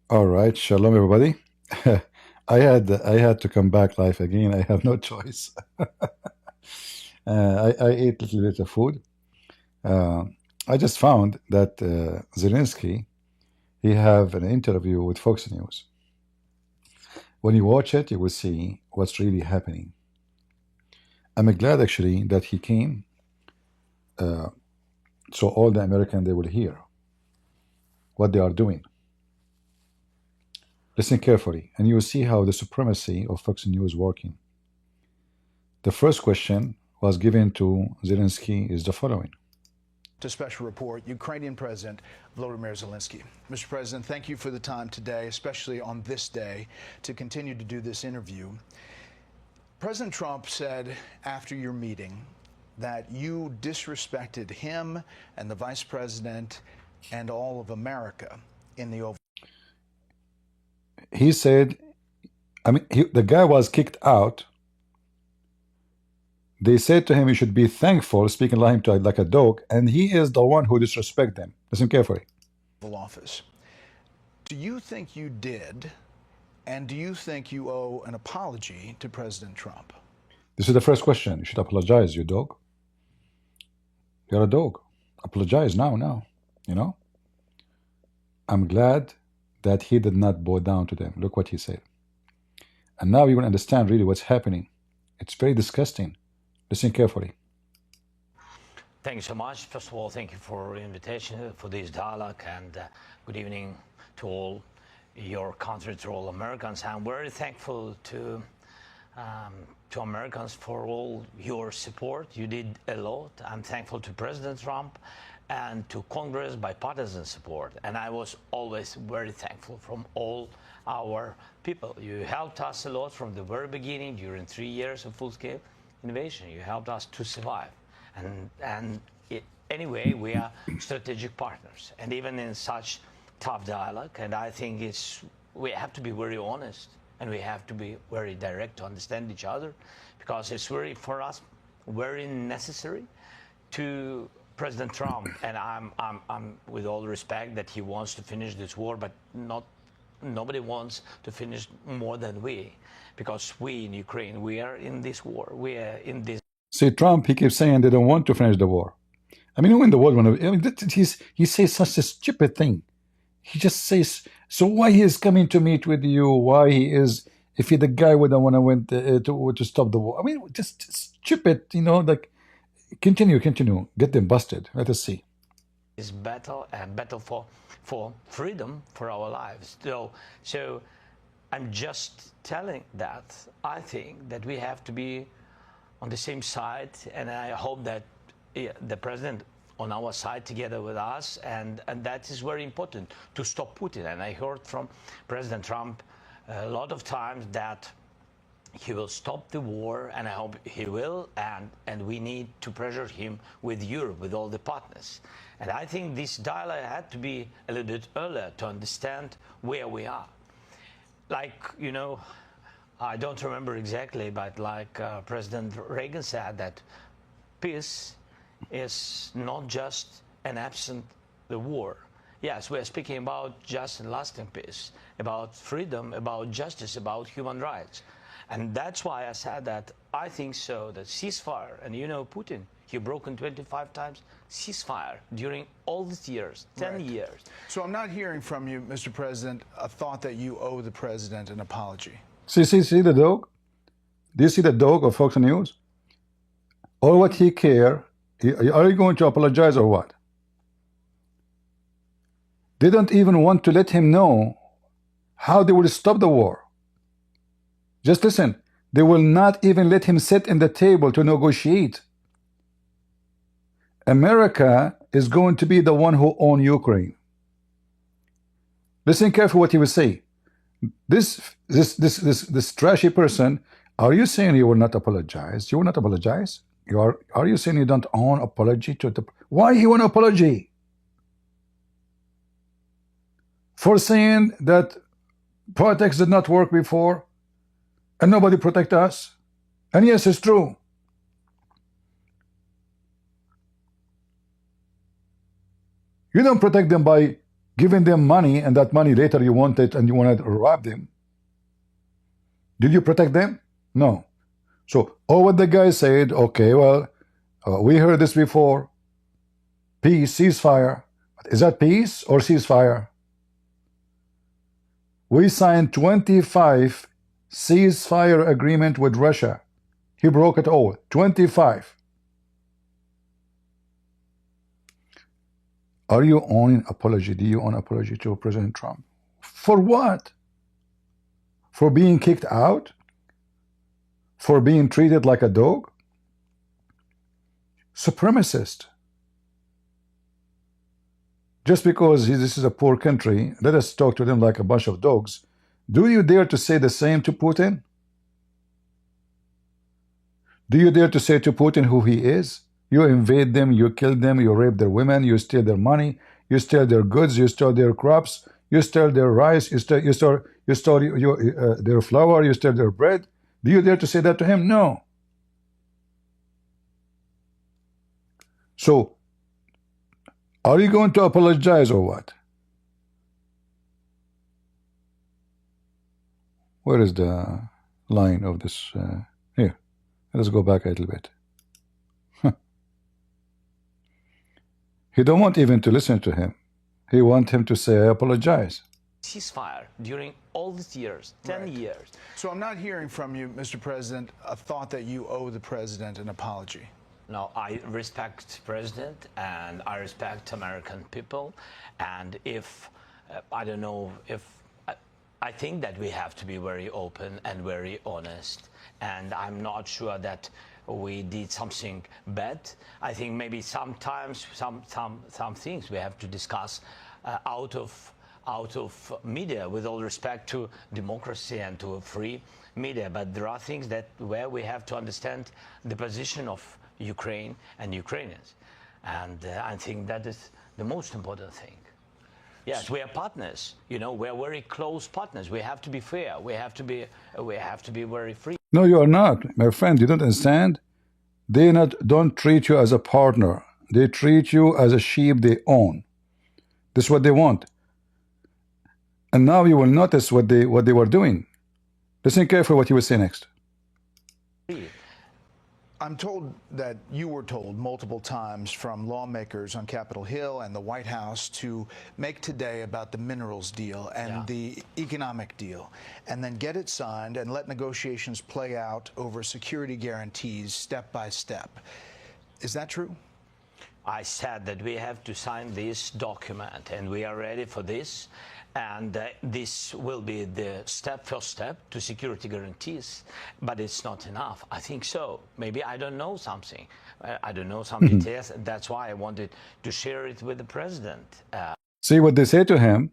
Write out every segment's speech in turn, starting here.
All right, shalom, everybody. I had to come back live again. I have no choice. I ate a little bit of food. Uh, I just found that Zelensky he have an interview with Fox News. When you watch it, you will see what's really happening. I'm glad actually that he came, uh, so all the American they will hear what they are doing. Listen carefully, and you will see how the supremacy of Fox News working. The first question was given to Zelensky is the following. To special report, Ukrainian President Volodymyr Zelensky. Mr. President, thank you for the time today, especially on this day, to continue to do this interview. President Trump said after your meeting that you disrespected him and the Vice President and all of America in the Oval. He said, the guy was kicked out. They said to him, you should be thankful, speaking like a dog, and he is the one who disrespect them. Listen carefully. Office. Do you think you did, and do you think you owe an apology to President Trump? This is the first question. You should apologize, you dog. You're a dog. Apologize now. You know? I'm glad that he did not bow down to them. Look what he said. And now you will understand really what's happening. It's very disgusting. Listen carefully. Thank you so much. First of all, thank you for the invitation for this dialogue, and good evening to all your country, to all Americans. I'm very thankful to Americans for all your support. You did a lot. I'm thankful to President Trump and to Congress bipartisan support. And I was always very thankful from all our people. You helped us a lot from the very beginning during 3 years of full-scale innovation. You helped us to survive. Anyway, we are strategic partners, and even in such tough dialogue, and I think we have to be very honest, and we have to be very direct to understand each other, because it's very, for us, very necessary to President Trump, and I'm with all respect that he wants to finish this war, but nobody wants to finish more than we, because we in Ukraine, we are in this war, we are in this. See, Trump, he keeps saying they don't want to finish the war. I mean, when the world, he says such a stupid thing. He just says, so why he is coming to meet with you? Why he is, if he the guy wouldn't want to stop the war? I mean, just stupid, like, continue, get them busted. Let us see. This battle and battle for freedom for our lives. So I'm just telling that I think that we have to be on the same side, and I hope that the president on our side together with us, and that is very important to stop Putin. And I heard from President Trump a lot of times that he will stop the war, and I hope he will, and we need to pressure him with Europe, with all the partners. And I think this dialogue had to be a little bit earlier to understand where we are. Like, I don't remember exactly, but like President Reagan said, that peace is not just an absent the war. Yes, we're speaking about just and lasting peace, about freedom, about justice, about human rights. And that's why I said that I think so, that ceasefire, and Putin, he broken 25 times ceasefire during all these years, 10 years. So I'm not hearing from you, Mr. President, a thought that you owe the president an apology. See the dog? Do you see the dog of Fox News? All what he care, are you going to apologize or what? They don't even want to let him know how they will stop the war. Just listen, they will not even let him sit in the table to negotiate. America is going to be the one who owns Ukraine. Listen carefully what he will say. This trashy person, are you saying you will not apologize? You will not apologize? Are you saying you don't own apology to the? Why he want apology? For saying that politics did not work before, and nobody protect us? And yes, it's true. You don't protect them by giving them money, and that money later you want it and you want to rob them. Did you protect them? No. So all what the guy said, okay, well, we heard this before. Peace, ceasefire. Is that peace or ceasefire? We signed 25 ceasefire agreement with Russia. He broke it all. 25. Are you owning apology? Do you own apology to President Trump? For what? For being kicked out? For being treated like a dog? Supremacist. Just because this is a poor country, let us talk to them like a bunch of dogs. Do you dare to say the same to Putin? Do you dare to say to Putin who he is? You invade them, you kill them, you rape their women, you steal their money, you steal their goods, you steal their crops, you steal their rice, you steal their flour, you steal their bread. Do you dare to say that to him? No. So, are you going to apologize or what? Where is the line of this? Here, let's go back a little bit. He don't want even to listen to him. He want him to say, I apologize. Ceasefire during all these years, 10 years. So I'm not hearing from you, Mr. President, a thought that you owe the president an apology. No, I respect President and I respect American people. And if, I don't know, if I think that we have to be very open and very honest. And I'm not sure that we did something bad. I think maybe sometimes some things we have to discuss out of media, with all respect to democracy and to a free media. But there are things that where we have to understand the position of Ukraine and Ukrainians. And I think that is the most important thing. Yes, we are partners. You know, we are very close partners. We have to be fair. We have to be very free. No, you are not, my friend. You don't understand. They don't treat you as a partner. They treat you as a sheep they own. This is what they want. And now you will notice what they were doing. Listen carefully what you will say next. I'm told that you were told multiple times from lawmakers on Capitol Hill and the White House to make today about the minerals deal and the economic deal, and then get it signed and let negotiations play out over security guarantees step by step. Is that true? I said that we have to sign this document, and we are ready for this. And this will be the first step to security guarantees, but it's not enough. I think so. Maybe I don't know something. I don't know some details. That's why I wanted to share it with the president. See what they say to him?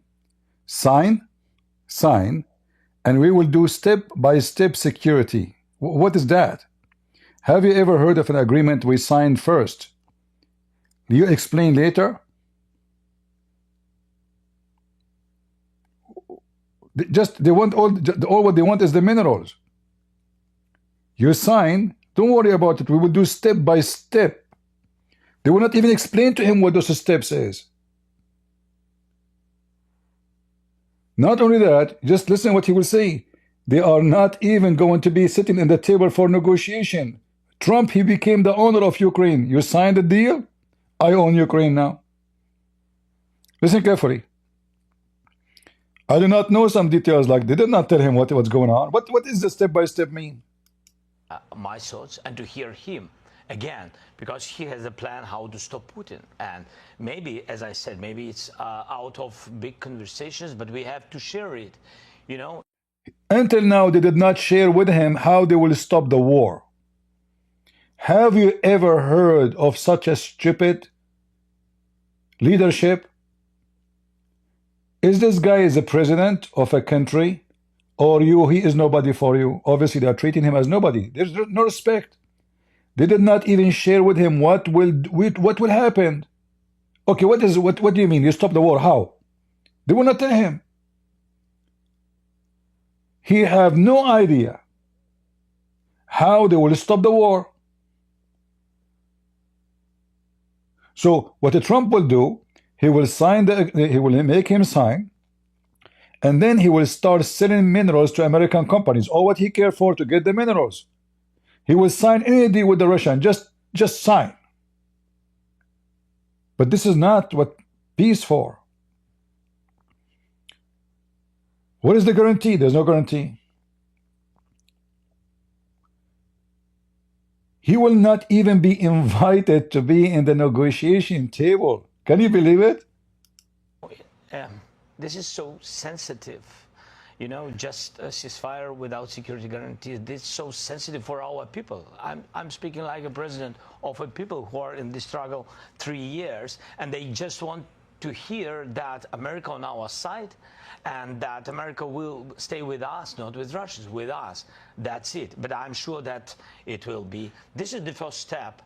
Sign, and we will do step-by-step security. What is that? Have you ever heard of an agreement we signed first? Do you explain later? They want all what they want is the minerals. You sign, don't worry about it. We will do step by step. They will not even explain to him what those steps is. Not only that, just listen what he will say. They are not even going to be sitting in the table for negotiation. Trump, he became the owner of Ukraine. You signed the deal? I own Ukraine now. Listen carefully. I do not know some details, like they did not tell him what's going on. What is the step-by-step mean? My thoughts, and to hear him again, because he has a plan how to stop Putin. And maybe, as I said, maybe it's out of big conversations, but we have to share it, you know. Until now, they did not share with him how they will stop the war. Have you ever heard of such a stupid leadership? Is this guy the president of a country, or he is nobody for you? Obviously, they are treating him as nobody. There's no respect. They did not even share with him what will happen. Okay, what do you mean? You stop the war? How? They will not tell him. He have no idea how they will stop the war. So what Trump will do, He will sign he will make him sign, and then he will start selling minerals to American companies. All what he cared for to get the minerals. He will sign any deal with the Russian, just sign. But this is not what peace for. What is the guarantee? There's no guarantee. He will not even be invited to be in the negotiation table. Can you believe it? This is so sensitive. You know, just a ceasefire without security guarantees. This is so sensitive for our people. I'm speaking like a president of a people who are in this struggle 3 years, and they just want to hear that America on our side, and that America will stay with us, not with Russia, with us. That's it. But I'm sure that it will be. This is the first step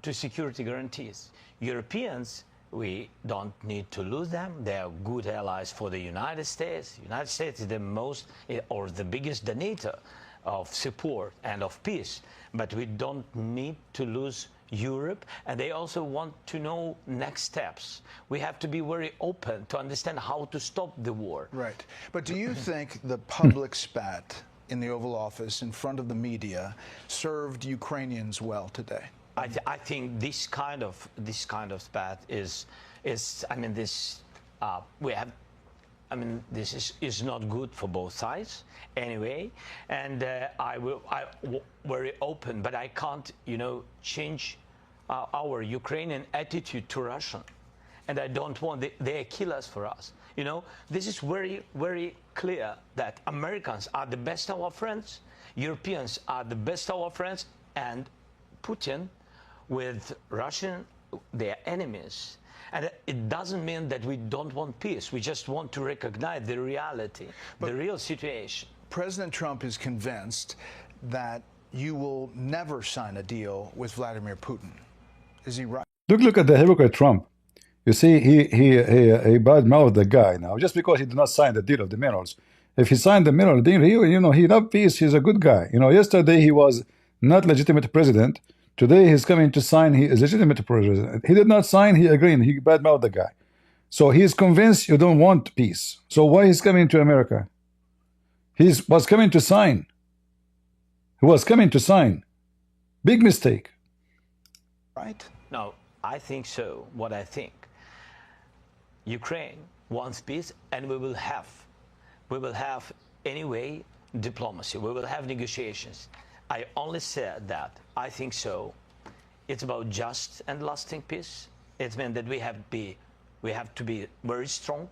to security guarantees. Europeans, we don't need to lose them. They are good allies for the United States. The United States is the most or the biggest donator of support and of peace. But we don't need to lose Europe, and they also want to know next steps. We have to be very open to understand how to stop the war. Right. But do you think the public spat in the Oval Office in front of the media served Ukrainians well today? I think this kind of spat is I mean this this is not good for both sides anyway, and I'm very open, but I can't change our Ukrainian attitude to Russia, and I don't want they kill us for us. This is very clear that Americans are the best of our friends, Europeans are the best of our friends, and Putin with Russian, their enemies. And it doesn't mean that we don't want peace. We just want to recognize the reality, the real situation. President Trump is convinced that you will never sign a deal with Vladimir Putin. Is he right? Look at the hypocrite Trump. You see, he bad-mouthed the guy now just because he did not sign the deal of the minerals. If he signed the mineral deal, he loved peace. He's a good guy. Yesterday he was not legitimate president. Today he's coming to sign. He is legitimate president. He did not sign. He agreed. He badmouthed the guy. So he's convinced you don't want peace. So why he's coming to America? He was coming to sign. He was coming to sign. Big mistake. Right? No, I think so. What I think, Ukraine wants peace, and we will have anyway diplomacy. We will have negotiations. I only said that I think so. It's about just and lasting peace. It means that we have to be very strong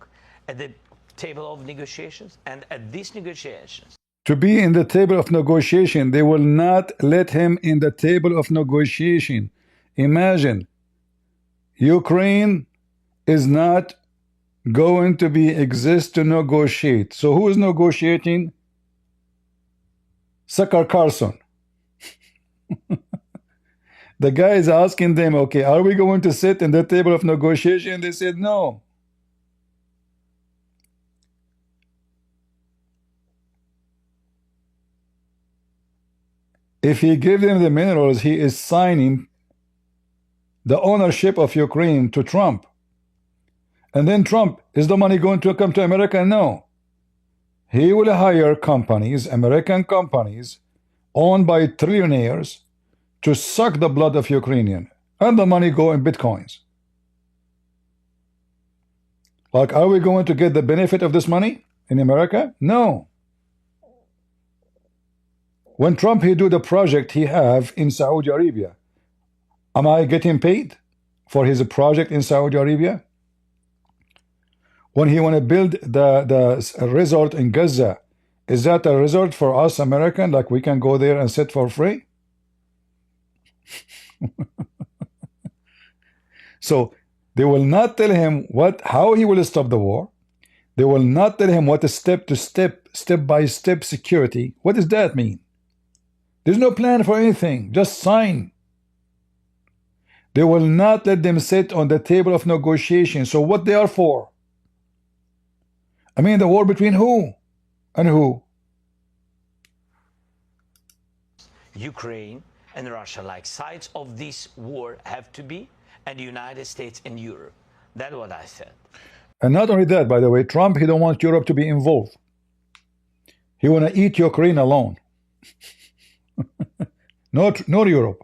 at the table of negotiations, and at these negotiations. To be in the table of negotiation, they will not let him in the table of negotiation. Imagine, Ukraine is not going to exist to negotiate. So who is negotiating? Sucker Carlson. The guy is asking them, okay, are we going to sit in the table of negotiation? They said no. If he gave them the minerals, he is signing the ownership of Ukraine to Trump. And then Trump, is the money going to come to America? No. He will hire companies, American companies, owned by trillionaires, to suck the blood of Ukrainian, and the money go in bitcoins. Like, are we going to get the benefit of this money in America? No. When Trump he do the project he have in Saudi Arabia, am I getting paid for his project in Saudi Arabia? When he want to build the resort in Gaza, is that a resort for us American, like we can go there and sit for free? So they will not tell him how he will stop the war. They will not tell him what a step-by-step security. What does that mean? There's no plan for anything. Just sign. They will not let them sit on the table of negotiation. So what they are for? I mean, the war between who and who? Ukraine and Russia, like sides of this war, have to be, and the United States and Europe. That's what I said. And not only that, by the way, Trump, he don't want Europe to be involved. He want to eat Ukraine alone. Not Europe.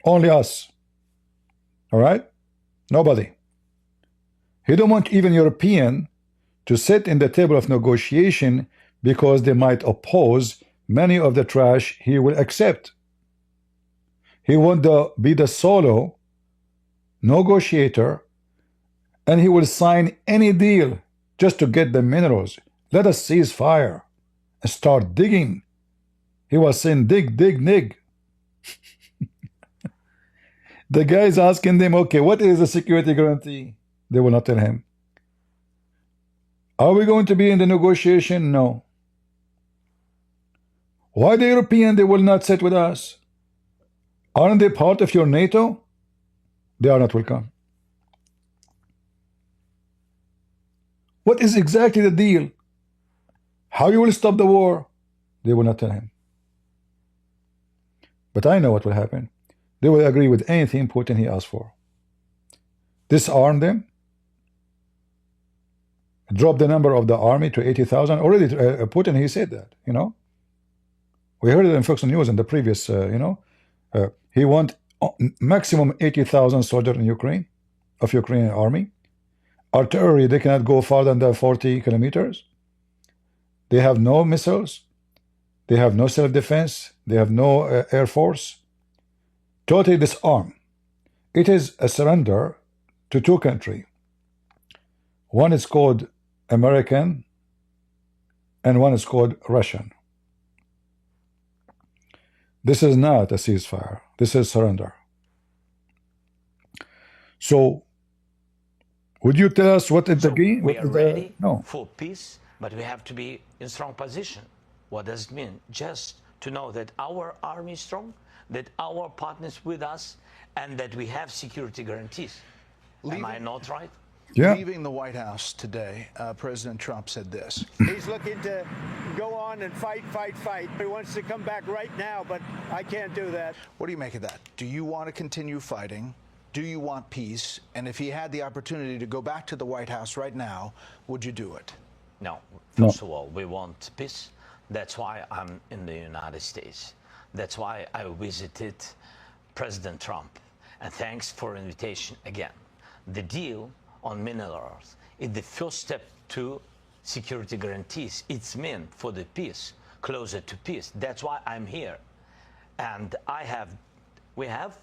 Only us. All right? Nobody. He don't want even European to sit in the table of negotiation because they might oppose many of the trash he will accept. He want to be the solo negotiator, and he will sign any deal just to get the minerals. Let us cease fire and start digging. He was saying, dig, dig, dig. The guy is asking them, okay, what is the security guarantee? They will not tell him. Are we going to be in the negotiation? No. Why the European, they will not sit with us? Aren't they part of your NATO? They are not welcome. What is exactly the deal? How you will stop the war? They will not tell him. But I know what will happen. They will agree with anything Putin he asks for. Disarm them. Drop the number of the army to 80,000. Already Putin, he said that, you know. We heard it in Fox News in the previous, he want maximum 80,000 soldiers in Ukraine, of Ukrainian army. Artillery, they cannot go farther than 40 kilometers. They have no missiles. They have no self-defense. They have no air force. Totally disarmed. It is a surrender to two countries. One is called American and one is called Russian. This is not a ceasefire. This is surrender. So, would you tell us what is the game? We are ready no. for peace, but we have to be in strong position. What does it mean? Just to know that our army is strong, that our partners with us, and that we have security guarantees. Am I not right? Yeah. Leaving the White House today, President Trump said this. He's looking to go on and fight, fight, fight. He wants to come back right now, but I can't do that. What do you make of that? Do you want to continue fighting? Do you want peace? And if he had the opportunity to go back to the White House right now, would you do it? No. First of all, we want peace. That's why I'm in the United States. That's why I visited President Trump. And thanks for invitation again. The deal on minerals is the first step to security guarantees. It's meant for the peace, closer to peace. That's why I'm here. And we have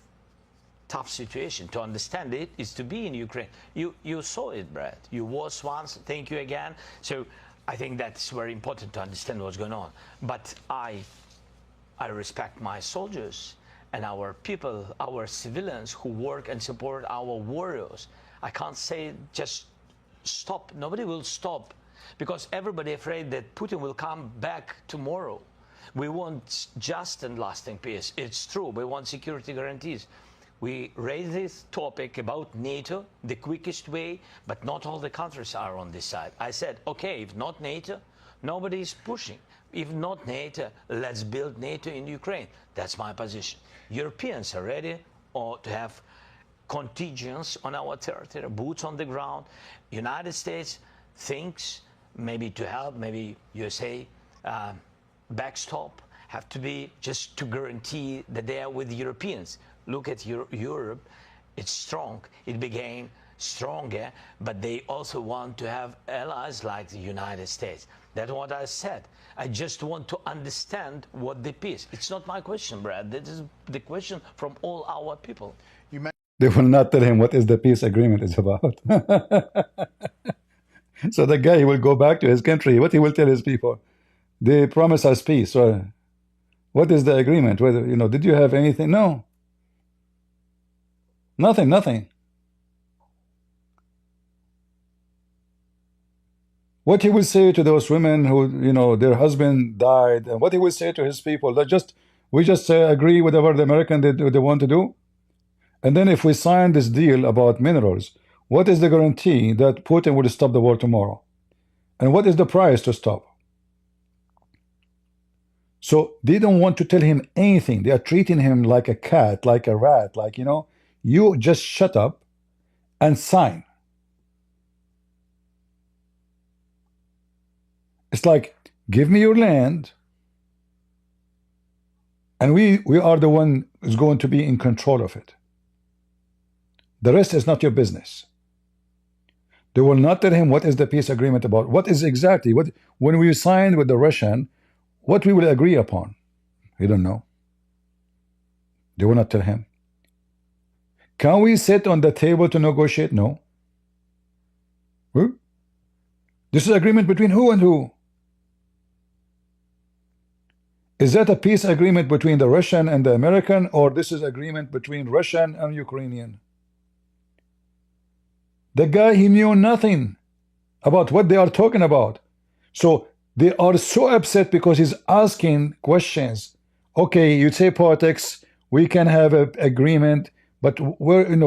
tough situation. To understand it is to be in Ukraine. You saw it, Brad. You was once. Thank you again. So I think that's very important to understand what's going on. But I respect my soldiers and our people, our civilians who work and support our warriors. I can't say just stop. Nobody will stop because everybody afraid that Putin will come back tomorrow. We want just and lasting peace. It's true. We want security guarantees. We raise this topic about NATO the quickest way, but not all the countries are on this side. I said, okay, if not NATO, nobody is pushing. If not NATO, let's build NATO in Ukraine. That's my position. Europeans are ready to have contingents on our territory, boots on the ground. United States thinks maybe to help, maybe USA backstop, have to be just to guarantee that they are with Europeans. Look at Europe, it's strong. It became stronger, but they also want to have allies like the United States. That's what I said. I just want to understand what the peace. It's not my question, Brad. This is the question from all our people. They will not tell him what is the peace agreement is about. So the guy, he will go back to his country. What he will tell his people? They promise us peace. So what is the agreement? Whether, did you have anything? No. Nothing. What he will say to those women who, their husband died, and what he will say to his people, that we just agree with whatever the American they want to do. And then if we sign this deal about minerals, what is the guarantee that Putin will stop the war tomorrow? And what is the price to stop? So they don't want to tell him anything. They are treating him like a cat, like a rat, you just shut up and sign. It's like, give me your land, and we are the one who's going to be in control of it. The rest is not your business. They will not tell him what is the peace agreement about. What is exactly what when we signed with the Russian, what we will agree upon. We don't know. They will not tell him. Can we sit on the table to negotiate? No. Who? This is agreement between who and who? Is that a peace agreement between the Russian and the American, or this is agreement between Russian and Ukrainian? The guy, he knew nothing about what they are talking about. So they are so upset because he's asking questions. Okay, you say politics, we can have an agreement, but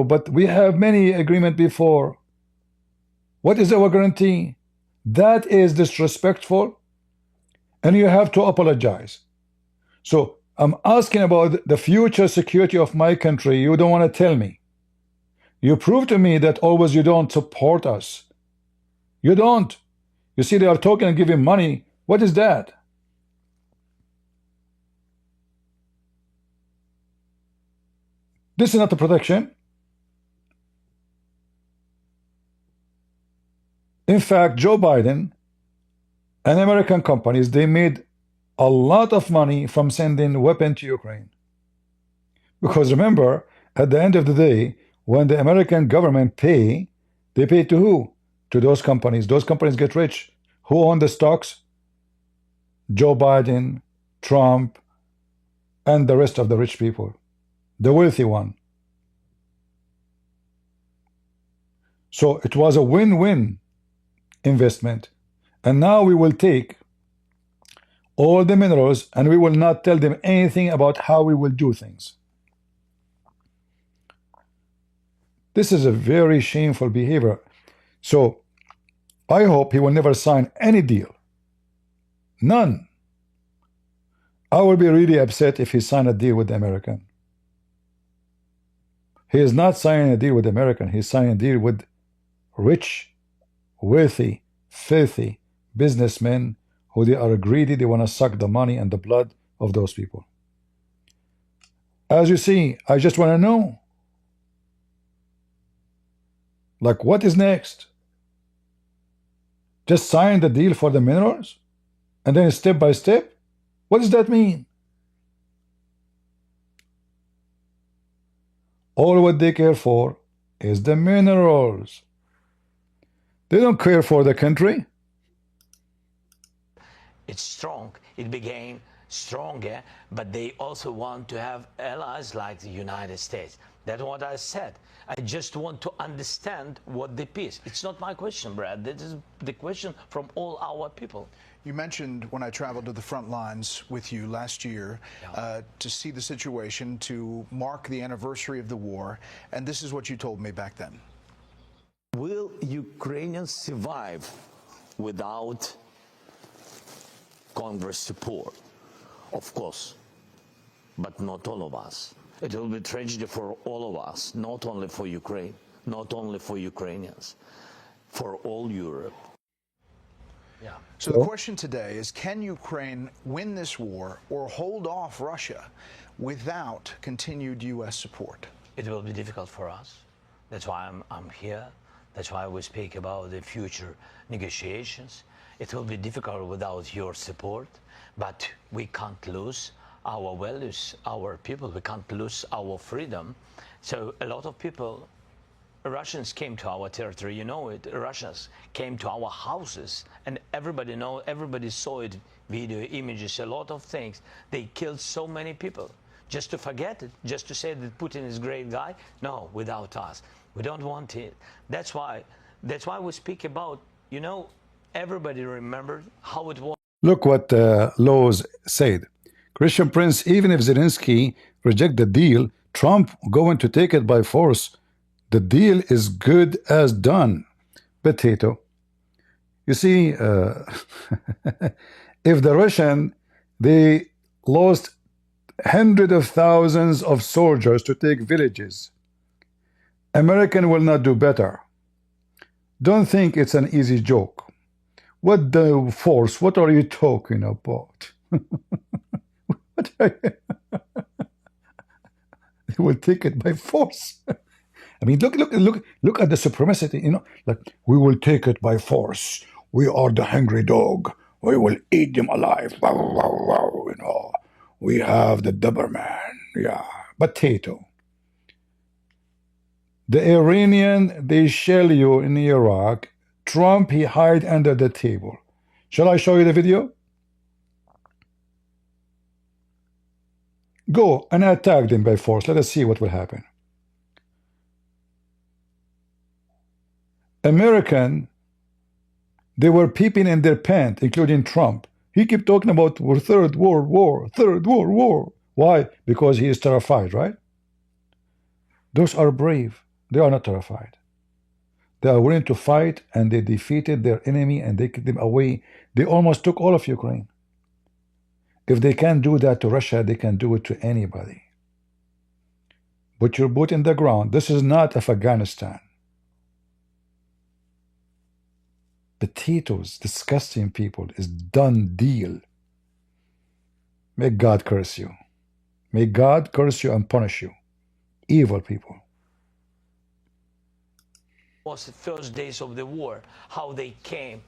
but we have many agreement before. What is our guarantee? That is disrespectful, and you have to apologize. So I'm asking about the future security of my country. You don't want to tell me. You prove to me that always you don't support us. You don't. You see, they are talking and giving money. What is that? This is not a protection. In fact, Joe Biden and American companies, they made a lot of money from sending weapons to Ukraine. Because remember, at the end of the day, when the American government pay, they pay to who? To those companies. Those companies get rich. Who own the stocks? Joe Biden, Trump, and the rest of the rich people. The wealthy one. So it was a win-win investment. And now we will take all the minerals and we will not tell them anything about how we will do things. This is a very shameful behavior. So I hope he will never sign any deal. None. I will be really upset if he signed a deal with the American. He is not signing a deal with the American. He's signing a deal with rich, wealthy, filthy businessmen who they are greedy. They want to suck the money and the blood of those people. As you see, I just want to know. Like, what is next? Just sign the deal for the minerals? And then step by step? What does that mean? All what they care for is the minerals. They don't care for the country. It's strong. It became stronger, but they also want to have allies like the United States. That's what I said. I just want to understand what the peace. It's not my question, Brad. This is the question from all our people. You mentioned when I traveled to the front lines with you last year to see the situation, to mark the anniversary of the war, and this is what you told me back then. Will Ukrainians survive without Congress support? Of course, but not all of us. It will be tragedy for all of us, not only for Ukraine, not only for Ukrainians, for all Europe. Yeah. So the question today is, can Ukraine win this war or hold off Russia without continued U.S. support? It will be difficult for us. That's why I'm here. That's why we speak about the future negotiations. It will be difficult without your support, but we can't lose our values, our people. We can't lose our freedom. So a lot of people, Russians came to our territory, you know it. Russians came to our houses, and everybody saw it, video, images, a lot of things. They killed so many people. Just to forget it, just to say that Putin is a great guy? No, without us. We don't want it. That's why we speak about, everybody remembered how it was. Look what Laws said. Christian Prince, even if Zelenskyy reject the deal, Trump going to take it by force. The deal is good as done. Potato. You see, if the Russian, they lost hundreds of thousands of soldiers to take villages, American will not do better. Don't think it's an easy joke. What the force? What are you talking about? What are you? They will take it by force. I mean, look at the supremacy. You know, like we will take it by force. We are the hungry dog. We will eat them alive. Wow, wow, wow. You know, we have the Doberman. Yeah, potato. The Iranian, they shell you in Iraq. Trump, he hide under the table. Shall I show you the video? Go and attack them by force. Let us see what will happen. American, they were peeping in their pants, including Trump. He kept talking about third world war, third world war. Why? Because he is terrified, right? Those are brave. They are not terrified. They are willing to fight, and they defeated their enemy, and they kicked them away. They almost took all of Ukraine. If they can do that to Russia, they can do it to anybody. Put your boot in the ground. This is not Afghanistan. Potatoes, disgusting people, is done deal. May God curse you. May God curse you and punish you. Evil people. Was the first days of the war, how they came.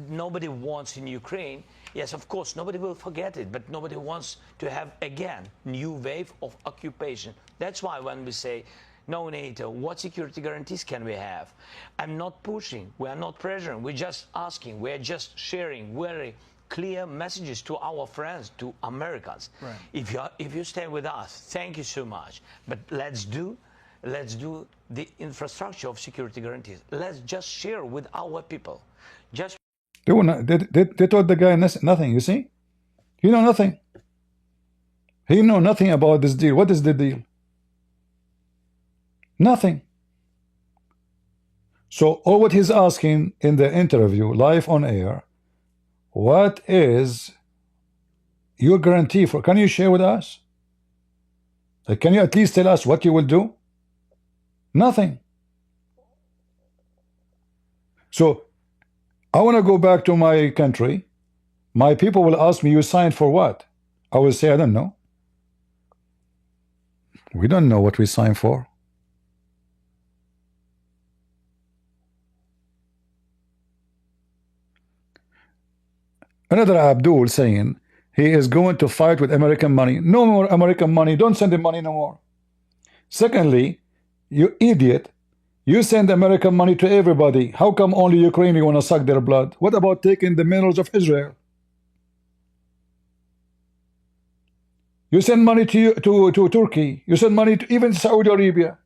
Nobody wants in Ukraine. Yes, of course, nobody will forget it, but nobody wants to have, again, new wave of occupation. That's why when we say, no NATO, what security guarantees can we have? I'm not pushing, we are not pressuring, we're just asking, we're just sharing very clear messages to our friends, to Americans. Right. If you stay with us, thank you so much, but let's do the infrastructure of security guarantees. Let's just share with our people. Just They told the guy nothing, you see? He know nothing. He know nothing about this deal. What is the deal? Nothing. So all what he's asking in the interview, live on air, what is your guarantee for? Can you share with us? Like, can you at least tell us what you will do? Nothing. So I want to go back to my country. My people will ask me, you signed for what? I will say, I don't know. We don't know what we signed for. Another Abdul saying he is going to fight with American money. No more American money. Don't send him money no more. Secondly, you idiot, you send American money to everybody. How come only Ukraine you want to suck their blood? What about taking the minerals of Israel? You send money to Turkey. You send money to even Saudi Arabia.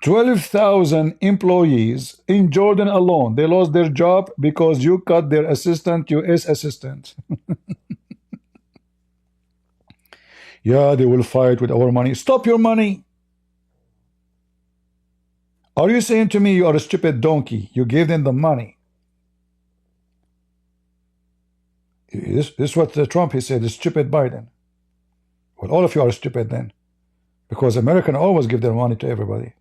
12,000 employees in Jordan alone, they lost their job because you cut their assistant, US assistant. Yeah, they will fight with our money. Stop your money. Are you saying to me you are a stupid donkey? You gave them the money. This is what Trump, he said, is stupid Biden. Well, all of you are stupid then, because Americans always give their money to everybody.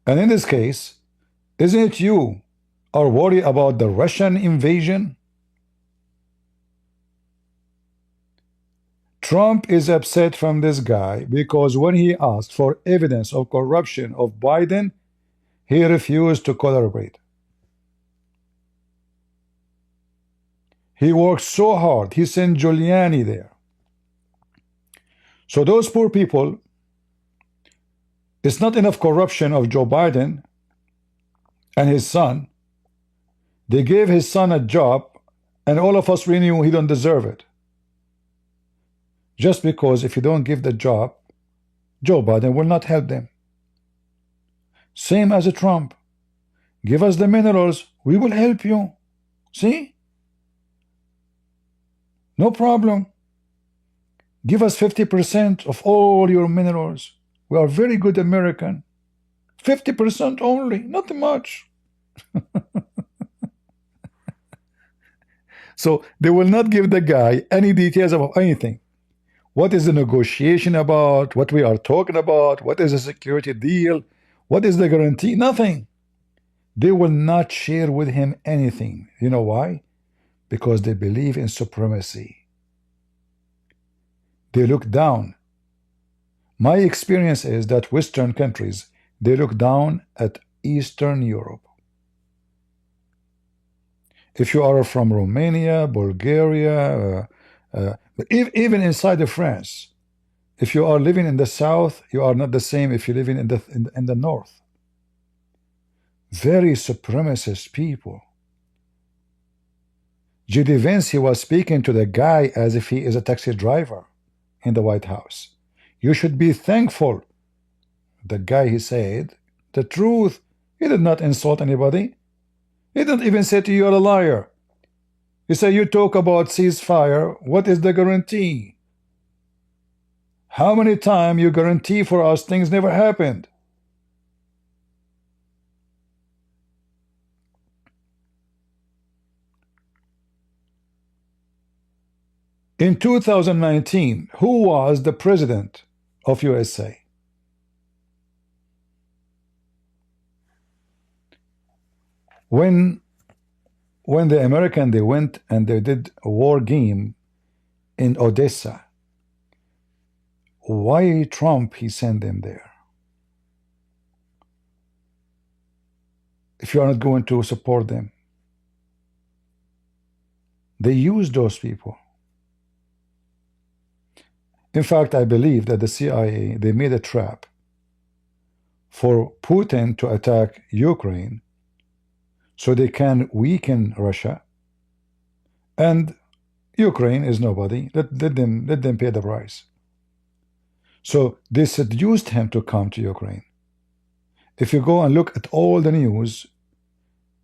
And in this case, isn't it you are worried about the Russian invasion? Trump is upset from this guy because when he asked for evidence of corruption of Biden, he refused to collaborate. He worked so hard. He sent Giuliani there. So those poor people, it's not enough corruption of Joe Biden and his son. They gave his son a job, and all of us, we knew he don't deserve it. Just because if you don't give the job, Joe Biden will not help them. Same as a Trump. Give us the minerals, we will help you. See? No problem. Give us 50% of all your minerals. We are very good American. 50% only, not much. So they will not give the guy any details about anything. What is the negotiation about? What we are talking about? What is a security deal? What is the guarantee? Nothing. They will not share with him anything. You know why? Because they believe in supremacy. They look down. My experience is that Western countries, they look down at Eastern Europe. If you are from Romania, Bulgaria, but even inside of France, if you are living in the south, you are not the same if you're living in the north. Very supremacist people. J.D. Vance, he was speaking to the guy as if he is a taxi driver in the White House. You should be thankful. The guy, he said the truth. He did not insult anybody. He didn't even say to you, you're a liar. He said, you talk about ceasefire. What is the guarantee? How many times you guarantee for us things never happened? In 2019, who was the president of USA? When the American, they went and they did a war game in Odessa, why Trump, he sent them there? If you are not going to support them. They use those people. In fact, I believe that the CIA, they made a trap for Putin to attack Ukraine so they can weaken Russia, and Ukraine is nobody. Let them pay the price. So they seduced him to come to Ukraine. If you go and look at all the news,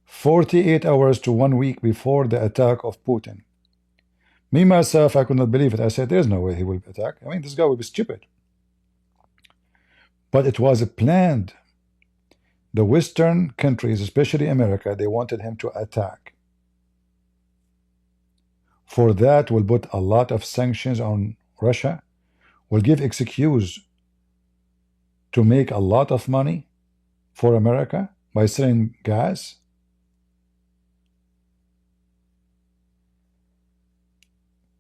48 hours to 1 week before the attack of Putin, me myself, I could not believe it. I said, there's no way he will attack. I mean, this guy will be stupid. But it was planned. The Western countries, especially America, they wanted him to attack. For that, we'll put a lot of sanctions on Russia. We'll give excuse to make a lot of money for America by selling gas.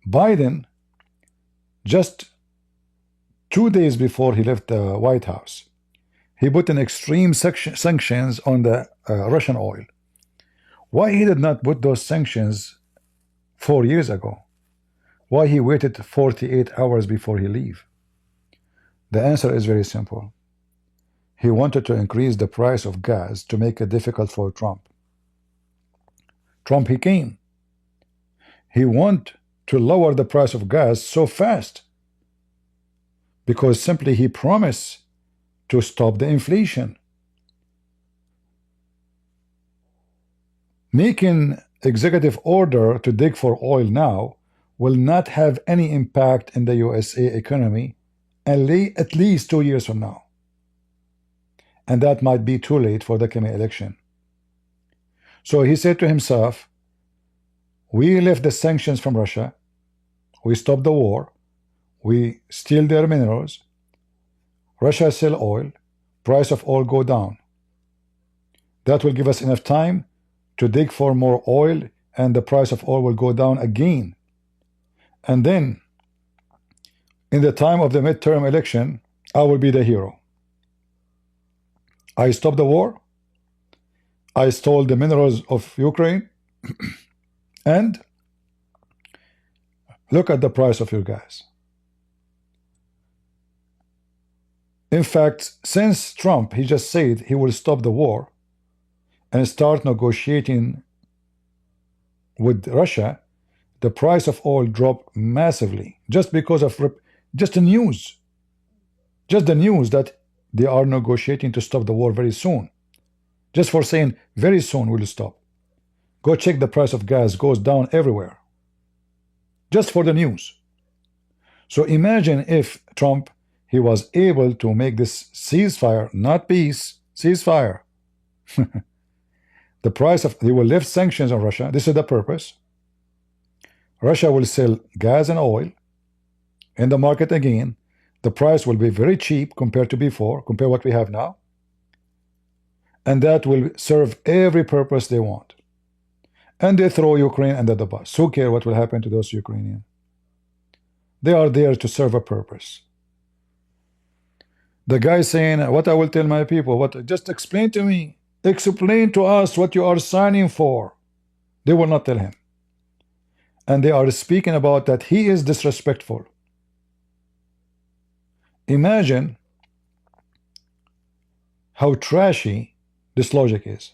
Biden, just 2 days before he left the White House, he put in extreme sanctions on the Russian oil. Why he did not put those sanctions 4 years ago? Why he waited 48 hours before he leave? The answer is very simple. He wanted to increase the price of gas to make it difficult for Trump. Trump, he came. He want to lower the price of gas so fast because simply he promised to stop the inflation. Making executive order to dig for oil now will not have any impact in the USA economy at least 2 years from now. And that might be too late for the coming election. So he said to himself, we lift the sanctions from Russia, we stop the war, we steal their minerals, Russia sell oil, price of oil go down. That will give us enough time to dig for more oil, and the price of oil will go down again. And then, in the time of the midterm election, I will be the hero. I stopped the war, I stole the minerals of Ukraine, and look at the price of your gas. In fact, since Trump, he just said he will stop the war and start negotiating with Russia, the price of oil dropped massively just because of just the news. Just the news that they are negotiating to stop the war very soon. Just for saying very soon we'll stop. Go check the price of gas goes down everywhere. Just for the news. So imagine if Trump, he was able to make this ceasefire, not peace, ceasefire. The price of, he will lift sanctions on Russia. This is the purpose. Russia will sell gas and oil in the market again. The price will be very cheap compared to before, compare what we have now. and that will serve every purpose they want. And they throw Ukraine under the bus. Who cares what will happen to those Ukrainians? They are there to serve a purpose. The guy saying, what I will tell my people, what? Just explain to me. Explain to us what you are signing for. They will not tell him. And they are speaking about that he is disrespectful. Imagine how trashy this logic is.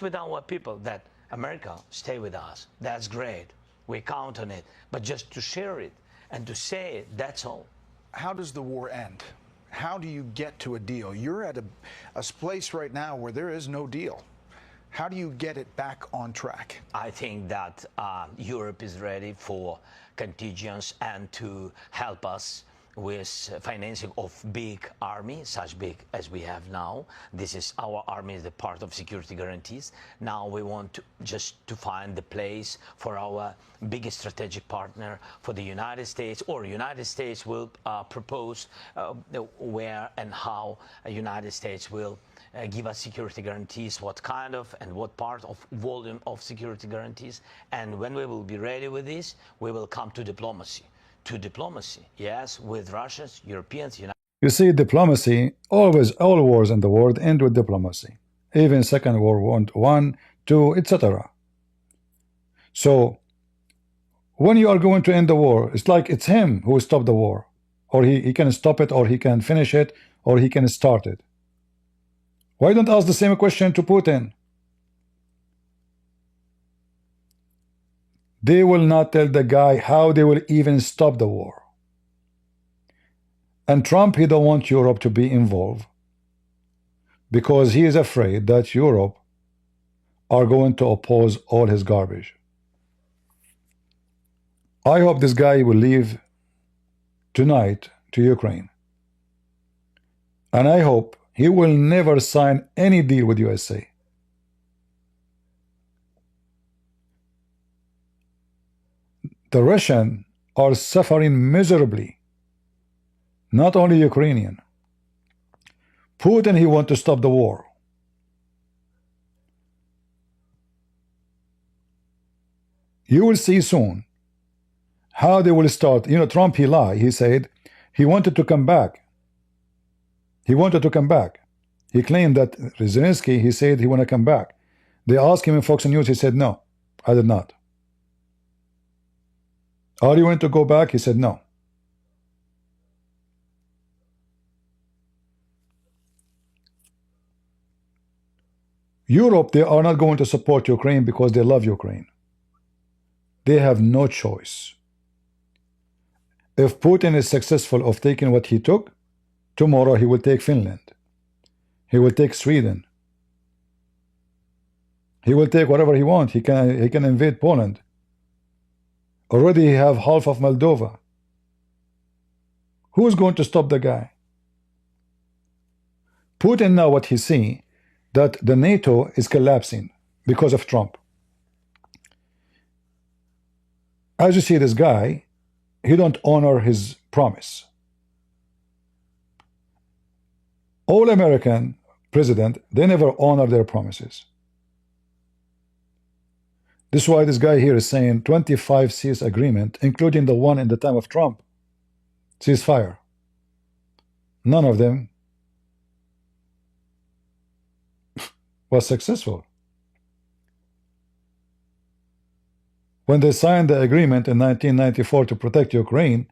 With our people that America stay with us, that's great. We count on it. But just to share it and to say it, that's all. How does the war end? How do you get to a deal? You're at a place right now where there is no deal. How do you get it back on track? I think that Europe is ready for contingents and to help us with financing of big army, such big as we have now. This is our army, is the part of security guarantees. Now we want to just to find the place for our biggest strategic partner, for the United States, or United States will propose where and how United States will give us security guarantees, what kind of and what part of volume of security guarantees. And when we will be ready with this, we will come to diplomacy. To diplomacy, yes, with Russians, Europeans, United. You see, diplomacy, always, all wars in the world end with diplomacy. Even Second World War, 1, 2, etc. So, when you are going to end the war, it's like it's him who stopped the war. Or he can stop it, or he can finish it, or he can start it. Why don't ask the same question to Putin? They will not tell the guy how they will even stop the war. And Trump, he don't want Europe to be involved because he is afraid that Europe are going to oppose all his garbage. I hope this guy will leave tonight to Ukraine. And I hope he will never sign any deal with USA. The Russians are suffering miserably. Not only Ukrainian. Putin, he wants to stop the war. You will see soon how they will start. You know, Trump, he lied. He said he wanted to come back. He wanted to come back. He claimed that Zelenskyy, he said he want to come back. They asked him in Fox News, he said, no, I did not. Are you going to go back? He said, no. Europe, they are not going to support Ukraine because they love Ukraine. They have no choice. If Putin is successful of taking what he took, tomorrow he will take Finland. He will take Sweden. He will take whatever he wants. He can invade Poland. Already he have half of Moldova. Who's going to stop the guy? Putin now what he see that the NATO is collapsing because of Trump. As you see, this guy, he don't honor his promise. All American president, they never honor their promises. This is why this guy here is saying 25 cease agreement, including the one in the time of Trump, ceasefire. None of them was successful. When they signed the agreement in 1994 to protect Ukraine,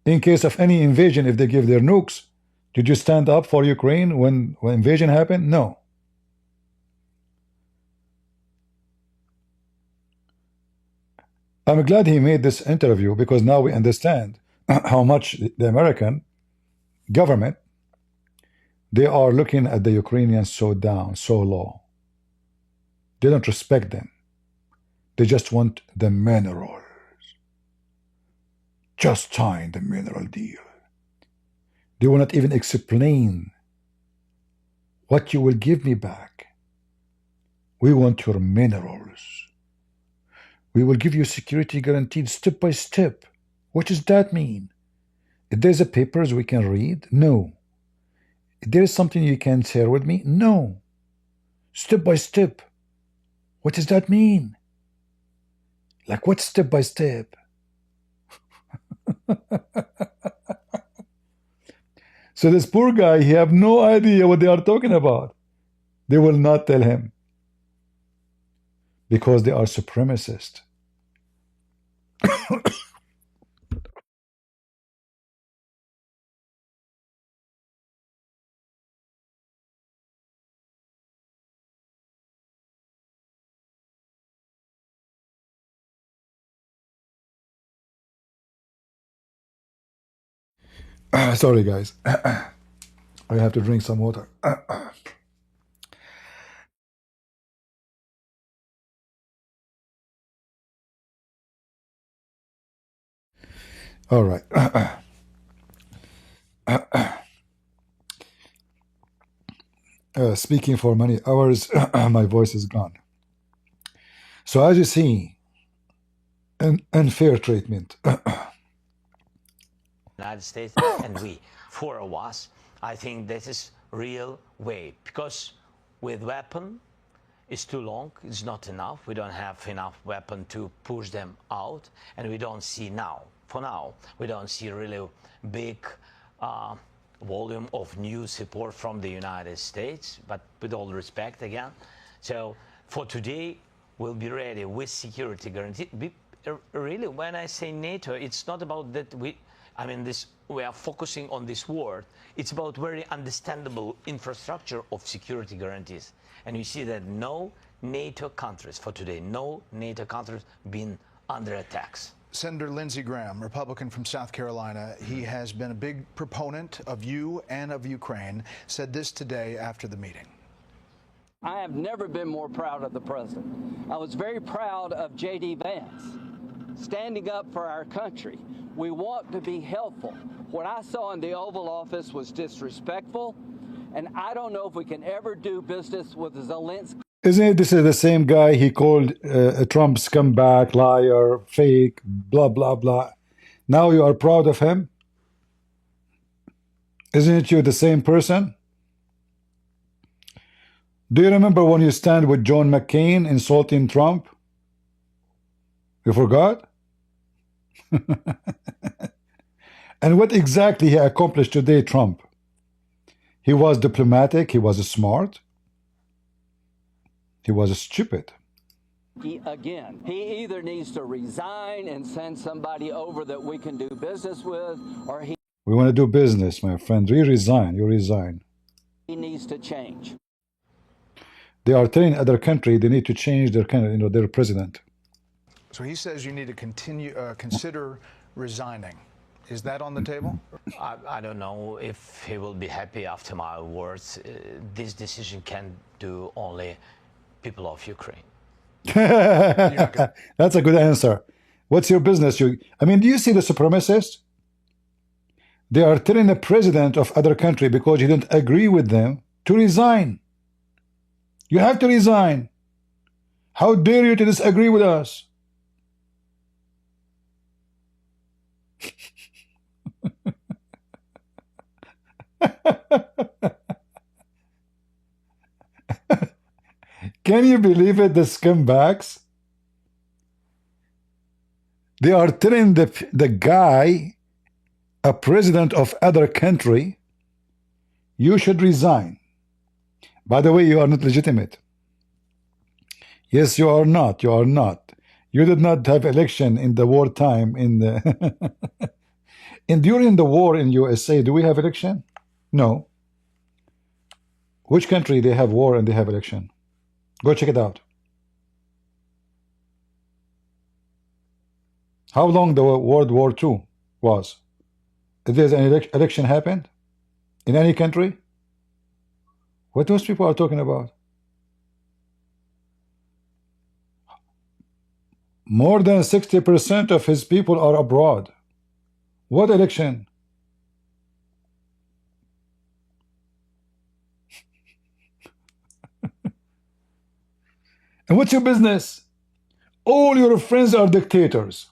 in case of any invasion, if they give their nukes, did you stand up for Ukraine when invasion happened? No. I'm glad he made this interview because now we understand how much the American government, they are looking at the Ukrainians so down, so low. They don't respect them. They just want the minerals. Just sign the mineral deal. They will not even explain what you will give me back. We want your minerals. We will give you security guaranteed step by step. What does that mean? If there's a papers we can read? No. There is something you can share with me? No. Step by step. What does that mean? Like what step by step? So this poor guy, he have no idea what they are talking about. They will not tell him. Because they are supremacists. Sorry, guys. I have to drink some water. All right. Speaking for many hours, my voice is gone. So as you see, an unfair treatment. United States and we, four of us, I think this is real way, because with weapon it's too long, it's not enough. We don't have enough weapon to push them out, and we don't see now, for now, we don't see really big volume of new support from the United States, but with all respect again. So for today, we'll be ready with security guarantee. Really, when I say NATO, it's not about that we are focusing on this word. It's about very understandable infrastructure of security guarantees. And you see that no NATO countries, for today, no NATO countries been under attacks. Senator Lindsey Graham, Republican from South Carolina, he has been a big proponent of you and of Ukraine, said this today after the meeting. I have never been more proud of the president. I was very proud of J.D. Vance standing up for our country. We want to be helpful. What I saw in the Oval Office was disrespectful, and I don't know if we can ever do business with Zelenskyy. Isn't it this is the same guy he called Trump scumbag, liar, fake, blah, blah, blah. Now you are proud of him? Isn't it you the same person? Do you remember when you stand with John McCain insulting Trump? You forgot? And what exactly he accomplished today, Trump? He was diplomatic, he was smart, he was stupid. Again, he either needs to resign and send somebody over that we can do business with, or he We want to do business, my friend. You resign, you resign. needs to change. They are telling other country they need to change their their president. So he says you need to consider resigning. Is that on the table? I don't know if he will be happy after my words. This decision can do only people of Ukraine. That's a good answer. What's your business? Do you see the supremacists? They are telling the president of other country because you don't agree with them to resign. You have to resign. How dare you to disagree with us? Can you believe it, the scumbags? They are telling the guy, a president of other country, you should resign. By the way, you are not legitimate. Yes, you are not. You are not. You did not have election in the wartime. And during the war in USA, do we have election? No. Which country they have war and they have election? Go check it out. How long the World War II was? If there's an election happened in any country? What those people are talking about? More than 60% of his people are abroad. What election? And what's your business? All your friends are dictators.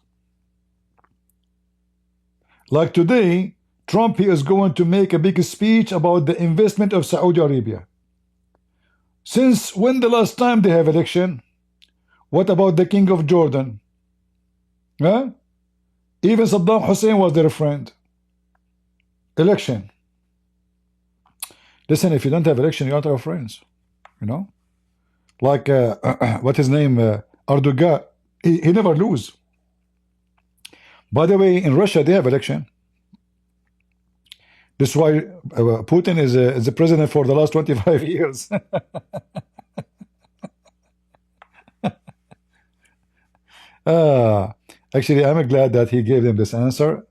Like today, Trump, he is going to make a big speech about the investment of Saudi Arabia. Since when the last time they have election? What about the King of Jordan? Huh? Even Saddam Hussein was their friend. Election. Listen, if you don't have election, you don't have friends. You know? Like, what his name? Erdogan. He never lose. By the way, in Russia, they have election. This is why Putin is the president for the last 25 years. Actually, I'm glad that he gave them this answer.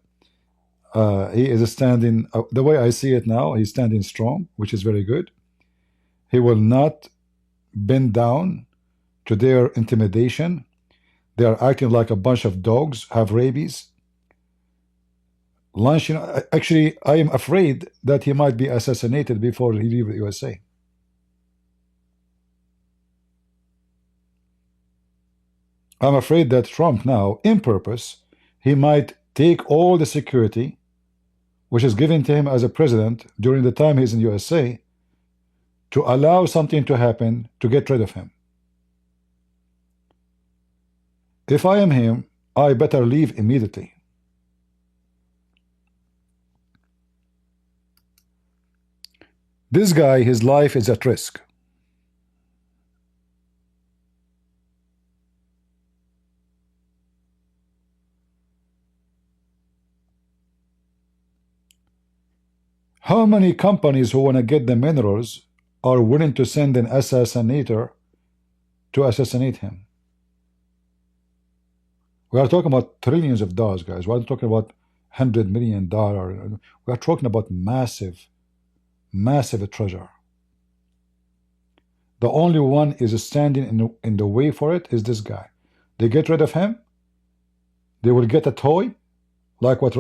He is standing, the way I see it now, he's standing strong, which is very good. He will not bend down to their intimidation. They are acting like a bunch of dogs, have rabies. Launching, actually, I am afraid that he might be assassinated before he leaves the USA. I'm afraid that Trump now, in purpose, he might take all the security which is given to him as a president during the time he's in USA to allow something to happen to get rid of him. If I am him, I better leave immediately. This guy, his life is at risk. How many companies who want to get the minerals are willing to send an assassinator to assassinate him? We are talking about trillions of dollars, guys. We're not talking about $100 million. We are talking about massive treasure. The only one is standing in the way for it is this guy. They get rid of him, they will get a toy, like what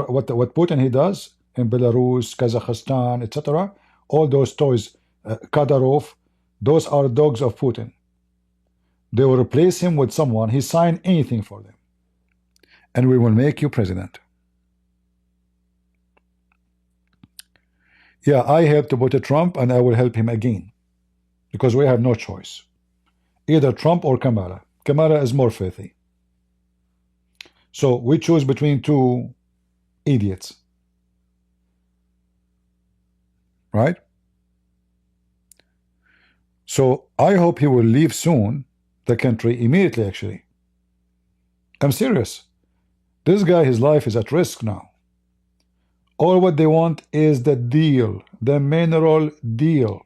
Putin he does in Belarus, Kazakhstan, etc. All those toys, Kadyrov, those are dogs of Putin. They will replace him with someone. He signed anything for them, and we will make you president. Yeah, I helped to put Trump, and I will help him again, because we have no choice. Either Trump or Kamala. Kamala is more filthy. So we choose between two idiots. Right? So I hope he will leave soon, the country, immediately actually. I'm serious. This guy, his life is at risk now. All what they want is the deal, the mineral deal.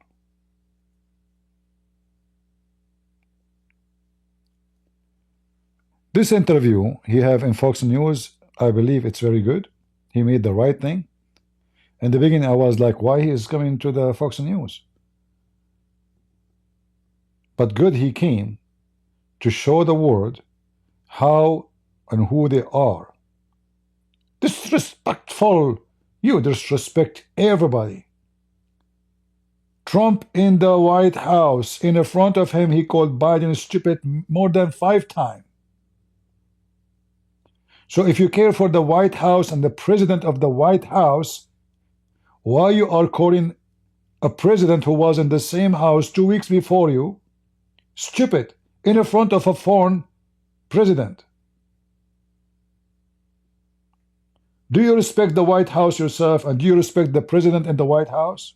This interview he have in Fox News, I believe it's very good. He made the right thing. In the beginning, I was like, why he is coming to the Fox News? But good he came to show the world how and who they are. Disrespectful. You disrespect everybody. Trump in the White House, in the front of him, he called Biden stupid more than 5 times. So if you care for the White House and the president of the White House, why you are calling a president who was in the same house 2 weeks before you stupid in the front of a foreign president? Do you respect the White House yourself, and do you respect the president in the White House?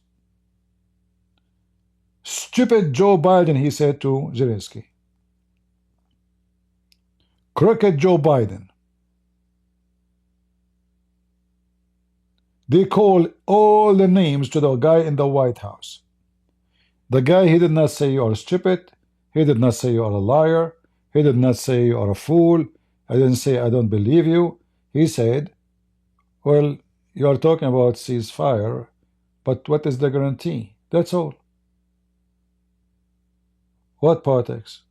Stupid Joe Biden, he said to Zelenskyy. Crooked Joe Biden. They call all the names to the guy in the White House. The guy, he did not say you are stupid. He did not say you are a liar. He did not say you are a fool. I didn't say I don't believe you. He said, well, you are talking about ceasefire, but what is the guarantee? That's all. What politics?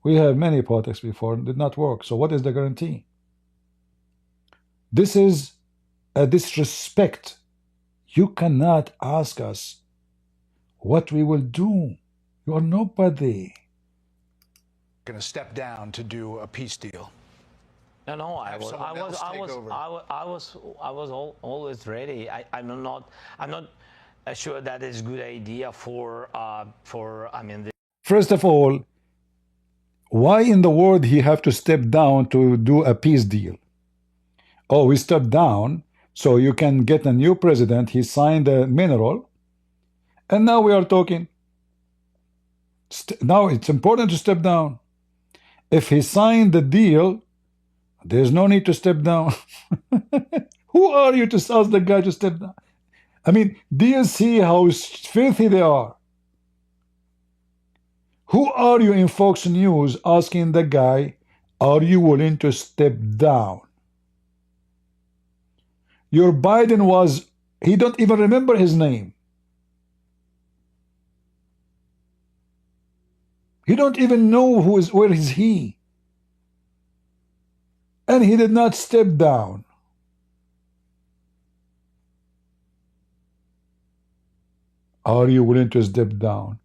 We have many politics before, it did not work. So what is the guarantee? This is a disrespect. You cannot ask us what we will do. You are nobody. Going to step down to do a peace deal. No, have someone else take over? always ready. I'm not sure that is a good idea for I mean. First of all, why in the world he have to step down to do a peace deal? Oh, we stepped down so you can get a new president. He signed a mineral, and now we are talking. Now it's important to step down. If he signed the deal, there's no need to step down. Who are you to ask the guy to step down? I mean, do you see how filthy they are? Who are you in Fox News asking the guy, are you willing to step down? Your Biden was, he don't even remember his name. He don't even know where is he. And he did not step down. Are you willing to step down?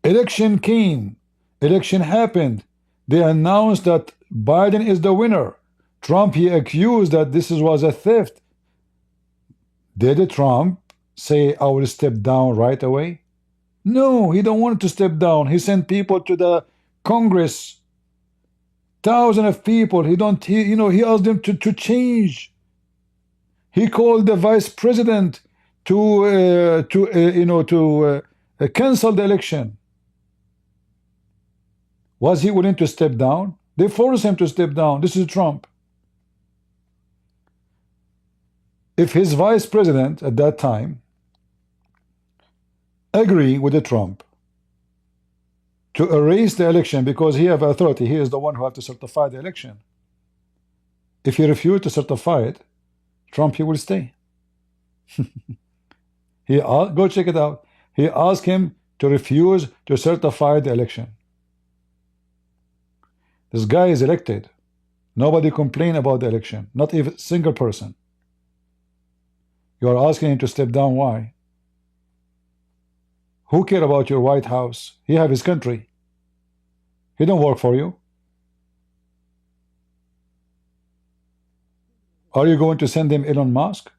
Election came. Election happened. They announced that Biden is the winner. Trump, he accused that this was a theft. Did Trump say, I will step down right away? No, he don't want to step down. He sent people to the Congress. Thousands of people. He asked them to change. He called the vice president to cancel the election. Was he willing to step down? They forced him to step down. This is Trump. If his vice president at that time agree with the Trump to erase the election because he have authority, he is the one who have to certify the election. If he refuse to certify it, Trump, he will stay. Go check it out. He asked him to refuse to certify the election. This guy is elected. Nobody complained about the election. Not even a single person. You are asking him to step down. Why? Who care about your White House? He have his country. He don't work for you. Are you going to send him Elon Musk?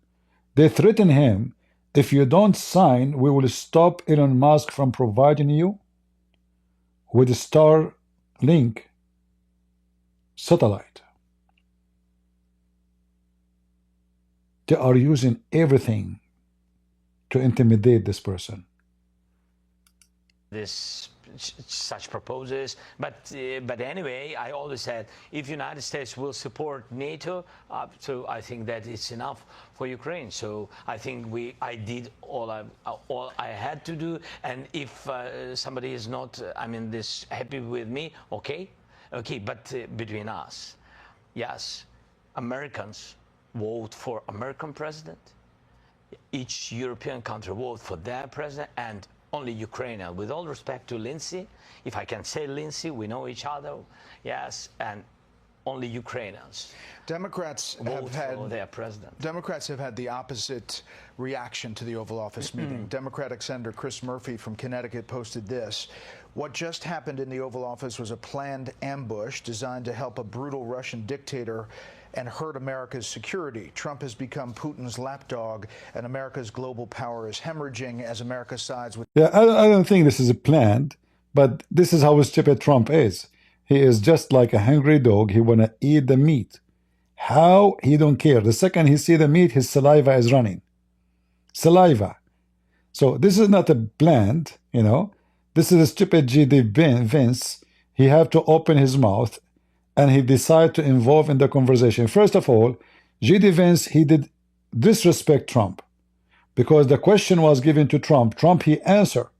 They threaten him, if you don't sign, we will stop Elon Musk from providing you with Starlink satellite. They are using everything to intimidate this person. Such proposals, but anyway, I always said if United States will support NATO, so I think that it's enough for Ukraine. So I think I did all I had to do, and if somebody is not, happy with me, okay, but between us, yes, Americans vote for American president. Each European country vote for their president, and only Ukraine. With all respect to Lindsay, if I can say Lindsay, we know each other, yes, and only Ukrainians. Democrats have had their president. Democrats have had the opposite reaction to the Oval Office meeting. Democratic Senator Chris Murphy from Connecticut posted this: "What just happened in the Oval Office was a planned ambush designed to help a brutal Russian dictator and hurt America's security. Trump has become Putin's lapdog, and America's global power is hemorrhaging as America sides with..." Yeah, I don't think this is planned, but this is how stupid Trump is. He is just like a hungry dog. He want to eat the meat. How? He don't care. The second he see the meat, his saliva is running. Saliva. So this is not a planned, This is a stupid G.D. Vance. He have to open his mouth, and he decide to involve in the conversation. First of all, G.D. Vance, he did disrespect Trump because the question was given to Trump. Trump, he answered.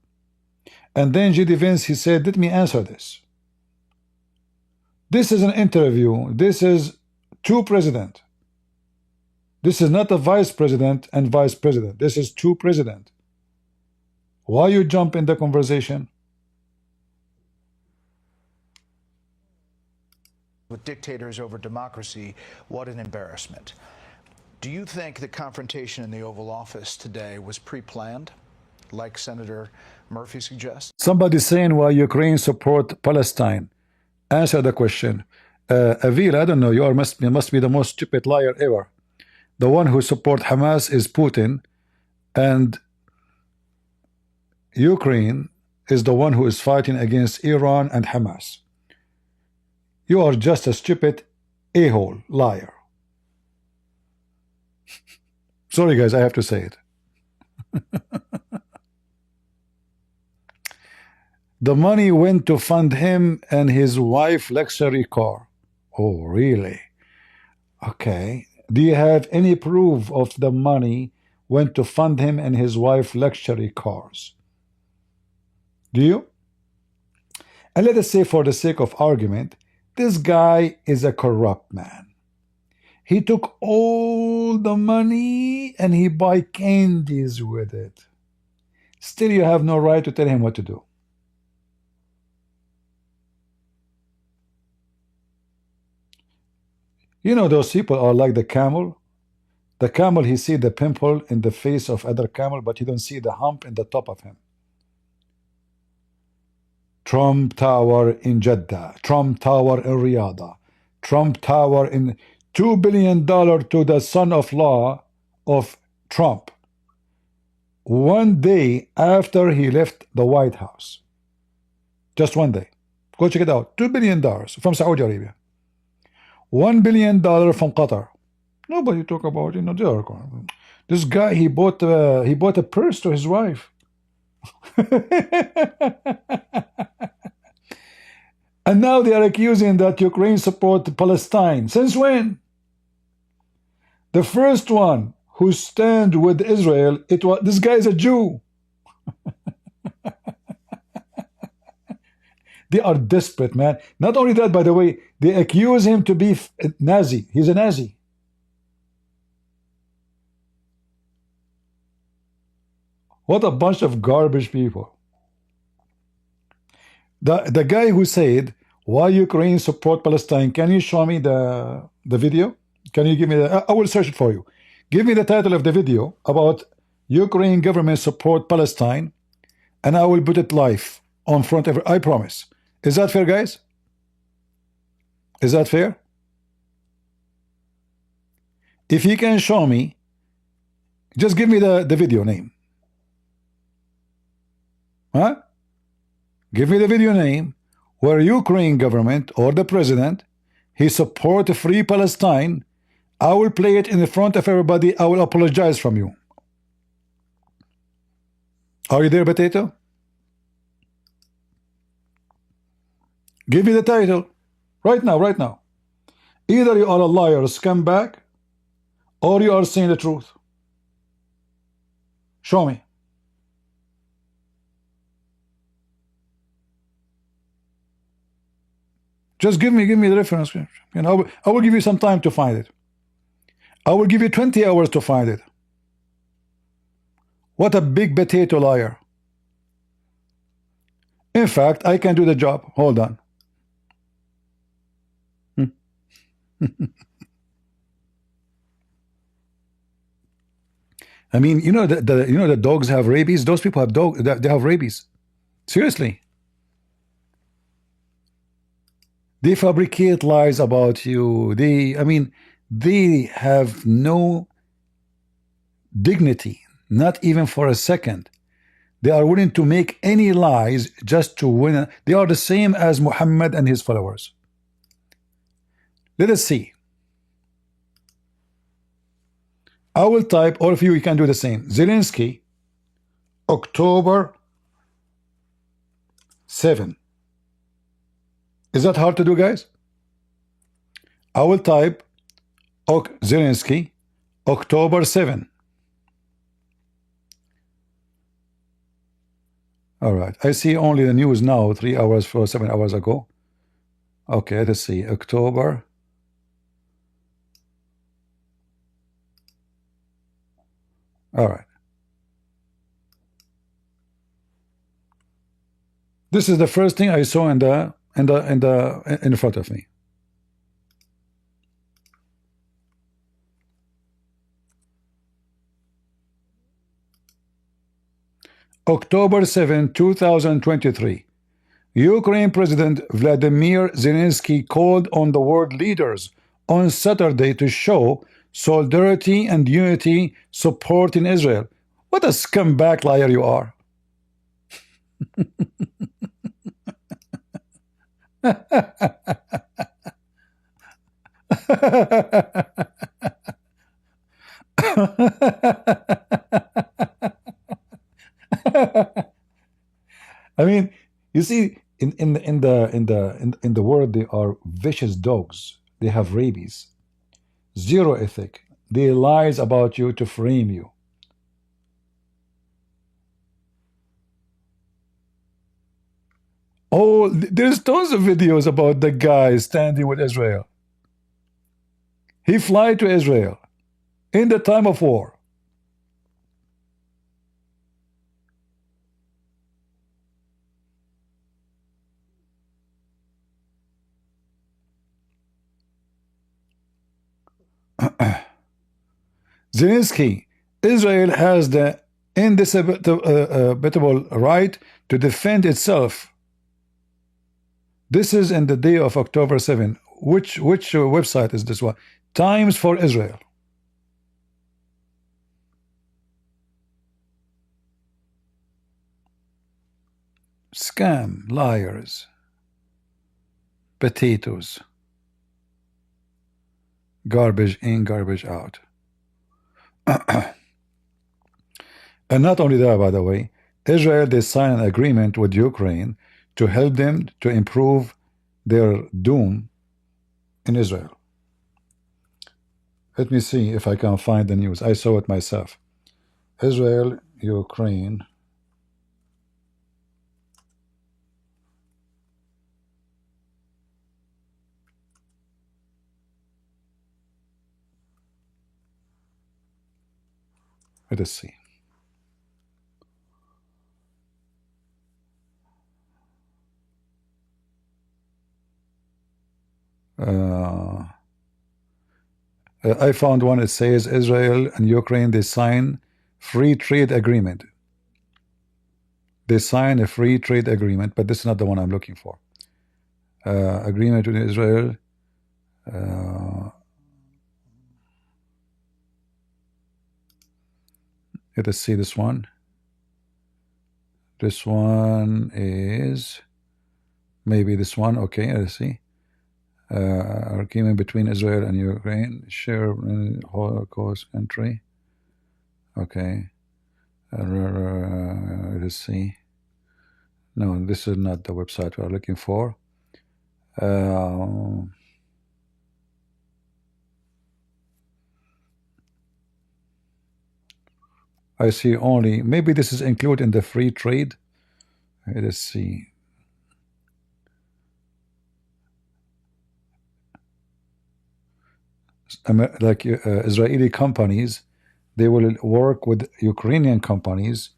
And then G.D. Vance, he said, let me answer this. This is an interview. This is two presidents. This is not a vice president and vice president. This is two presidents. Why you jump in the conversation? With dictators over democracy, what an embarrassment. Do you think the confrontation in the Oval Office today was pre-planned, like Senator Murphy suggests? Somebody saying why Ukraine support Palestine. Answer the question. Avil, I don't know, you must be the most stupid liar ever. The one who support Hamas is Putin, and Ukraine is the one who is fighting against Iran and Hamas. You are just a stupid a-hole liar. Sorry guys, I have to say it. The money went to fund him and his wife luxury car. Oh, really? Okay. Do you have any proof of the money went to fund him and his wife luxury cars? Do you? And let us say, for the sake of argument, this guy is a corrupt man. He took all the money and he buy candies with it. Still, you have no right to tell him what to do. You know, those people are like the camel. The camel, he see the pimple in the face of other camel, but he don't see the hump in the top of him. Trump Tower in Jeddah, Trump Tower in Riyadh, Trump Tower in $2 billion to the son-in-law of Trump. One day after he left the White House. Just one day. Go check it out. $2 billion from Saudi Arabia. $1 billion from Qatar. Nobody talk about, you know, this guy, he bought a purse to his wife. And now they are accusing that Ukraine support Palestine. Since when? The first one who stand with Israel, this guy is a Jew. They are desperate, man. Not only that, by the way, they accuse him to be Nazi. He's a Nazi. What a bunch of garbage people. The guy who said, why Ukraine support Palestine, can you show me the video? Can you give me I will search it for you. Give me the title of the video about Ukraine government support Palestine, and I will put it live on front of, I promise. Is that fair, guys? Is that fair? If you can show me, just give me the video name. Huh? Give me the video name where Ukraine government or the president, he support free Palestine. I will play it in the front of everybody. I will apologize from you. Are you there, Potato? Give me the title. Right now, right now. Either you are a liar, a scumbag, or you are saying the truth. Show me. Just give me the reference. You know, I will give you some time to find it. I will give you 20 hours to find it. What a big potato liar. In fact, I can do the job. Hold on. I mean, you know the dogs have rabies. Those people have they have rabies. Seriously. They fabricate lies about you. They have no dignity, not even for a second. They are willing to make any lies just to win. They are the same as Muhammad and his followers. Let us see. I will type, all of you can do the same. Zelenskyy, October 7. Is that hard to do, guys? I will type Zelenskyy, October 7. All right. I see only the news now, 3 hours or 7 hours ago. Okay, let's see. October. All right. This is the first thing I saw in front of me. October 7, 2023. Ukraine President Vladimir Zelensky called on the world leaders on Saturday to show solidarity and unity supporting Israel. What a scumbag liar you are. I mean, you see, in the world, they are vicious dogs. They have rabies, zero ethic. They lies about you to frame you. Oh, there's tons of videos about the guy standing with Israel. He fly to Israel in the time of war. Zelensky, Israel has the indisputable right to defend itself. This is in the day of October 7. Which website is this one? Times for Israel. Scam, liars, potatoes, garbage in, garbage out. And not only that, by the way, Israel, they signed an agreement with Ukraine to help them to improve their doom in Israel. Let me see if I can find the news. I saw it myself. Israel, Ukraine. Let us see. I found one. It says Israel and Ukraine, they sign free trade agreement. They sign a free trade agreement, but this is not the one I'm looking for. Agreement with Israel. Let us see this one. This one is maybe this one. Okay, let's see. Agreement between Israel and Ukraine, share Holocaust country. Okay. Let's see. No, this is not the website we're looking for. I see only, maybe this is included in the free trade. Let's see. Like Israeli companies, they will work with Ukrainian companies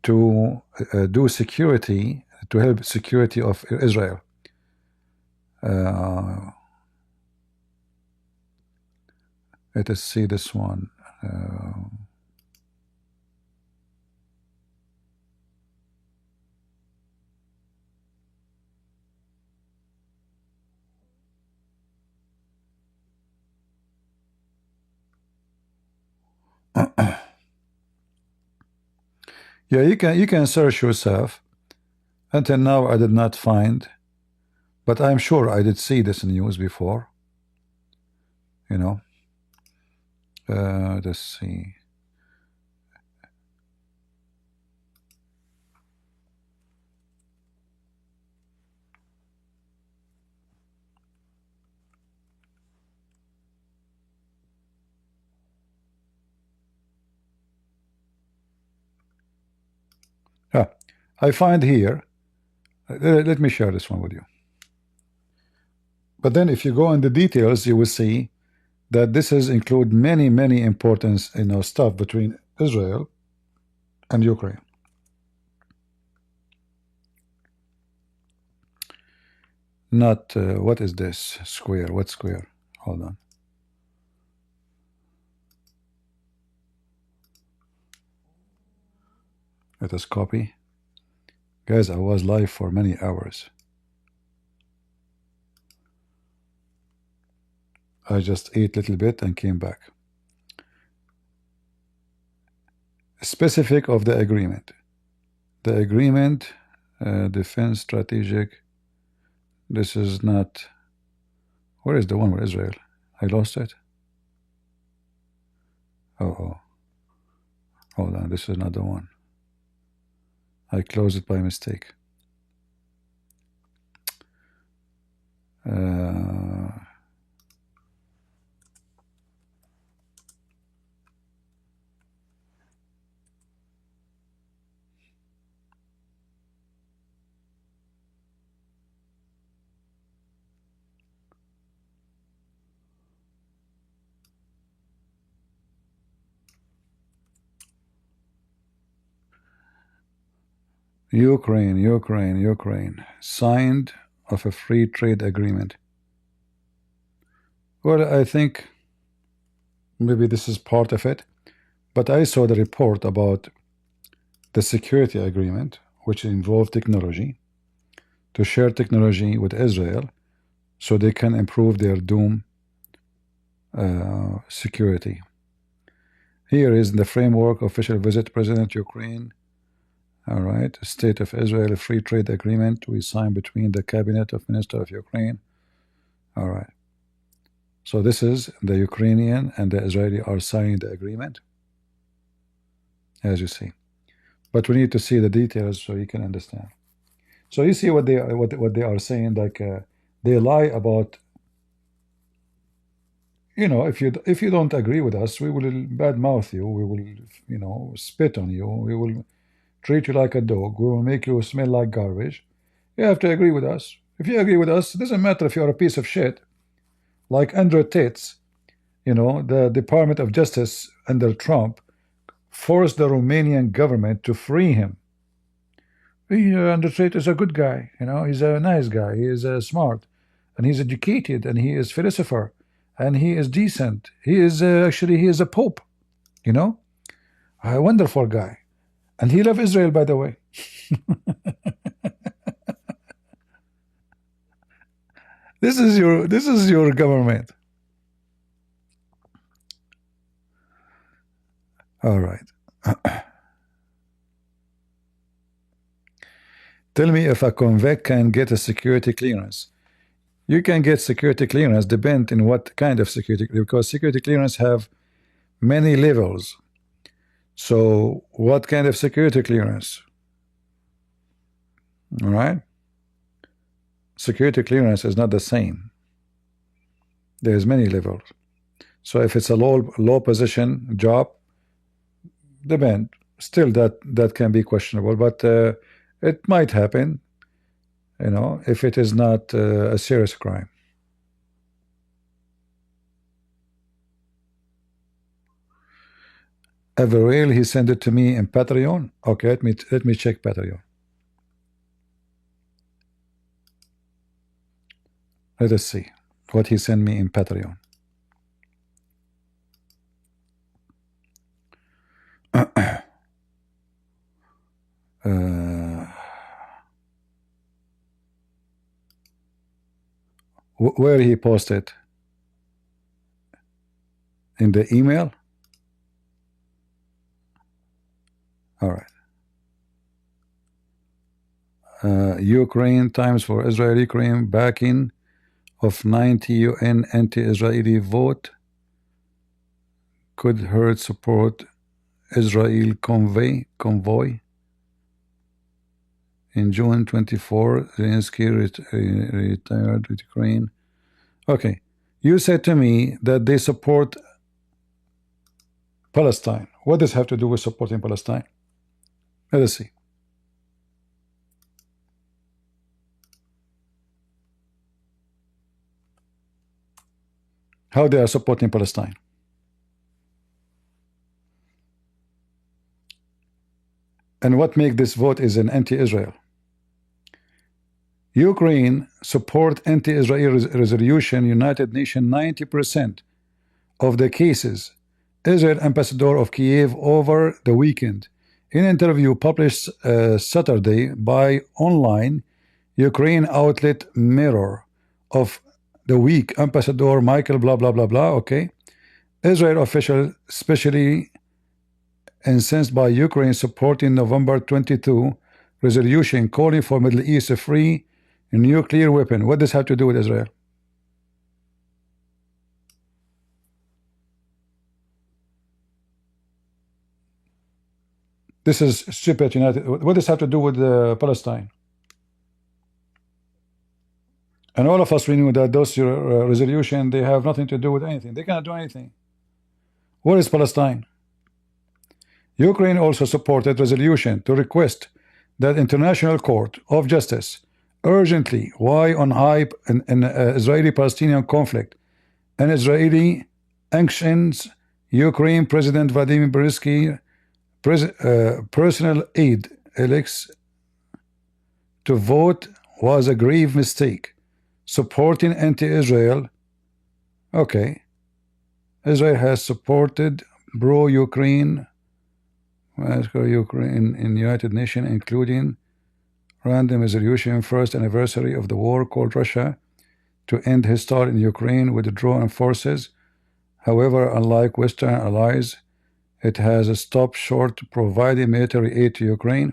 to do security, to help security of Israel. Let us see this one. Yeah, you can search yourself. Until now, I did not find, but I'm sure I did see this in news before. You know, let's see. I find here. Let me share this one with you. But then, if you go in the details, you will see that this has include many important stuff between Israel and Ukraine. Not what is this square? What square? Hold on. Let us copy. Guys, I was live for many hours. I just ate a little bit and came back. Specific of the agreement. The agreement, defense strategic. This is not. Where is the one with Israel? I lost it. Oh, hold on. This is not the one. I closed it by mistake. Ukraine signed of a free trade agreement. Well, I think maybe this is part of it, but I saw the report about the security agreement, which involved technology, to share technology with Israel so they can improve their doom security. Here is the framework official visit President Ukraine. All right, State of Israel free trade agreement we signed between the cabinet of Minister of Ukraine. All right. So this is the Ukrainian and the Israeli are signing the agreement, as you see. But we need to see the details so you can understand. So you see what they are saying. Like they lie about. You know, if you don't agree with us, we will badmouth you. We will, spit on you. We will treat you like a dog. We will make you smell like garbage. You have to agree with us. If you agree with us, it doesn't matter if you're a piece of shit. Like Andrew Tate, the Department of Justice under Trump forced the Romanian government to free him. Andrew Tate is a good guy. He's a nice guy. He is smart, and he's educated, and he is philosopher, and he is decent. He is actually he is a pope. A wonderful guy. And he loves Israel, by the way. This is your government. All right. Tell me if a convict can get a security clearance. You can get security clearance, depend in what kind of security, because security clearance have many levels. So what kind of security clearance? All right. Security clearance is not the same. There's many levels. So if it's a low position job, depend. Still that can be questionable, but it might happen, if it is not a serious crime. Averell, he sent it to me in Patreon. Okay, let me check Patreon. Let us see what he sent me in Patreon. Where he posted? In the email? All right. Ukraine times for Israel, Ukraine backing of 90 UN anti-Israeli vote could hurt support Israel convoy. In June 24, Zelenskyy retired with Ukraine. Okay, you said to me that they support Palestine. What does it have to do with supporting Palestine? Let us see. How they are supporting Palestine. And what makes this vote is an anti-Israel. Ukraine support anti-Israel resolution, United Nations 90% of the cases. Israel ambassador of Kiev over the weekend In an interview published Saturday by online Ukraine outlet Mirror of the week, Ambassador Michael blah blah blah blah, okay, Israel official especially incensed by Ukraine supporting November 22 resolution calling for Middle East a free nuclear weapon. What does this have to do with Israel? This is stupid United. What does this have to do with Palestine? And all of us, we knew that those resolution, they have nothing to do with anything. They cannot do anything. Where is Palestine? Ukraine also supported resolution to request that International Court of Justice urgently weigh on hype in Israeli-Palestinian conflict and Israeli sanctions Ukraine President Vladimir Zelenskyy personal aid Alex to vote was a grave mistake. Supporting anti-Israel. Okay. Israel has supported pro-Ukraine in United Nations, including random resolution first anniversary of the war called Russia to end his start in Ukraine withdrawn forces. However, unlike Western allies, it has stopped short providing military aid to Ukraine.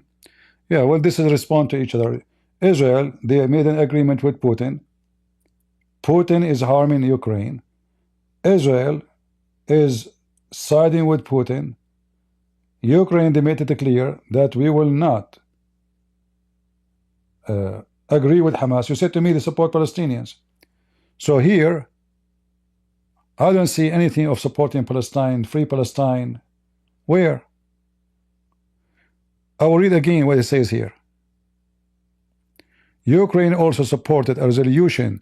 Yeah, well, this is a response to each other. Israel, they made an agreement with Putin. Putin is harming Ukraine. Israel is siding with Putin. Ukraine, they made it clear that we will not agree with Hamas. You said to me they support Palestinians. So here, I don't see anything of supporting Palestine, free Palestine. Where? I will read again what it says here. Ukraine also supported a resolution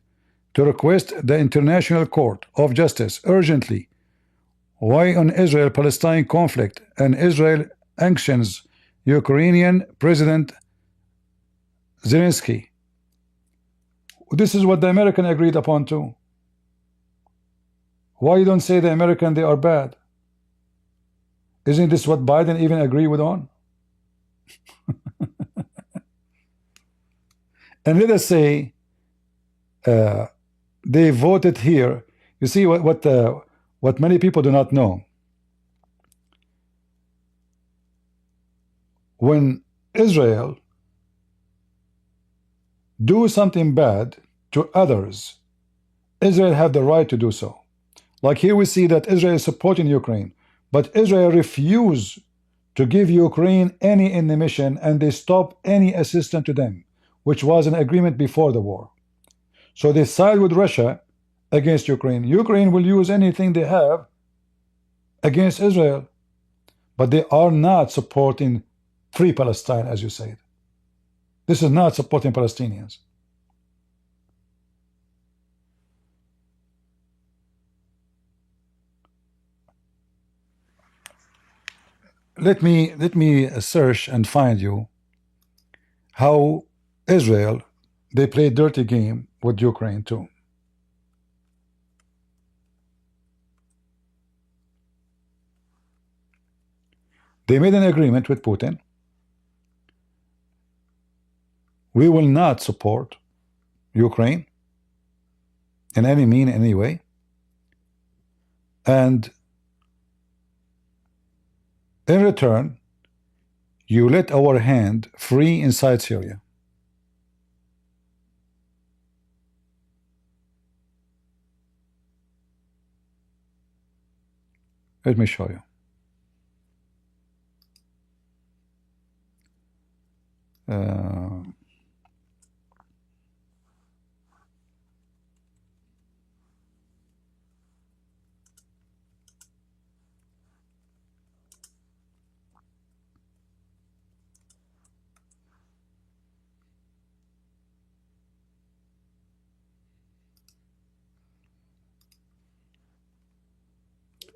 to request the International Court of Justice urgently weigh on Israel-Palestine conflict and Israel sanctions Ukrainian President Zelenskyy. This is what the American agreed upon too. Why you don't say the American they are bad? Isn't this what Biden even agreed with on? And let us say they voted here. You see what many people do not know. When Israel do something bad to others, Israel have the right to do so. Like here we see that Israel is supporting Ukraine, but Israel refused to give Ukraine any ammunition and they stopped any assistance to them, which was an agreement before the war. So they side with Russia against Ukraine. Ukraine will use anything they have against Israel, but they are not supporting free Palestine, as you said. This is not supporting Palestinians. Let me search and find you how Israel, they play dirty game with Ukraine too. They made an agreement with Putin. We will not support Ukraine in any mean, any way. And in return, you let our hand free inside Syria. Let me show you.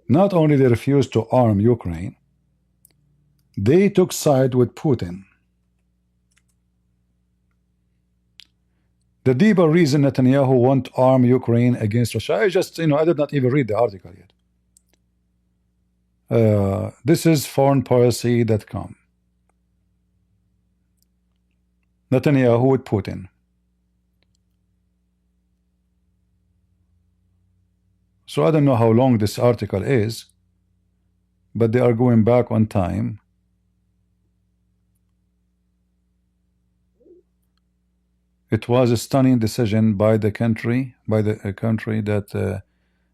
Not only they refused to arm Ukraine, they took side with Putin. The deeper reason Netanyahu won't arm Ukraine against Russia, I just, I did not even read the article yet. This is foreignpolicy.com. Netanyahu with Putin. So I don't know how long this article is, but they are going back on time. It was a stunning decision by the country, that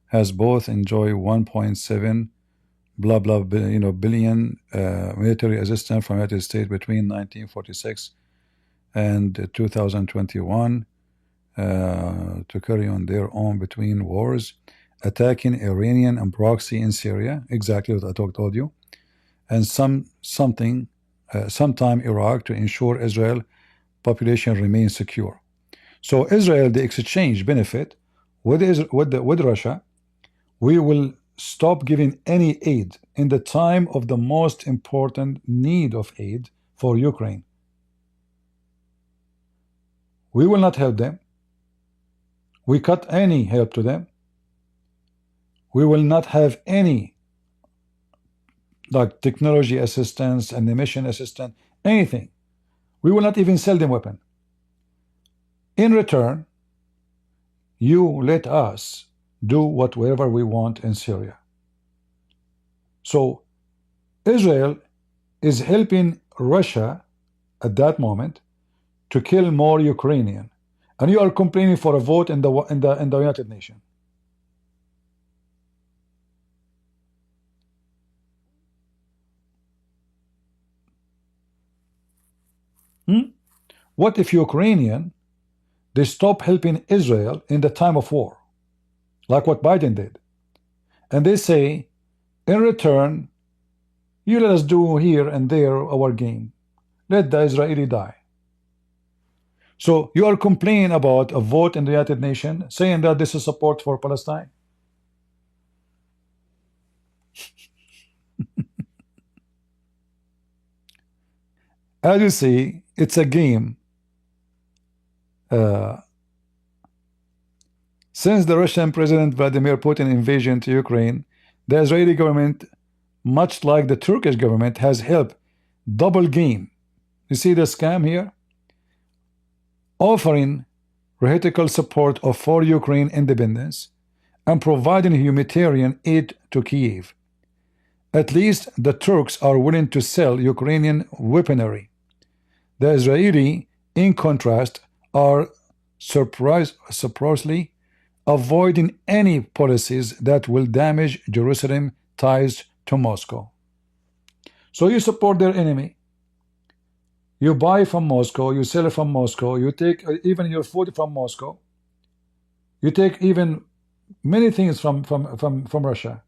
has both enjoyed 1.7 blah blah billion military assistance from the United States between 1946 and 2021 to carry on their own between wars, attacking Iranian and proxy in Syria, exactly what I told you, and sometime Iraq to ensure Israel population remains secure. So Israel, the exchange benefit with Russia. We will stop giving any aid in the time of the most important need of aid for Ukraine. We will not help them. We cut any help to them. We will not have any like technology assistance and emission assistance, anything. We will not even sell them weapons. In return, you let us do whatever we want in Syria. So Israel is helping Russia at that moment to kill more Ukrainian, and you are complaining for a vote in the United Nations. What if Ukrainian they stop helping Israel in the time of war, like what Biden did, and they say, in return, you let us do here and there our game. Let the Israeli die. So you are complaining about a vote in the United Nations, saying that this is support for Palestine. As you see, it's a game. Since the Russian President Vladimir Putin invasion to Ukraine, the Israeli government, much like the Turkish government, has helped double game. You see the scam here? Offering rhetorical support for Ukraine independence and providing humanitarian aid to Kiev. At least the Turks are willing to sell Ukrainian weaponry. The Israeli, in contrast, are surprisingly avoiding any policies that will damage Jerusalem ties to Moscow. So you support their enemy. You buy from Moscow, you sell it from Moscow, you take even your food from Moscow. You take even many things from Russia.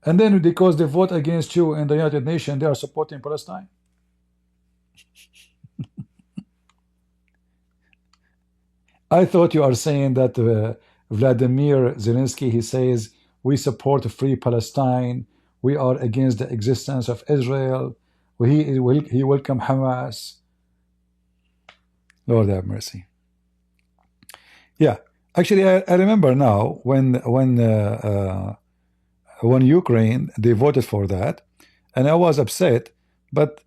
And then because they vote against you in the United Nations, they are supporting Palestine. I thought you are saying that Vladimir Zelenskyy, he says, we support a free Palestine, we are against the existence of Israel, he welcome Hamas. Lord have mercy. Yeah, actually, I remember now when Ukraine, they voted for that, and I was upset, but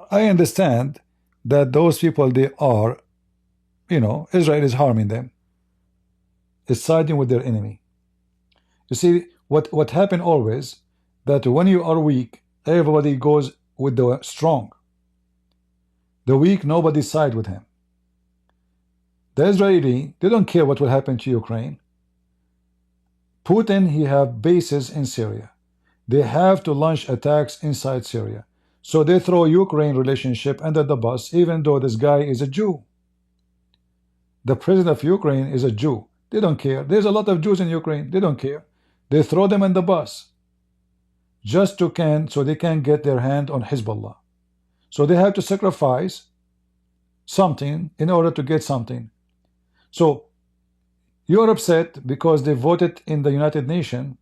I understand that those people, they are, Israel is harming them, is siding with their enemy. You see, what happened always, that when you are weak, everybody goes with the strong. The weak, nobody side with him. The Israeli, they don't care what will happen to Ukraine. Putin, he have bases in Syria. They have to launch attacks inside Syria. So they throw Ukraine relationship under the bus, even though this guy is a Jew. The president of Ukraine is a Jew. They don't care. There's a lot of Jews in Ukraine. They don't care. They throw them in the bus just so they can get their hand on Hezbollah. So they have to sacrifice something in order to get something. So you're upset because they voted in the United Nations,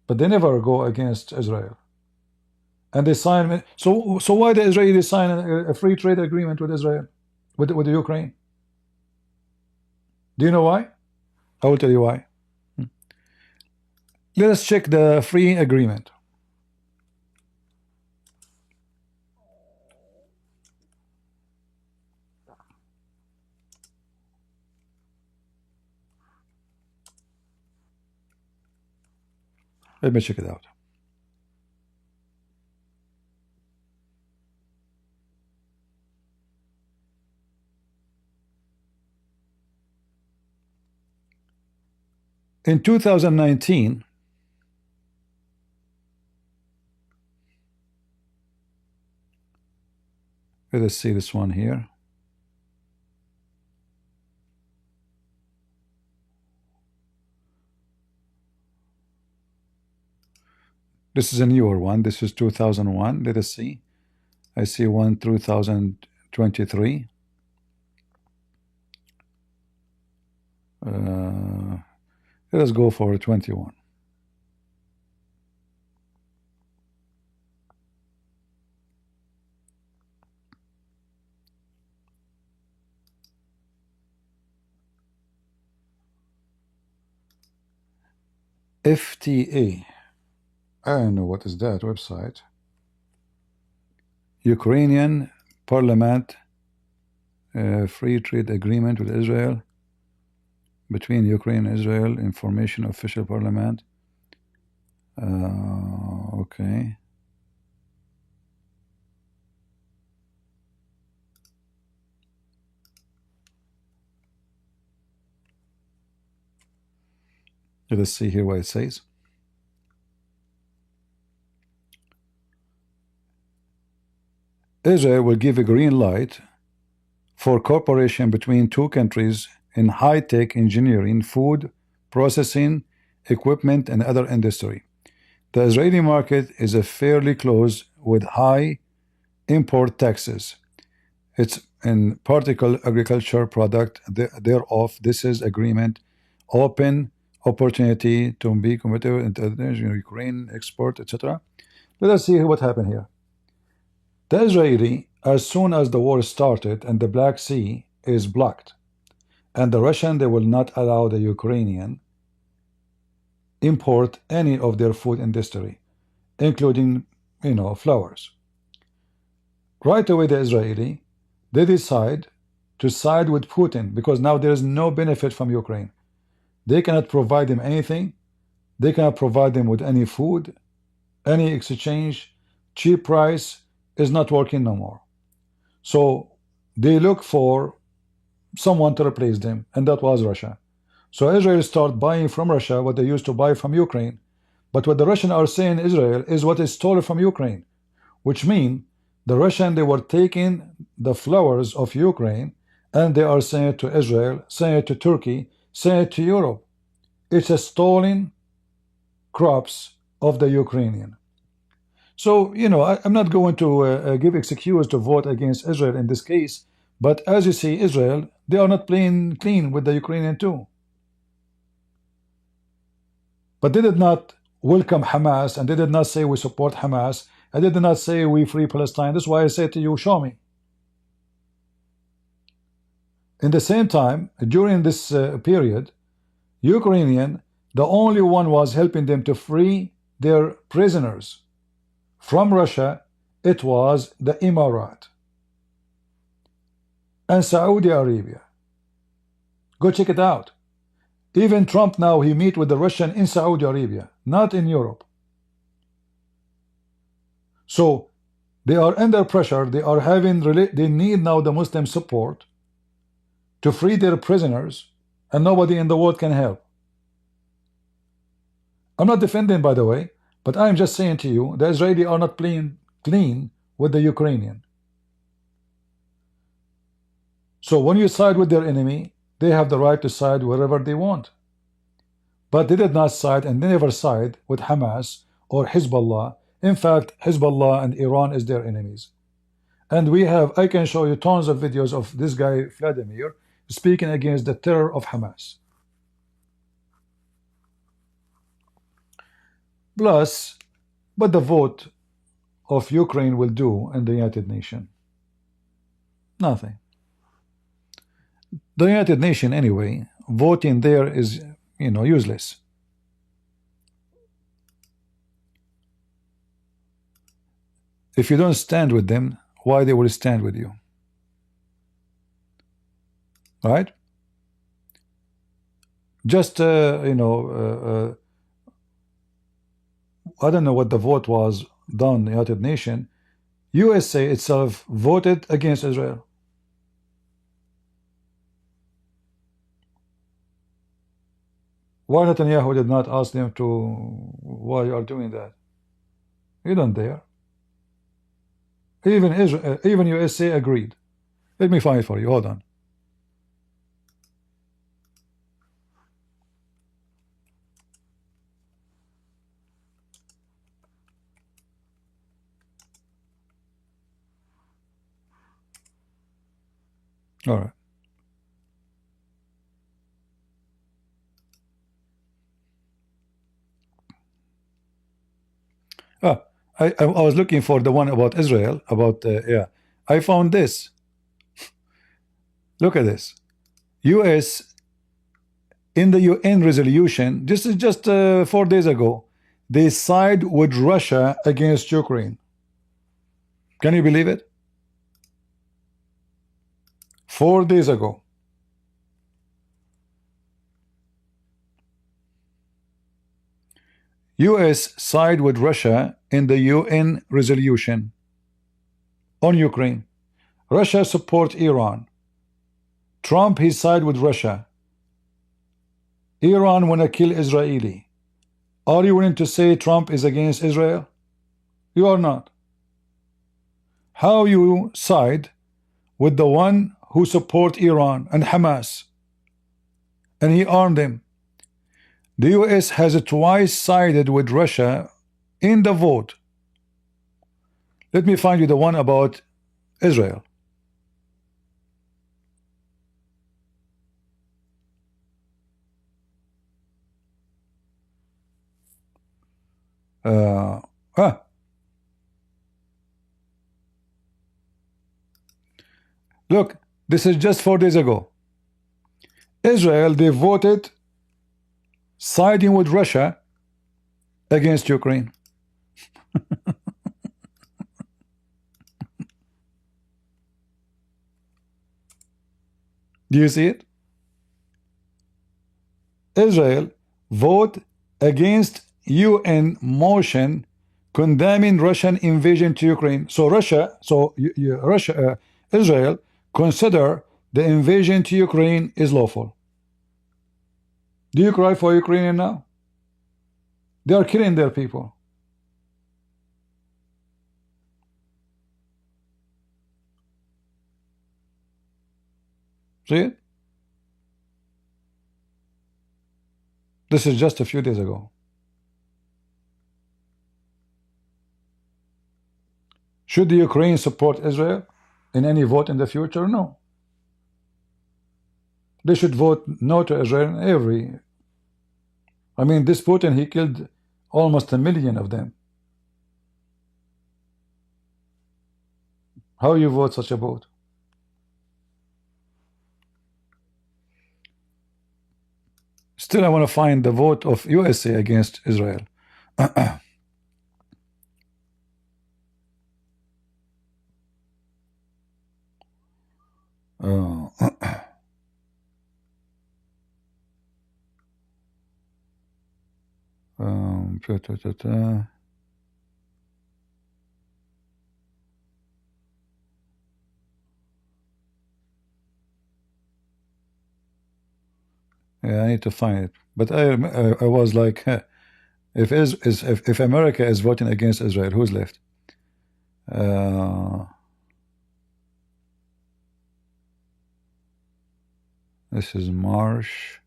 but they never go against Israel. And they sign. So why the Israelis sign a free trade agreement with Israel, with the Ukraine? Do you know why? I will tell you why. Let us check the free agreement. Let me check it out. In 2019, let us see this one here. This is a newer one. This is 2001. Let us see. I see one 2023. Let us go for 21. FTA. I don't know what is that website. Ukrainian Parliament free trade agreement with Israel, between Ukraine and Israel, information official parliament. Okay. Let us see here what it says. Israel will give a green light for cooperation between two countries in high-tech engineering, food processing, equipment, and other industry. The Israeli market is fairly close with high import taxes. It's in particular agriculture product thereof. This is agreement open opportunity to be competitive in Ukraine export, etc. Let us see what happened here. The Israeli, as soon as the war started and the Black Sea is blocked, and the Russian, they will not allow the Ukrainian import any of their food industry, including, flowers. Right away, the Israeli, they decide to side with Putin because now there is no benefit from Ukraine. They cannot provide them anything. They cannot provide them with any food, any exchange, cheap price is not working no more. So they look for someone to replace them, and that was Russia. So Israel started buying from Russia what they used to buy from Ukraine. But what the Russians are saying Israel is what is stolen from Ukraine, which means the Russian, they were taking the flowers of Ukraine and they are saying it to Israel, saying it to Turkey, saying it to Europe. It's a stolen crops of the Ukrainian. So, I'm not going to give excuse to vote against Israel in this case, but as you see, Israel, they are not playing clean with the Ukrainian too. But they did not welcome Hamas, and they did not say we support Hamas, and they did not say we free Palestine. That's why I say to you, show me. In the same time, during this period, Ukrainian, the only one was helping them to free their prisoners from Russia, it was the Emirat and Saudi Arabia. Go check it out. Even Trump now, he meet with the Russian in Saudi Arabia, not in Europe. So they are under pressure. They are having, they need now the Muslim support to free their prisoners, and nobody in the world can help. I'm not defending, by the way, but I'm just saying to you, the Israelis are not playing clean with the Ukrainian. So when you side with their enemy, they have the right to side wherever they want. But they did not side, and they never side with Hamas or Hezbollah. In fact, Hezbollah and Iran is their enemies. And I can show you tons of videos of this guy, Vladimir, speaking against the terror of Hamas. Plus, what the vote of Ukraine will do in the United Nations? Nothing. The United Nations, anyway, voting there is, useless. If you don't stand with them, why they will stand with you? Right? Just, I don't know what the vote was done in the United Nations. USA itself voted against Israel. Why Netanyahu did not ask them to, why you are doing that? You don't dare. Even Israel, even USA agreed. Let me find it for you. Hold on. All right. Ah, I was looking for the one about Israel, about yeah. I found this. Look at this. U.S. in the UN resolution. This is just 4 days ago. They side with Russia against Ukraine. Can you believe it? 4 days ago. U.S. side with Russia in the UN resolution on Ukraine. Russia support Iran. Trump, he side with Russia. Iran wanna kill Israeli. Are you willing to say Trump is against Israel? You are not. How you side with the one who support Iran and Hamas, and he armed them? The US has twice sided with Russia in the vote. Let me find you the one about Israel. Look, this is just 4 days ago. Israel, they voted siding with Russia against Ukraine. Do you see it? Israel vote against UN motion condemning Russian invasion to Ukraine. So Russia, Israel consider the invasion to Ukraine is lawful. Do you cry for Ukrainian now? They are killing their people. See it? This is just a few days ago. Should the Ukraine support Israel in any vote in the future? No. They should vote no to Israel in every. I mean, this Putin, he killed almost 1 million of them. How you vote such a vote? Still, I want to find the vote of USA against Israel. Yeah, I need to find it. But I was like, if America is voting against Israel, who's left? This is Marsh.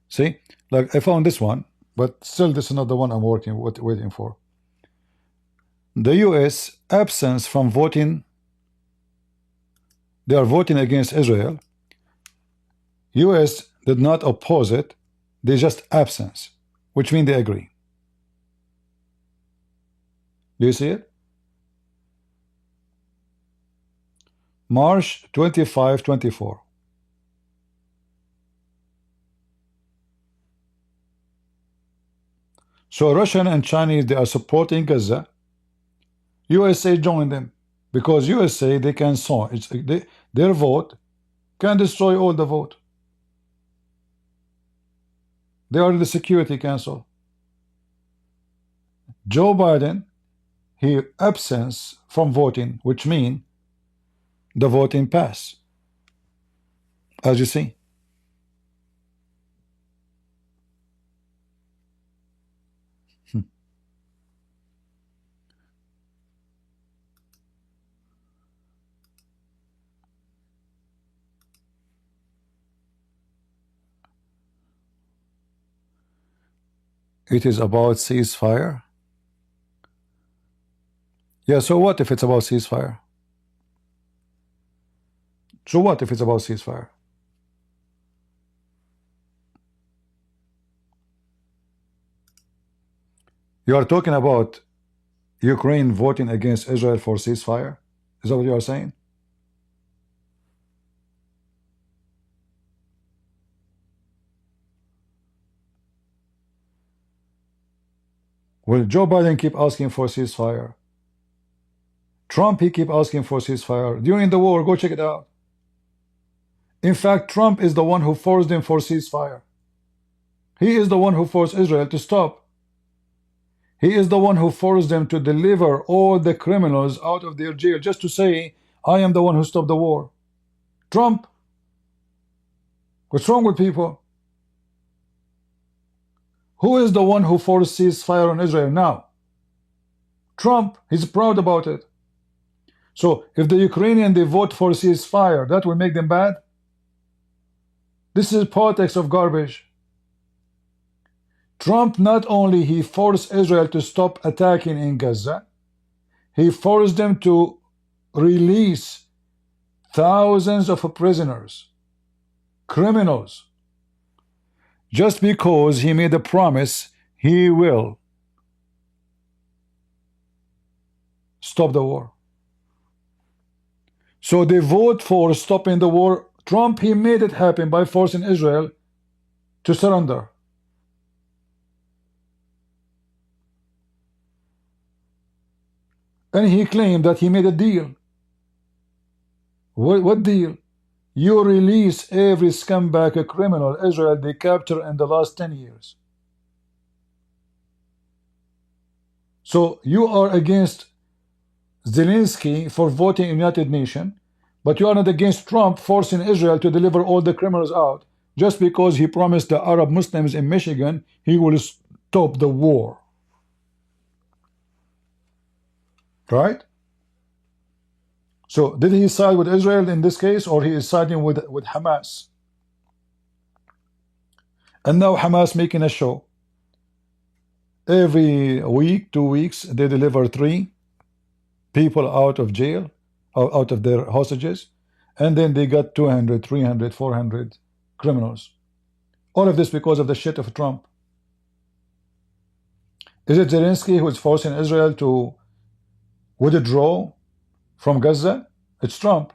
See, like I found this one, but still this is not the one I'm waiting for. The US absence from voting. They are voting against Israel. US did not oppose it. They just absence, which means they agree. Do you see it? March 25-24. So Russian and Chinese, they are supporting Gaza. USA joined them. because USA, they can saw their vote can destroy all the vote. They are the Security Council. Joe Biden, he absence from voting, which means the voting pass, as you see. It is about ceasefire. Yeah, so what if it's about ceasefire? So what if it's about ceasefire? You are talking about Ukraine voting against Israel for ceasefire? Is that what you are saying? Well, Joe Biden keep asking for ceasefire. Trump, he keep asking for ceasefire. During the war, go check it out. In fact, Trump is the one who forced them for ceasefire. He is the one who forced Israel to stop. He is the one who forced them to deliver all the criminals out of their jail just to say, I am the one who stopped the war. Trump. What's wrong with people? Who is the one who forced ceasefire on Israel now? Trump. He's proud about it. So if the Ukrainian, they vote for ceasefire, that will make them bad? This is politics of garbage. Trump, not only he forced Israel to stop attacking in Gaza, he forced them to release thousands of prisoners, criminals, just because he made a promise he will stop the war. So they vote for stopping the war. Trump, he made it happen by forcing Israel to surrender. And he claimed that he made a deal. What deal? You release every scumbag criminal Israel they captured in the last 10 years. So you are against Zelenskyy for voting in United Nations, but you are not against Trump forcing Israel to deliver all the criminals out just because he promised the Arab Muslims in Michigan he will stop the war. Right? So did he side with Israel in this case, or he is siding with Hamas? And now Hamas making a show. Every week, 2 weeks, they deliver 3 people out of jail, out of their hostages, and then they got 200, 300, 400 criminals. All of this because of the shit of Trump. Is it Zelenskyy who is forcing Israel to withdraw from Gaza? It's Trump.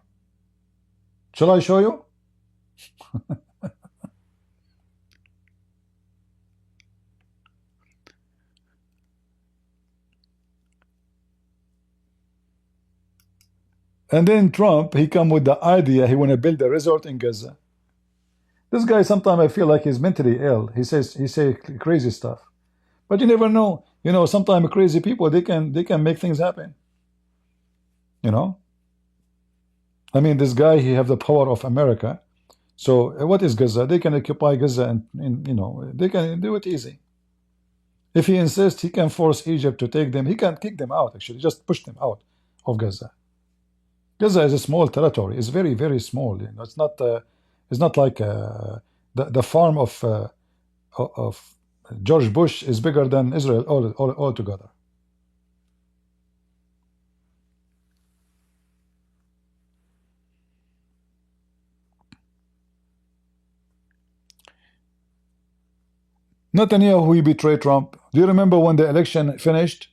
Shall I show you? And then Trump, he come with the idea he want to build a resort in Gaza. This guy, sometimes I feel like he's mentally ill. He say crazy stuff. But you never know. You know, sometimes crazy people, they can make things happen. You know? I mean, this guy, he have the power of America. So what is Gaza? They can occupy Gaza and you know, they can do it easy. If he insists, he can force Egypt to take them. He can kick them out, actually, just push them out of Gaza. Gaza is a small territory. It's very, very small. You know, it's not like the farm of George Bush is bigger than Israel all together. Netanyahu, he betrayed Trump. Do you remember when the election finished?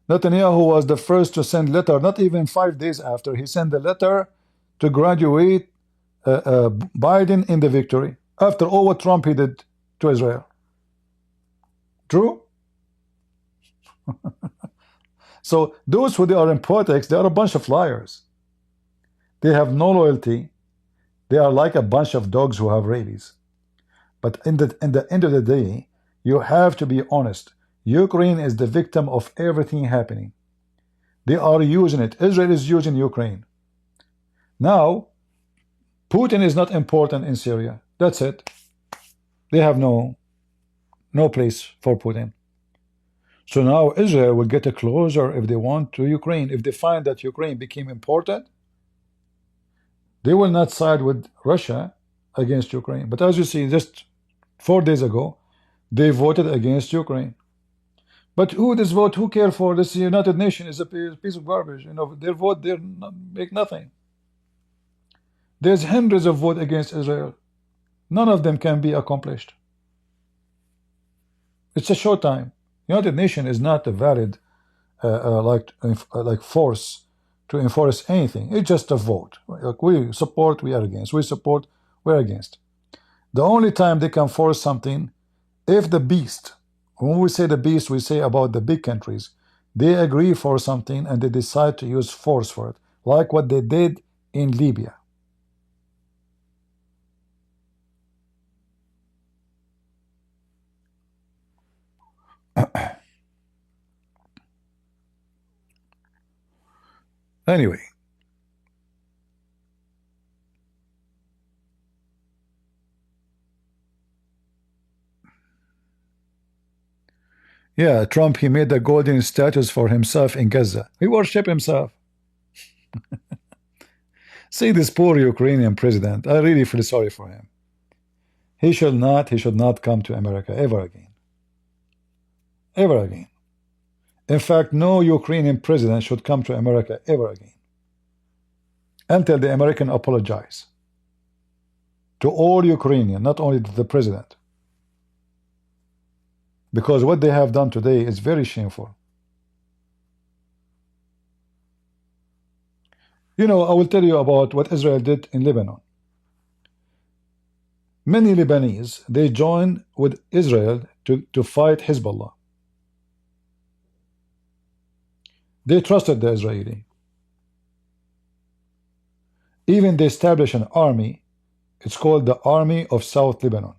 Netanyahu was the first to send letter, not even 5 days after. He sent a letter to graduate Biden in the victory. After all what Trump he did to Israel. True? So those who they are in politics, they are a bunch of liars. They have no loyalty. They are like a bunch of dogs who have rabies. But in the end of the day, you have to be honest. Ukraine is the victim of everything happening. They are using it. Israel is using Ukraine. Now, Putin is not important in Syria. That's it. They have no place for Putin. So now Israel will get closer if they want to Ukraine. If they find that Ukraine became important, they will not side with Russia against Ukraine. But as you see, just 4 days ago, they voted against Ukraine. But who this vote? Who care for this? United Nations is a piece of garbage. You know, their vote, they make nothing. There's hundreds of votes against Israel. None of them can be accomplished. It's a short time. United Nations is not a valid like force to enforce anything. It's just a vote. Like we support, we are against. We support, we're against. The only time they can force something, if the beast, when we say the beast, we say about the big countries, they agree for something and they decide to use force for it, like what they did in Libya. Anyway, yeah, Trump, he made a golden statue for himself in Gaza. He worshiped himself. See this poor Ukrainian president. I really feel sorry for him. He should not come to America ever again. Ever again. In fact, no Ukrainian president should come to America ever again until the American apologize to all Ukrainians, not only to the president. Because what they have done today is very shameful. You know, I will tell you about what Israel did in Lebanon. Many Lebanese, they joined with Israel to fight Hezbollah. They trusted the Israeli. Even they established an army. It's called the Army of South Lebanon.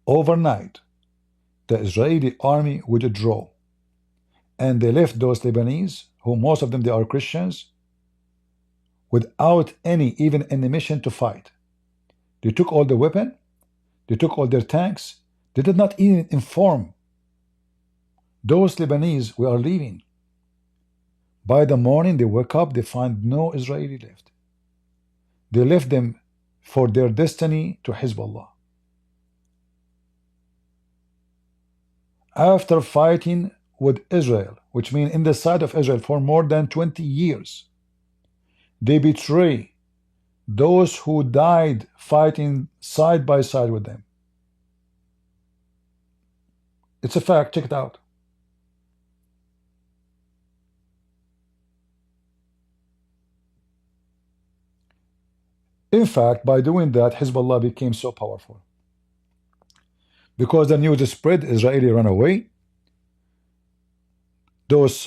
Overnight, the Israeli army withdrew, and they left those Lebanese, who most of them they are Christians, without even any mission to fight. They took all the weapon, they took all their tanks. They did not even inform those Lebanese we are leaving. By the morning they wake up, they find no Israeli left. They left them for their destiny to Hezbollah. After fighting with Israel, which means in the side of Israel for more than 20 years, they betray those who died fighting side by side with them. It's a fact, check it out. In fact, by doing that, Hezbollah became so powerful. Because the news spread, Israeli ran away. Those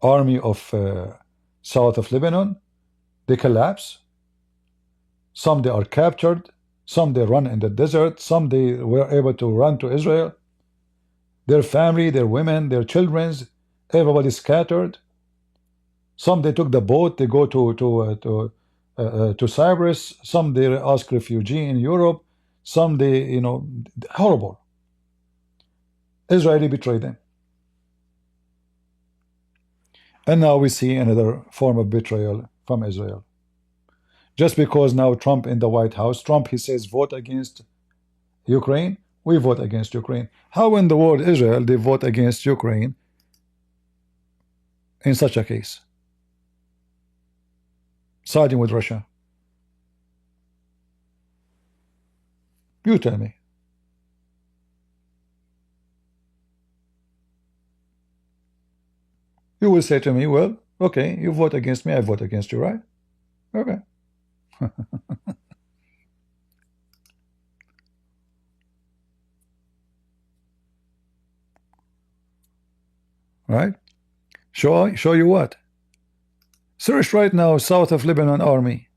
army of south of Lebanon, they collapse. Some they are captured. Some they run in the desert. Some they were able to run to Israel. Their family, their women, their children, everybody scattered. Some they took the boat. They go to Cyprus. Some they ask refugee in Europe. Some they, you know, horrible. Israeli betrayed them. And now we see another form of betrayal from Israel. Just because now Trump in the White House, Trump, he says, vote against Ukraine, we vote against Ukraine. How in the world Israel, they vote against Ukraine in such a case? Siding with Russia. You tell me. You will say to me, well, okay, you vote against me, I vote against you, right? Okay. right? Show you what? Search right now, South of Lebanon Army.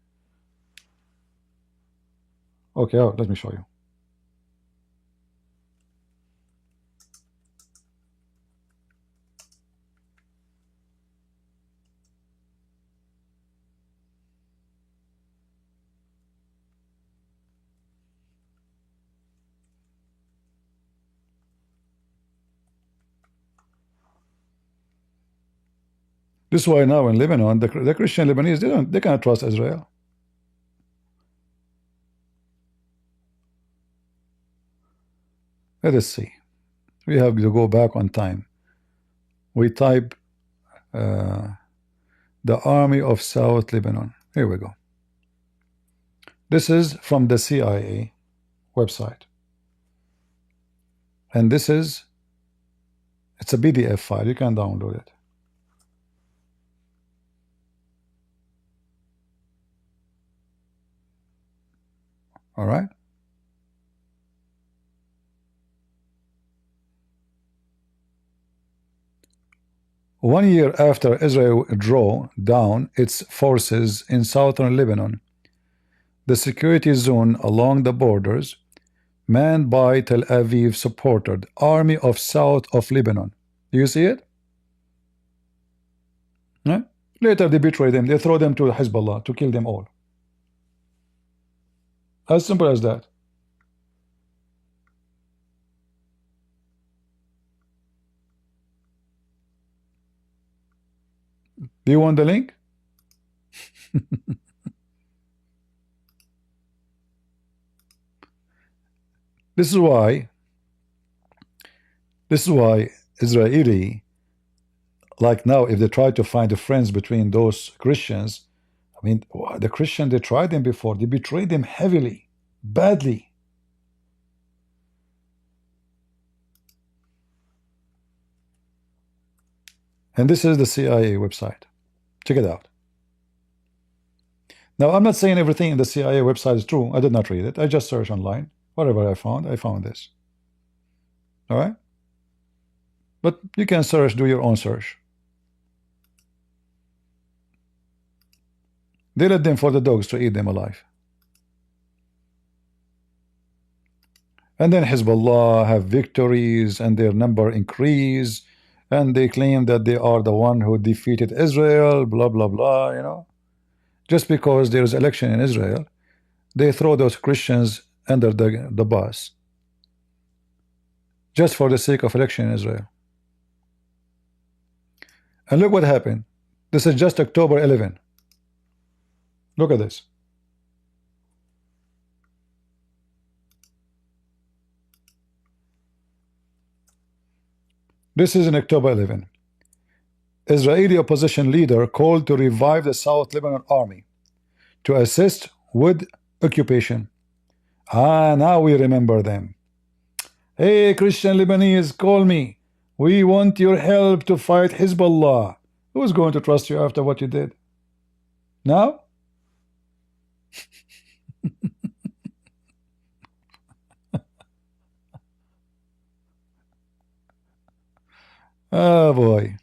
Okay, oh, let me show you. This is why now in Lebanon, the Christian Lebanese, they cannot trust Israel. Let us see. We have to go back on time. We type the Army of South Lebanon. Here we go. This is from the CIA website. And this is, it's a PDF file. You can download it. All right. One year after Israel drew down its forces in southern Lebanon, the security zone along the borders, manned by Tel Aviv supported Army of South of Lebanon. Do you see it? Yeah? Later they betray them. They throw them to Hezbollah to kill them all. As simple as that. Do you want the link? This is why Israeli, like now, if they try to find a friends between those Christians, I mean, the Christian, they tried them before. They betrayed them heavily, badly. And this is the CIA website. Check it out. Now, I'm not saying everything in the CIA website is true. I did not read it. I just searched online. Whatever I found this. All right? But you can search, do your own search. They let them for the dogs to eat them alive. And then Hezbollah have victories and their number increase, and they claim that they are the one who defeated Israel, blah, blah, blah, you know. Just because there is election in Israel, they throw those Christians under the bus. Just for the sake of election in Israel. And look what happened. This is just October 11. Look at this. This is in October 11. Israeli opposition leader called to revive the South Lebanon army to assist with occupation. Ah, now we remember them. Hey, Christian Lebanese, call me. We want your help to fight Hezbollah. Who's going to trust you after what you did? Now? Oh boy.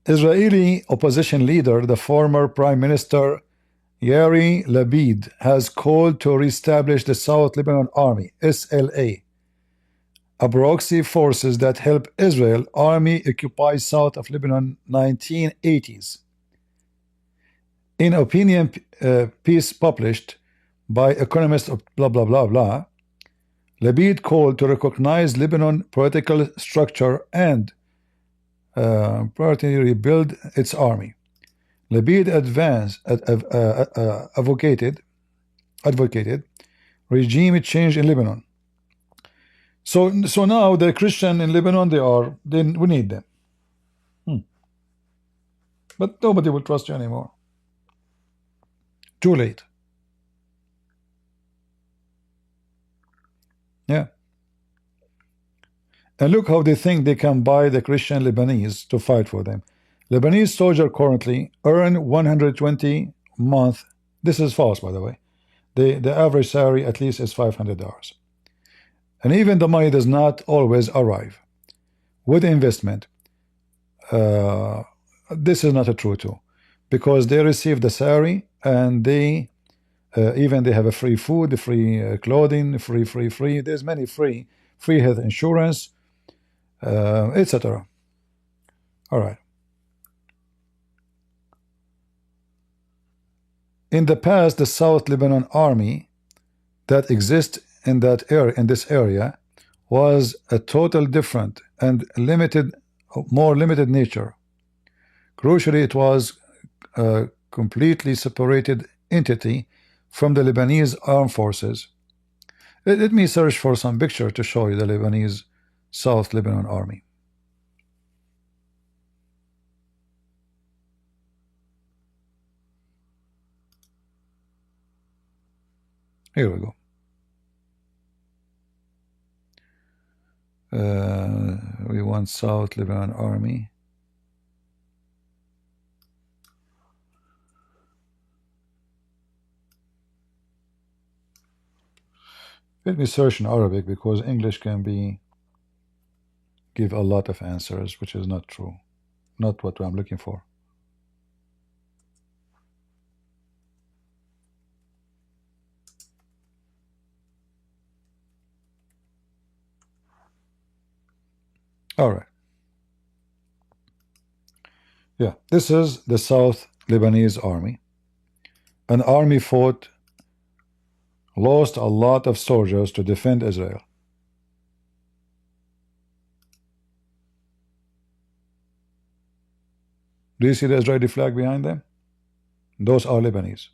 Israeli opposition leader, the former Prime Minister Yair Lapid, has called to reestablish the South Lebanon Army, SLA, a proxy forces that help Israel army occupy south of Lebanon 1980s. In opinion piece published by economist of blah blah blah blah, Lapid called to recognize Lebanon political structure and rebuild its army. Lapid advocated regime change in Lebanon. So now the Christian in Lebanon, we need them. But nobody will trust you anymore. Too late. Yeah. And look how they think they can buy the Christian Lebanese to fight for them. Lebanese soldiers currently earn 120 a month. This is false, by the way. The average salary at least is $500. And even the money does not always arrive. with investment. This is not a true too, because they receive the salary and they even they have a free food, free clothing, free. There's many free health insurance, etc. All right. In the past, the South Lebanon army that exists in this area was a total different and more limited nature. Crucially, it was a completely separated entity from the Lebanese armed forces. Let me search for some picture to show you the Lebanese South Lebanon army. Here we go. We want South Lebanon army. Let me search in Arabic, because English can give a lot of answers, which is not true, not what I'm looking for. All right. Yeah, this is the South Lebanese army. An army fought, lost a lot of soldiers to defend Israel. Do you see the Israeli flag behind them? Those are Lebanese.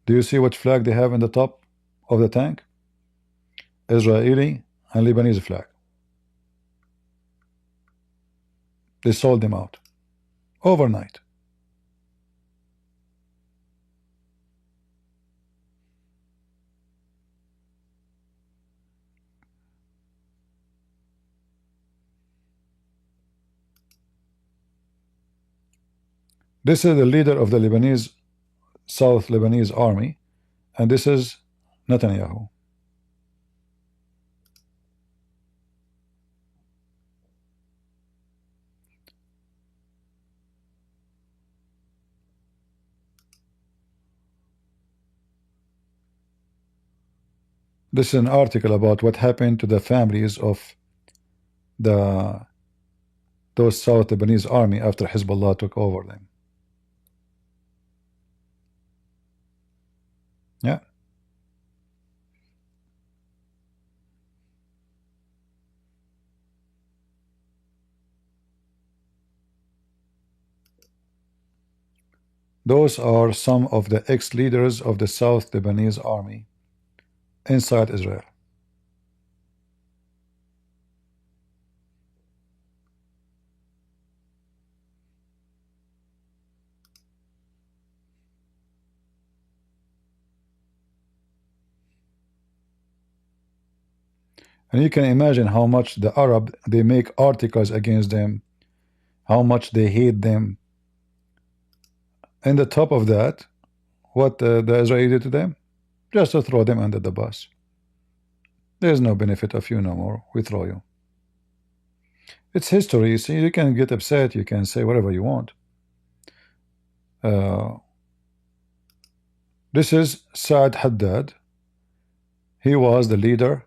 Do you see what flag they have in the top of the tank? Israeli and Lebanese flag. They sold them out overnight. This is the leader of the Lebanese South Lebanese army, and this is Netanyahu. This is an article about what happened to the families of those South Lebanese army after Hezbollah took over them. Yeah. Those are some of the ex-leaders of the South Lebanese army inside Israel. And you can imagine how much the Arab, they make articles against them, how much they hate them. And the top of that, what the Israeli did to them? Just to throw them under the bus. There's no benefit of you no more. We throw you. It's history. See, you can get upset. You can say whatever you want. This is Saad Haddad. He was the leader,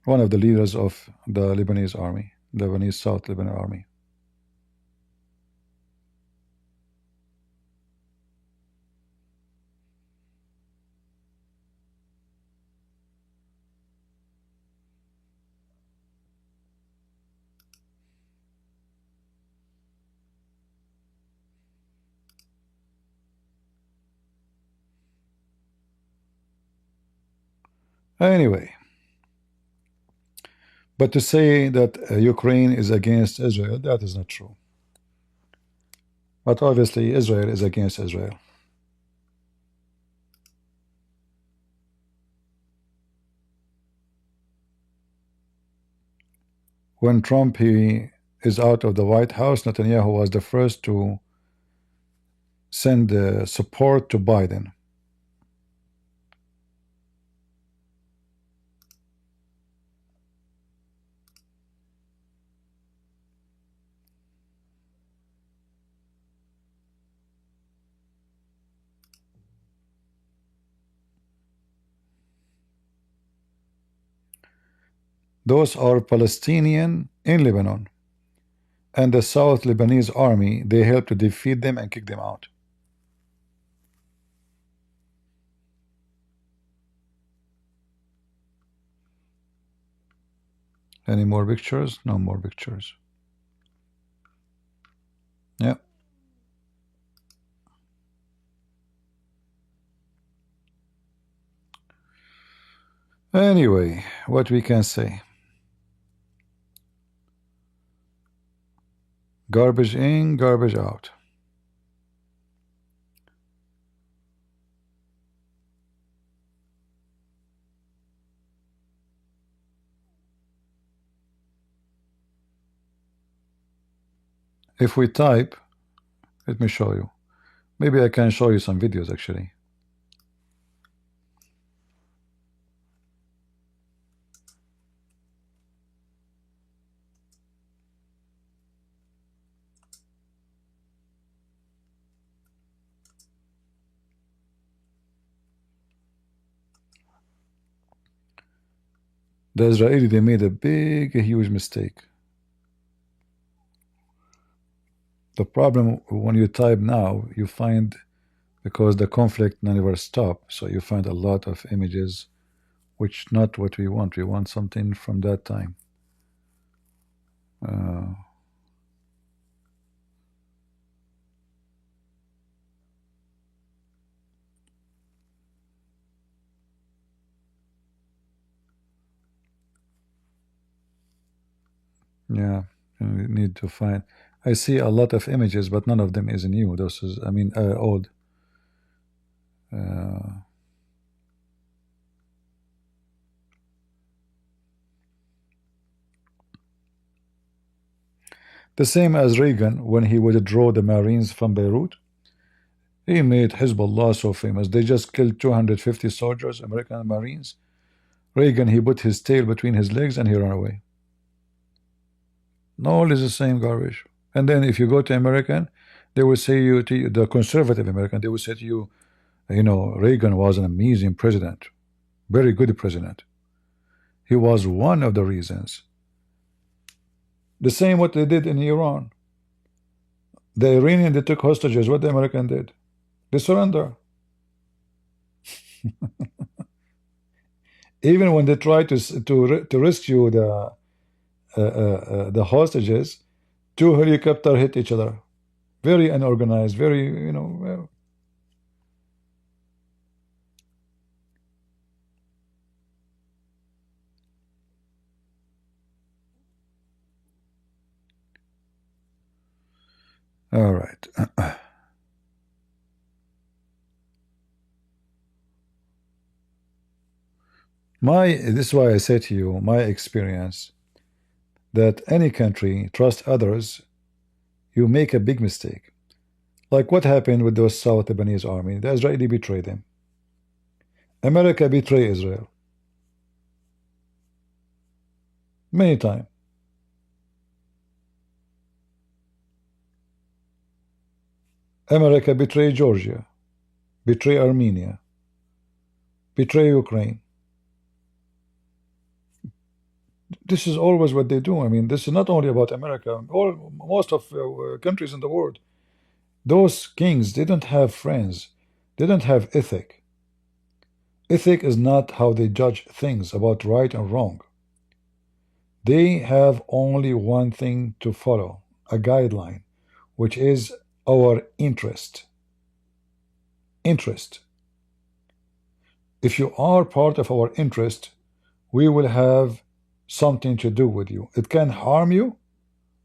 one of the leaders of the Lebanese army, Lebanese South Lebanon army. Anyway, but to say that Ukraine is against Israel, that is not true. But obviously Israel is against Israel. When Trump he is out of the White House, Netanyahu was the first to send support to Biden. Those are Palestinian in Lebanon. And the South Lebanese army, they helped to defeat them and kick them out. Any more pictures? No more pictures. Yeah. Anyway, what we can say. Garbage in, garbage out. If we type, let me show you. Maybe I can show you some videos actually. The Israeli, they made a huge mistake. The problem when you type now, you find, because the conflict never stopped, so you find a lot of images which not what we want. We want something from that time. Yeah, we need to find. I see a lot of images, but none of them is new. This is, I mean, old. The same as Reagan when he withdrew the Marines from Beirut. He made Hezbollah so famous. They just killed 250 soldiers, American Marines. Reagan, he put his tail between his legs and he ran away. All is the same garbage. And then if you go to American, they will say you, to you, the conservative American, they will say to you, you know, Reagan was an amazing president, very good president. He was one of the reasons. The same what they did in Iran. The Iranian, they took hostages. What the American did? They surrender. Even when they tried to rescue the hostages, two helicopters hit each other. Very unorganized, very, you know. All right. This is why I say to you, my experience, that any country trust others, you make a big mistake. Like what happened with those South Lebanese army. The Israeli betrayed them. America betrayed Israel. Many times. America betrayed Georgia, betrayed Armenia, betrayed Ukraine. This is always what they do. I mean, this is not only about America. Most of countries in the world. Those kings, they don't have friends. They don't have ethic. Ethic is not how they judge things about right and wrong. They have only one thing to follow, a guideline, which is our interest. Interest. If you are part of our interest, we will have something to do with you. It can harm you,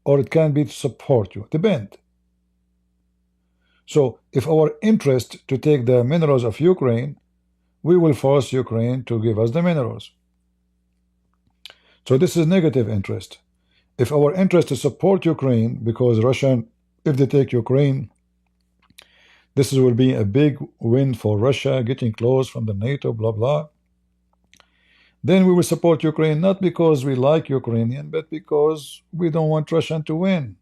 or it can be to support you. Depend. So if our interest to take the minerals of Ukraine, we will force Ukraine to give us the minerals. So this is negative interest. If our interest is to support Ukraine, because Russia, if they take Ukraine, This will be a big win for Russia, getting close from the NATO, blah, blah. Then we will support Ukraine, not because we like Ukrainian, but because we don't want Russia to win.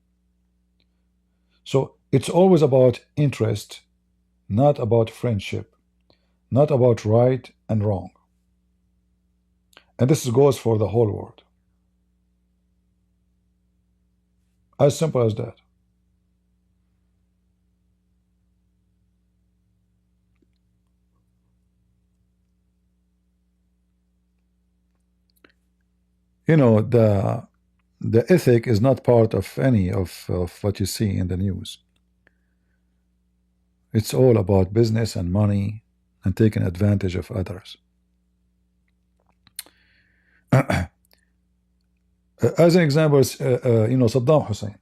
So it's always about interest, not about friendship, not about right and wrong. And this goes for the whole world. As simple as that. You know, the ethic is not part of any of what you see in the news. It's all about business and money and taking advantage of others. As an example, you know, Saddam Hussein.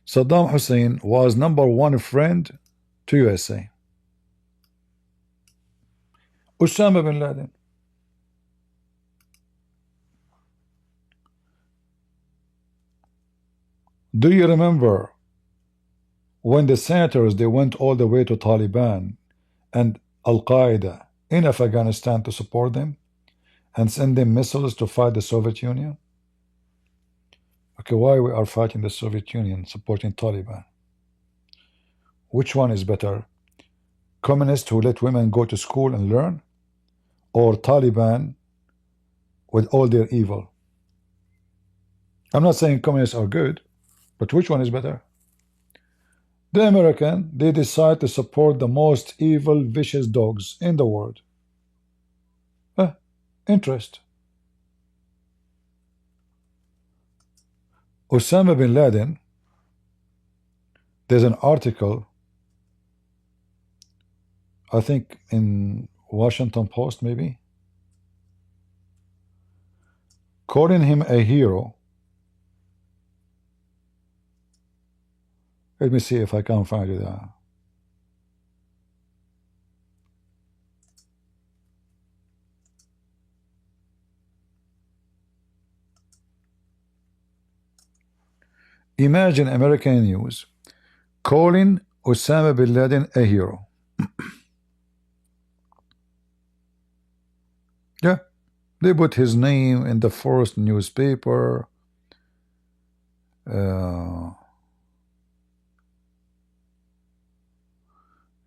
Saddam Hussein was #1 friend to USA. Osama bin Laden. Do you remember when the senators, they went all the way to Taliban and Al-Qaeda in Afghanistan to support them and send them missiles to fight the Soviet Union? Okay, why we are fighting the Soviet Union, supporting Taliban? Which one is better? Communists who let women go to school and learn, or Taliban with all their evil? I'm not saying communists are good, but which one is better? The American, they decide to support the most evil, vicious dogs in the world. Interest. Osama bin Laden, there's an article, I think in Washington Post maybe, calling him a hero. Let me see if I can find it. Imagine American news calling Osama bin Laden a hero. Yeah, they put his name in the first newspaper.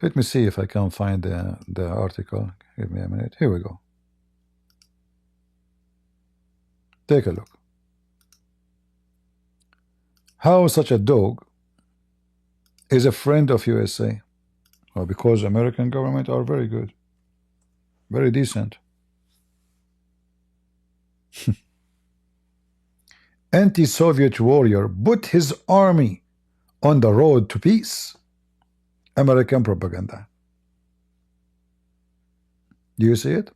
Let me see if I can find the article. Give me a minute. Here we go. Take a look. How such a dog is a friend of USA? Well, because American government are very good, very decent. Anti-Soviet warrior put his army on the road to peace. American propaganda. Do you see it?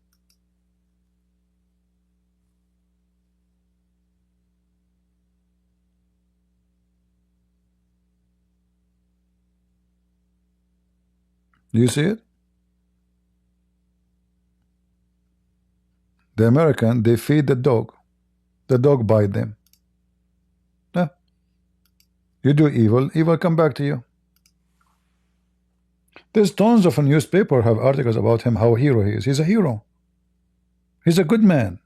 Do you see it? The American, they feed the dog bite them. Yeah. You do evil, evil come back to you. There's tons of newspaper have articles about him, how hero he is. He's a hero. He's a good man.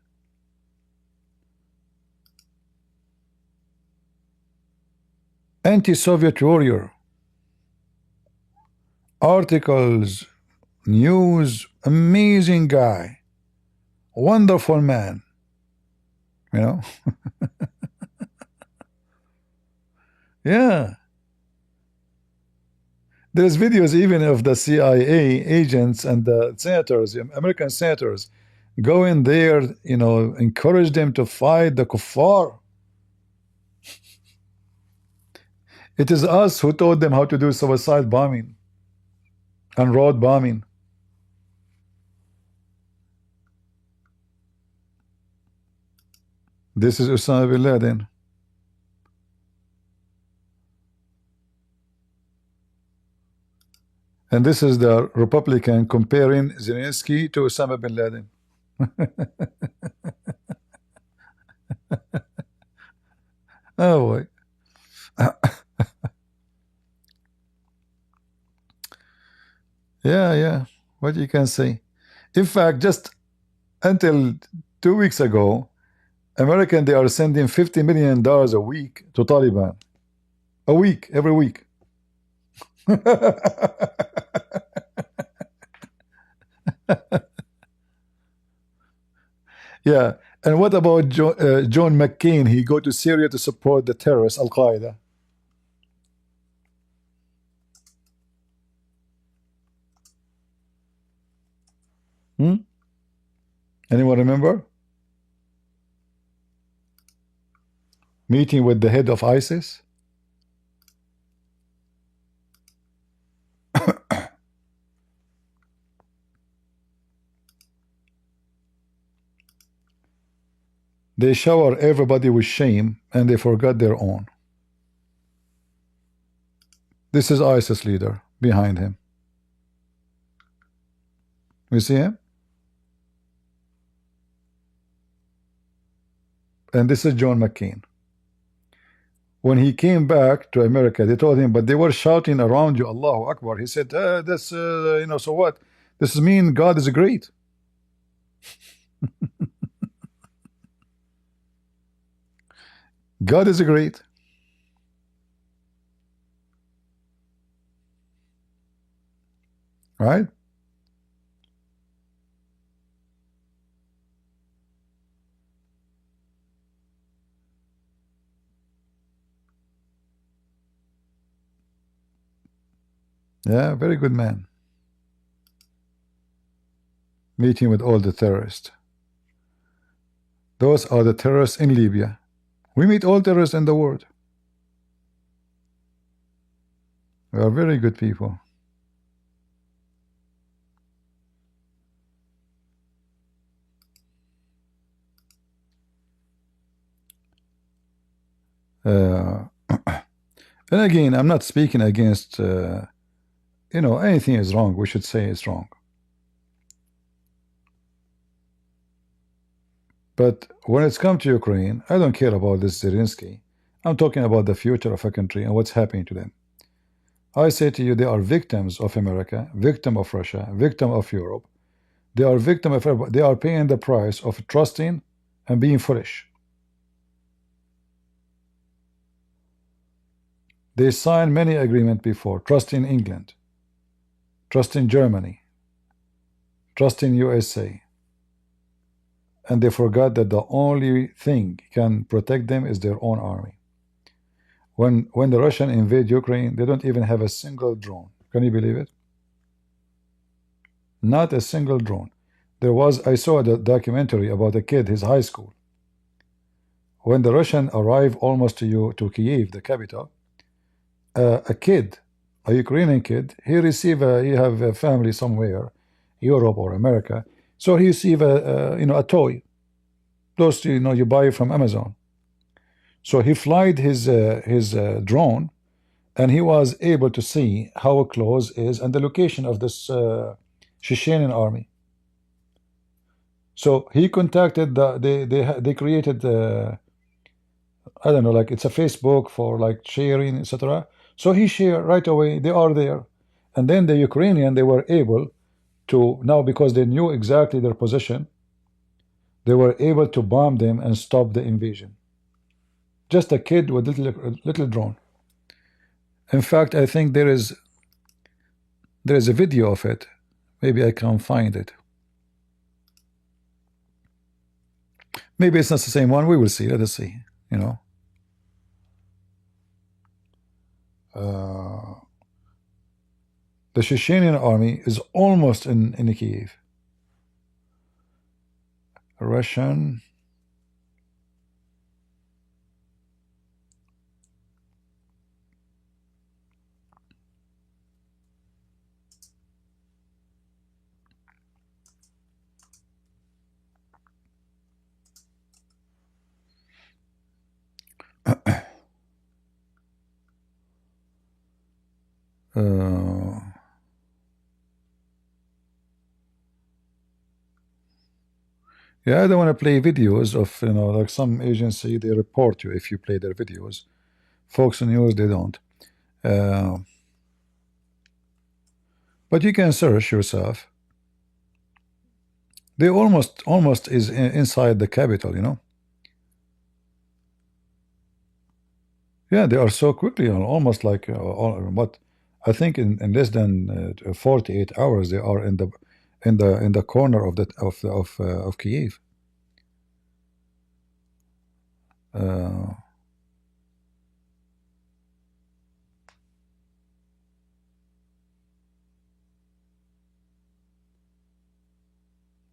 Anti-Soviet warrior. Articles, news, amazing guy. Wonderful man. You know? Yeah. There's videos even of the CIA agents and the senators, American senators, go in there, you know, encourage them to fight the kuffar. It is us who taught them how to do suicide bombing and road bombing. This is Osama bin Laden. And this is the Republican comparing Zelenskyy to Osama bin Laden. Oh boy. What you can say? In fact, just until 2 weeks ago, American, they are sending $50 million a week to Taliban. A week, every week. Yeah. And what about John McCain? He go to Syria to support the terrorists, Al Qaeda. Anyone remember? Meeting with the head of ISIS? They shower everybody with shame and they forgot their own. This is ISIS leader behind him. You see him? And this is John McCain. When he came back to America, they told him, but they were shouting around you, Allahu Akbar. He said, that's, so what? This means God is great. God is great. Right? Yeah, very good man. Meeting with all the terrorists. Those are the terrorists in Libya. We meet all terrorists in the world. We are very good people. And again, I'm not speaking against, anything is wrong. We should say it's wrong. But when it's come to Ukraine, I don't care about this Zelenskyy. I'm talking about the future of a country and what's happening to them. I say to you, they are victims of America, victim of Russia, victim of Europe. They are victim of everybody. They are paying the price of trusting and being foolish. They signed many agreements before, trusting England, trusting Germany, trusting USA. And they forgot that the only thing can protect them is their own army. When the Russians invade Ukraine, they don't even have a single drone. Can you believe it? Not a single drone. I saw a documentary about a kid, his high school. When the Russians arrive almost to Kyiv, the capital, a kid, a Ukrainian kid, he have a family somewhere, Europe or America, so he receive a toy. Those you buy from Amazon. So he flied his drone, and he was able to see how close is and the location of this Chechenian army. So he contacted they created I don't know, like it's a Facebook for like sharing, etc. So he shared right away. They are there, and then the Ukrainian, they were able to, now because they knew exactly their position, they were able to bomb them and stop the invasion. Just a kid with little drone. In fact, I think there is a video of it. Maybe I can find it. Maybe it's not the same one. We will see. Let us see. The Chechenian army is almost in Kyiv. Russian. Yeah, I don't want to play videos of, like some agency, they report you if you play their videos. Fox News, they don't. But you can search yourself. They almost is inside the capital, you know. Yeah, they are so quickly, almost like but I think in less than 48 hours they are in the corner of Kiev. Uh,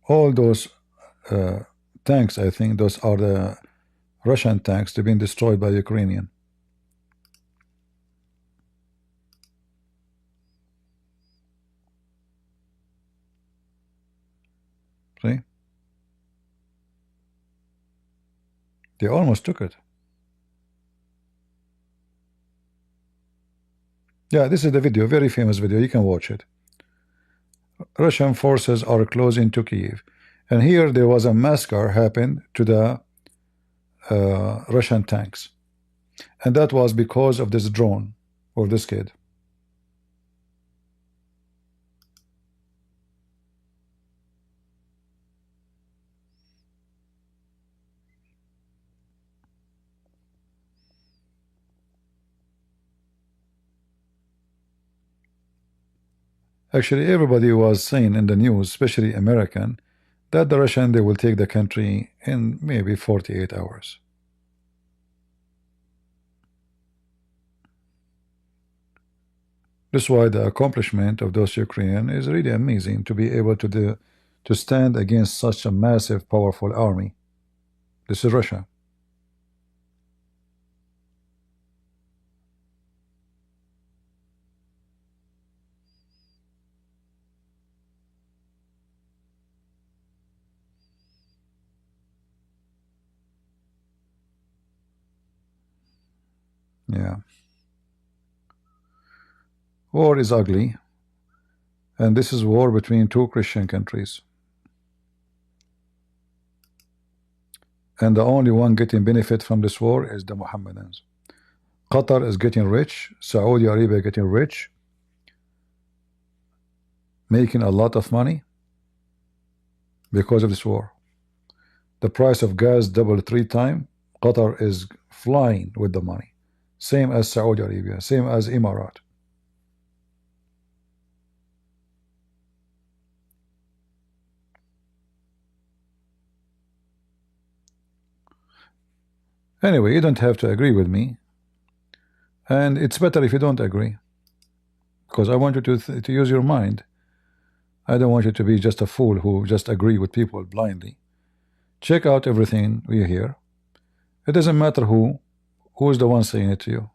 all those uh, tanks, I think those are the Russian tanks. They've been destroyed by Ukrainian. See, they almost took it. Yeah, this is the video, very famous video. You can watch it. Russian forces are close into Kiev, and here there was a massacre happened to the Russian tanks, and that was because of this drone or this kid. Actually, everybody was saying in the news, especially American, that the Russian, they will take the country in maybe 48 hours. That's why the accomplishment of those Ukrainians is really amazing, to be able to stand against such a massive, powerful army. This is Russia. Yeah. War is ugly, and this is war between two Christian countries. And the only one getting benefit from this war is the Mohammedans. Qatar is getting rich, Saudi Arabia getting rich, making a lot of money because of this war. The price of gas doubled 3 times. Qatar is flying with the money. Same as Saudi Arabia, same as Emirat. Anyway, you don't have to agree with me, and it's better if you don't agree, because I want you to use your mind. I don't want you to be just a fool who just agree with people blindly. Check out everything we hear. It doesn't matter who is the one saying it to you.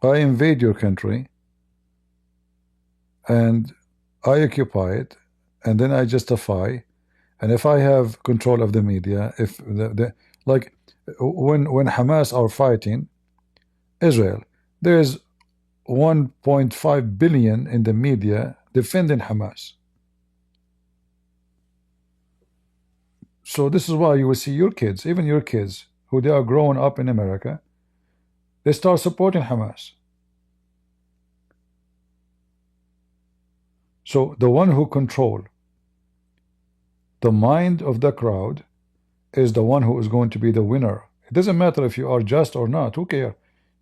I invade your country and I occupy it, and then I justify. And if I have control of the media, if like when Hamas are fighting Israel, there's 1.5 billion in the media defending Hamas. So this is why you will see your kids, even your kids, who they are growing up in America, they start supporting Hamas. So the one who control the mind of the crowd is the one who is going to be the winner. It doesn't matter if you are just or not. Who cares?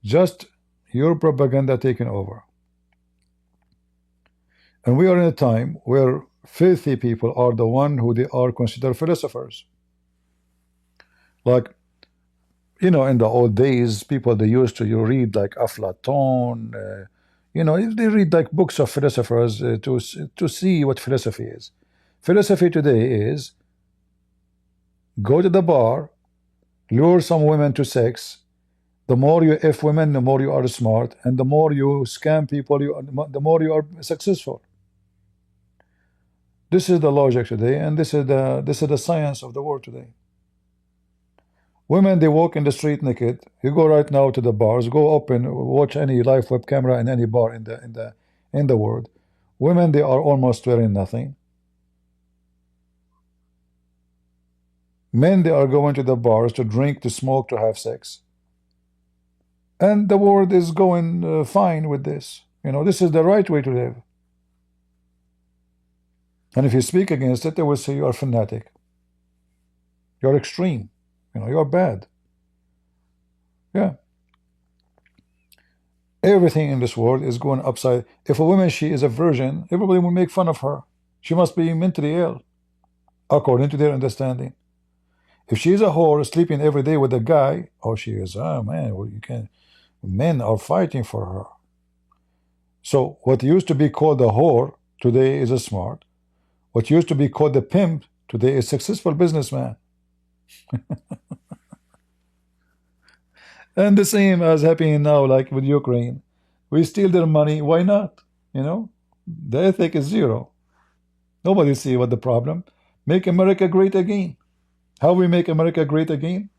Just your propaganda taking over. And we are in a time where filthy people are the one who they are considered philosophers. Like, you know, in the old days, people, they used to read like Aflaton, you know, they read like books of philosophers to see what philosophy is. Philosophy today is go to the bar, lure some women to sex. The more you F women, the more you are smart, and the more you scam people, the more you are successful. This is the logic today, and this is the science of the world today. Women, they walk in the street naked. You go right now to the bars, go open, watch any live web camera in any bar in the world. Women, they are almost wearing nothing. Men, they are going to the bars to drink, to smoke, to have sex. And the world is going fine with this. You know, this is the right way to live. And if you speak against it, they will say you are fanatic. You're extreme. You know, you're bad. Yeah. Everything in this world is going upside. If a woman, she is a virgin, everybody will make fun of her. She must be mentally ill, according to their understanding. If she is a whore sleeping every day with a guy, oh, she is, oh man, well, you can, men are fighting for her. So what used to be called a whore today is a smart. What used to be called a pimp today is successful businessman. And the same as happening now, like with Ukraine. We steal their money. Why not? You know, the ethic is zero. Nobody see what the problem. Make America great again. How we make America great again?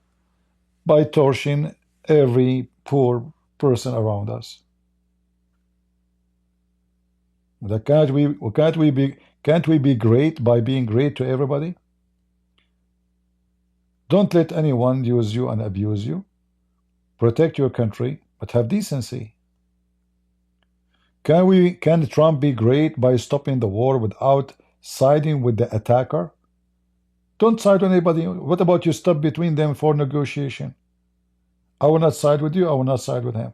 By torching every poor person around us. Can't we be great by being great to everybody? Don't let anyone use you and abuse you. Protect your country, but have decency. Can Trump be great by stopping the war without siding with the attacker? Don't side with anybody. What about you step between them for negotiation? I will not side with you, I will not side with him.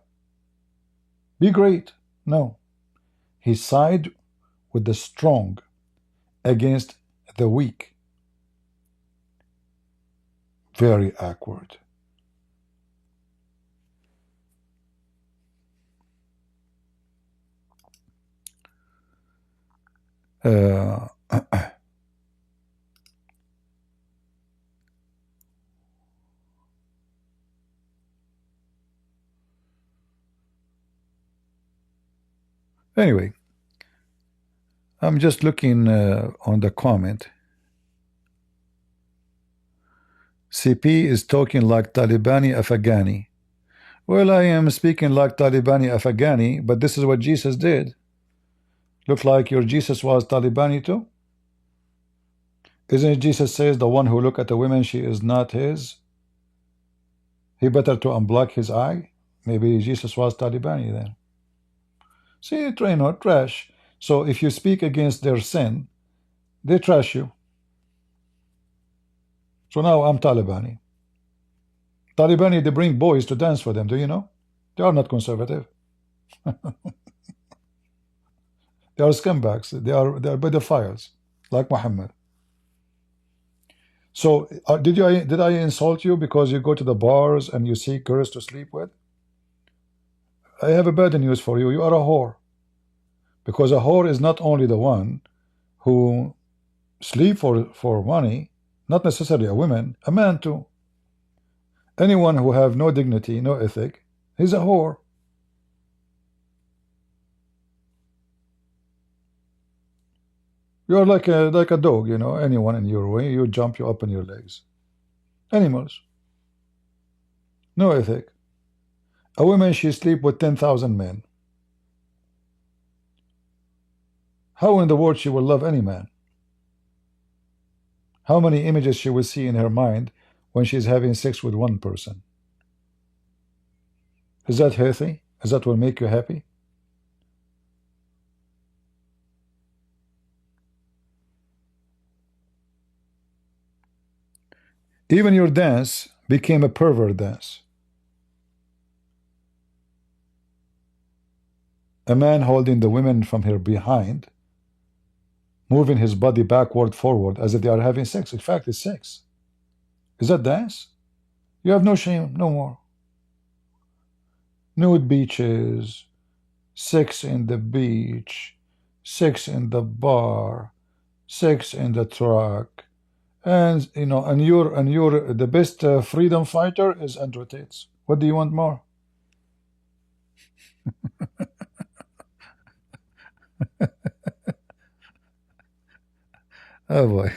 Be great. No. He sided with the strong against the weak. Very awkward. Anyway, I'm just looking on the comment. CP is talking like Talibani Afghani. Well, I am speaking like Talibani Afghani, but this is what Jesus did. Look like your Jesus was Talibani too? Isn't it Jesus says the one who look at a woman, she is not his? He better to unblock his eye? Maybe Jesus was Talibani then. See, trash. So if you speak against their sin, they trash you. So now I'm Talibani. Talibani, they bring boys to dance for them, do you know? They are not conservative. They are scumbags. They are pedophiles, like Muhammad. So did I insult you because you go to the bars and you see girls to sleep with? I have a bad news for you. You are a whore. Because a whore is not only the one who sleep for money, not necessarily a woman, a man too. Anyone who have no dignity, no ethic, he's a whore. You're like a dog, you know. Anyone in your way, you jump you up on your legs. Animals. No ethic. A woman, she sleep with 10,000 men. How in the world she will love any man? How many images she will see in her mind when she's having sex with one person? Is that healthy? Is that will make you happy? Even your dance became a pervert dance. A man holding the women from her behind, moving his body backward, forward, as if they are having sex. In fact, it's sex. Is that dance? You have no shame, no more. Nude beaches, sex in the beach, sex in the bar, sex in the truck, and you know, and you're the best freedom fighter is Andrew Tate. What do you want more? Oh boy.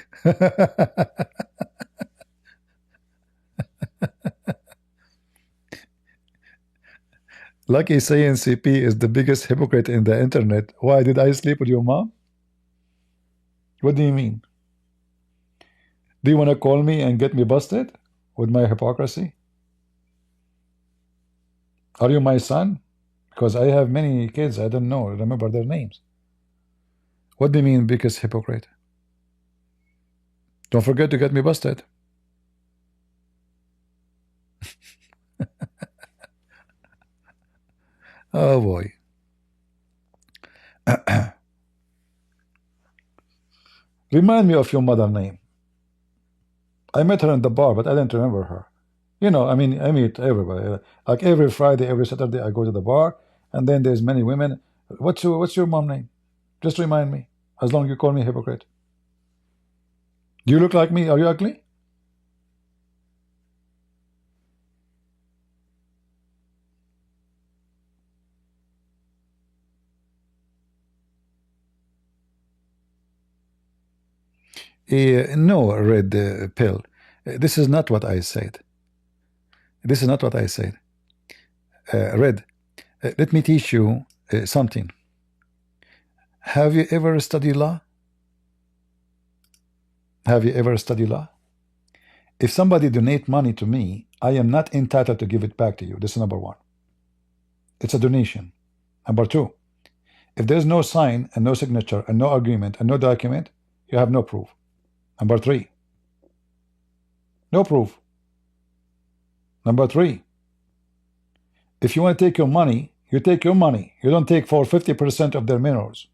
Lucky saying CP is the biggest hypocrite in the internet. Why did I sleep with your mom? What do you mean? Do you want to call me and get me busted with my hypocrisy? Are you my son? Because I have many kids, I don't know, remember their names. What do you mean biggest hypocrite? Don't forget to get me busted. Oh boy. Remind me of your mother name. I met her in the bar, but I didn't remember her. You know, I mean, I meet everybody. Like every Friday, every Saturday, I go to the bar, and then there's many women. What's your mom name? Just remind me. As long as you call me hypocrite. Do you look like me? Are you ugly? No, red pill. This is not what I said. This is not what I said. Red, let me teach you something. Have you ever studied law? Have you ever studied law? If somebody donate money to me, I am not entitled to give it back to you. This is number one. It's a donation. Number two, if there's no sign and no signature and no agreement and no document, you have no proof. Number three, no proof. Number three, if you want to take your money, you take your money. You don't take for 50% of their minerals.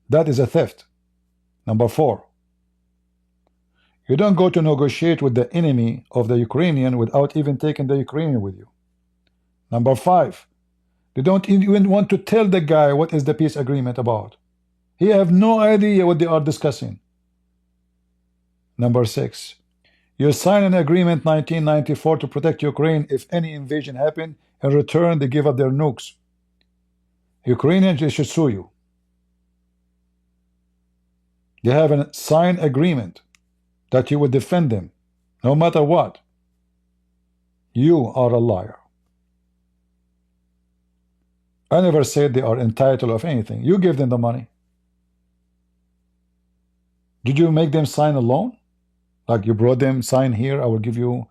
That is a theft. Number four, you don't go to negotiate with the enemy of the Ukrainian without even taking the Ukrainian with you. Number five, they don't even want to tell the guy what is the peace agreement about. He have no idea what they are discussing. Number six, you sign an agreement 1994 to protect Ukraine if any invasion happen. In return, they give up their nukes. Ukrainians, they should sue you. They have a signed agreement that you would defend them no matter what. You are a liar. I never said they are entitled of anything. You give them the money. Did you make them sign a loan? Like you brought them, sign here, I will give you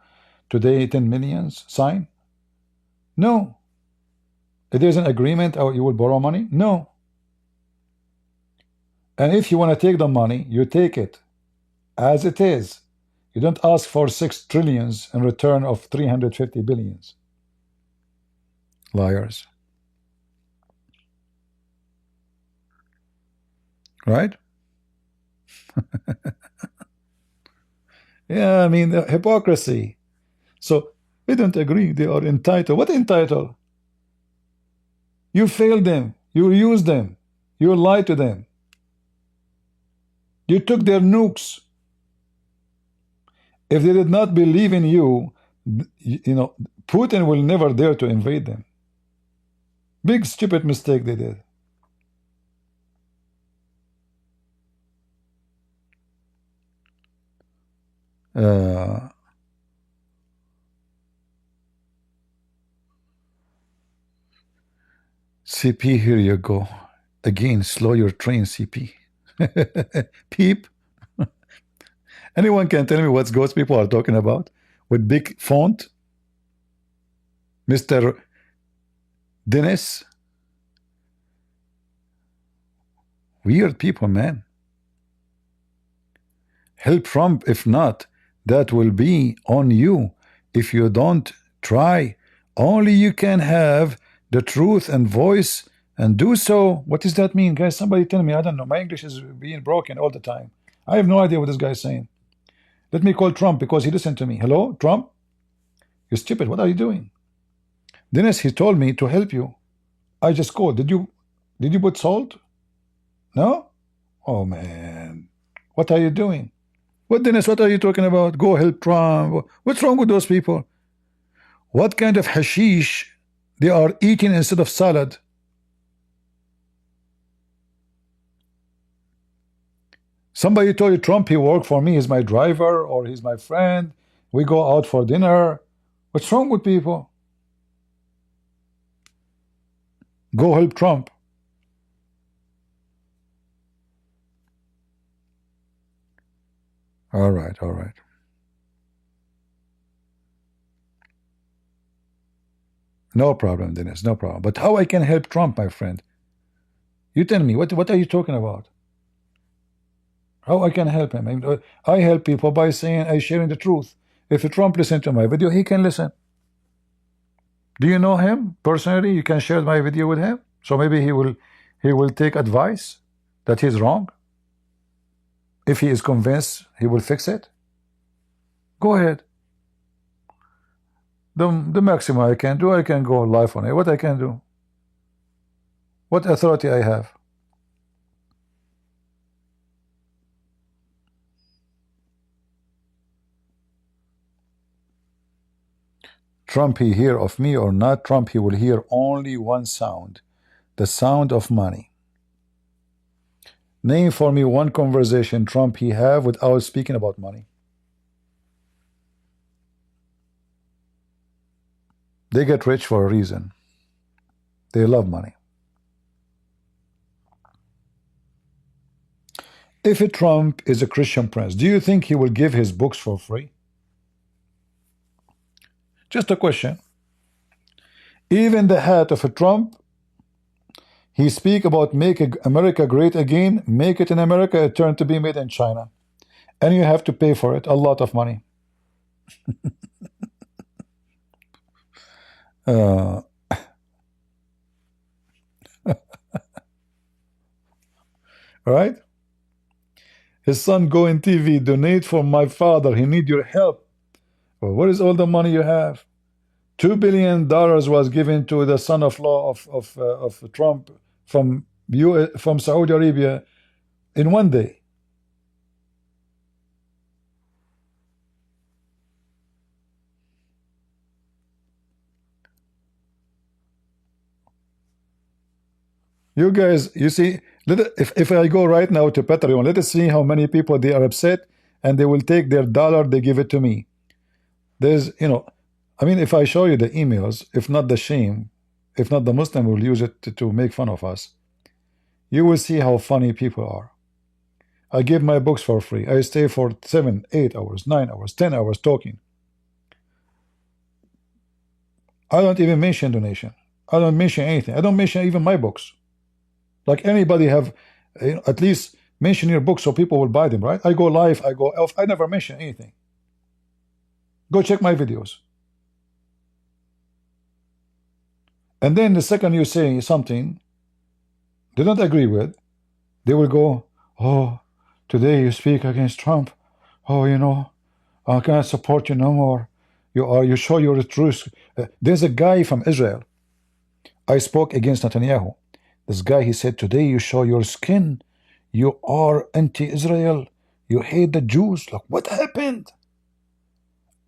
today 10 millions, sign? No. If there's an agreement, or you will borrow money? No. And if you want to take the money, you take it as it is. You don't ask for 6 trillions in return of 350 billions. Liars. Right? Yeah, I mean, hypocrisy. So, we don't agree. They are entitled. What entitled? You failed them. You used them. You lied to them. You took their nukes. If they did not believe in you, you know, Putin will never dare to invade them. Big stupid mistake they did. CP, here you go. Again, slow your train, CP. Peep. Anyone can tell me what ghost people are talking about? With big font? Mr. Dennis? Weird people, man. Help Trump. If not, that will be on you. If you don't try, only you can have the truth and voice and do so. What does that mean, guys? Somebody tell me. I don't know. My English is being broken all the time. I have no idea what this guy is saying. Let me call Trump because he listened to me. Hello, Trump? You stupid. What are you doing? Dennis, he told me to help you. I just called. Did you put salt? No? Oh, man. What are you doing? What, Dennis, what are you talking about? Go help Trump. What's wrong with those people? What kind of hashish they are eating instead of salad? Somebody told you Trump, he worked for me, he's my driver, or he's my friend. We go out for dinner. What's wrong with people? Go help Trump. All right, all right. No problem, Dennis, no problem. But how I can help Trump, my friend? You tell me, what are you talking about? How I can help him? I help people by saying, I sharing the truth. If Trump listen to my video, he can listen. Do you know him personally? You can share my video with him, so maybe he will take advice that he's wrong. If he is convinced, he will fix it. Go ahead. The maximum I can do, I can go live on it. What I can do? What authority I have? Trump he hear of me or not, Trump he will hear only one sound, the sound of money. Name for me one conversation Trump he have without speaking about money. They get rich for a reason. They love money. If a Trump is a Christian prince, do you think he will give his books for free? Just a question. Even the hat of a Trump, he speak about make America great again, make it in America, it turned to be made in China. And you have to pay for it, a lot of money. Right? His son go in TV, donate for my father, he need your help. Well, what is all the money you have? $2 billion was given to the son-in-law of Trump from Saudi Arabia in one day. You guys, you see, if I go right now to Patreon, let us see how many people they are upset, and they will take their dollar, they give it to me. There's, I mean, if I show you the emails, if not the shame, if not the Muslim will use it to make fun of us, you will see how funny people are. I give my books for free. I stay for 7, 8 hours, 9 hours, 10 hours talking. I don't even mention donation. I don't mention anything. I don't mention even my books. Like anybody have, at least mention your books so people will buy them, right? I go live, I go off. I never mention anything. Go check my videos. And then the second you say something they don't agree with, they will go, oh, today you speak against Trump. Oh, I can't support you no more. You show your truth. There's a guy from Israel. I spoke against Netanyahu. This guy, he said, today you show your skin. You are anti-Israel. You hate the Jews. Like, what happened?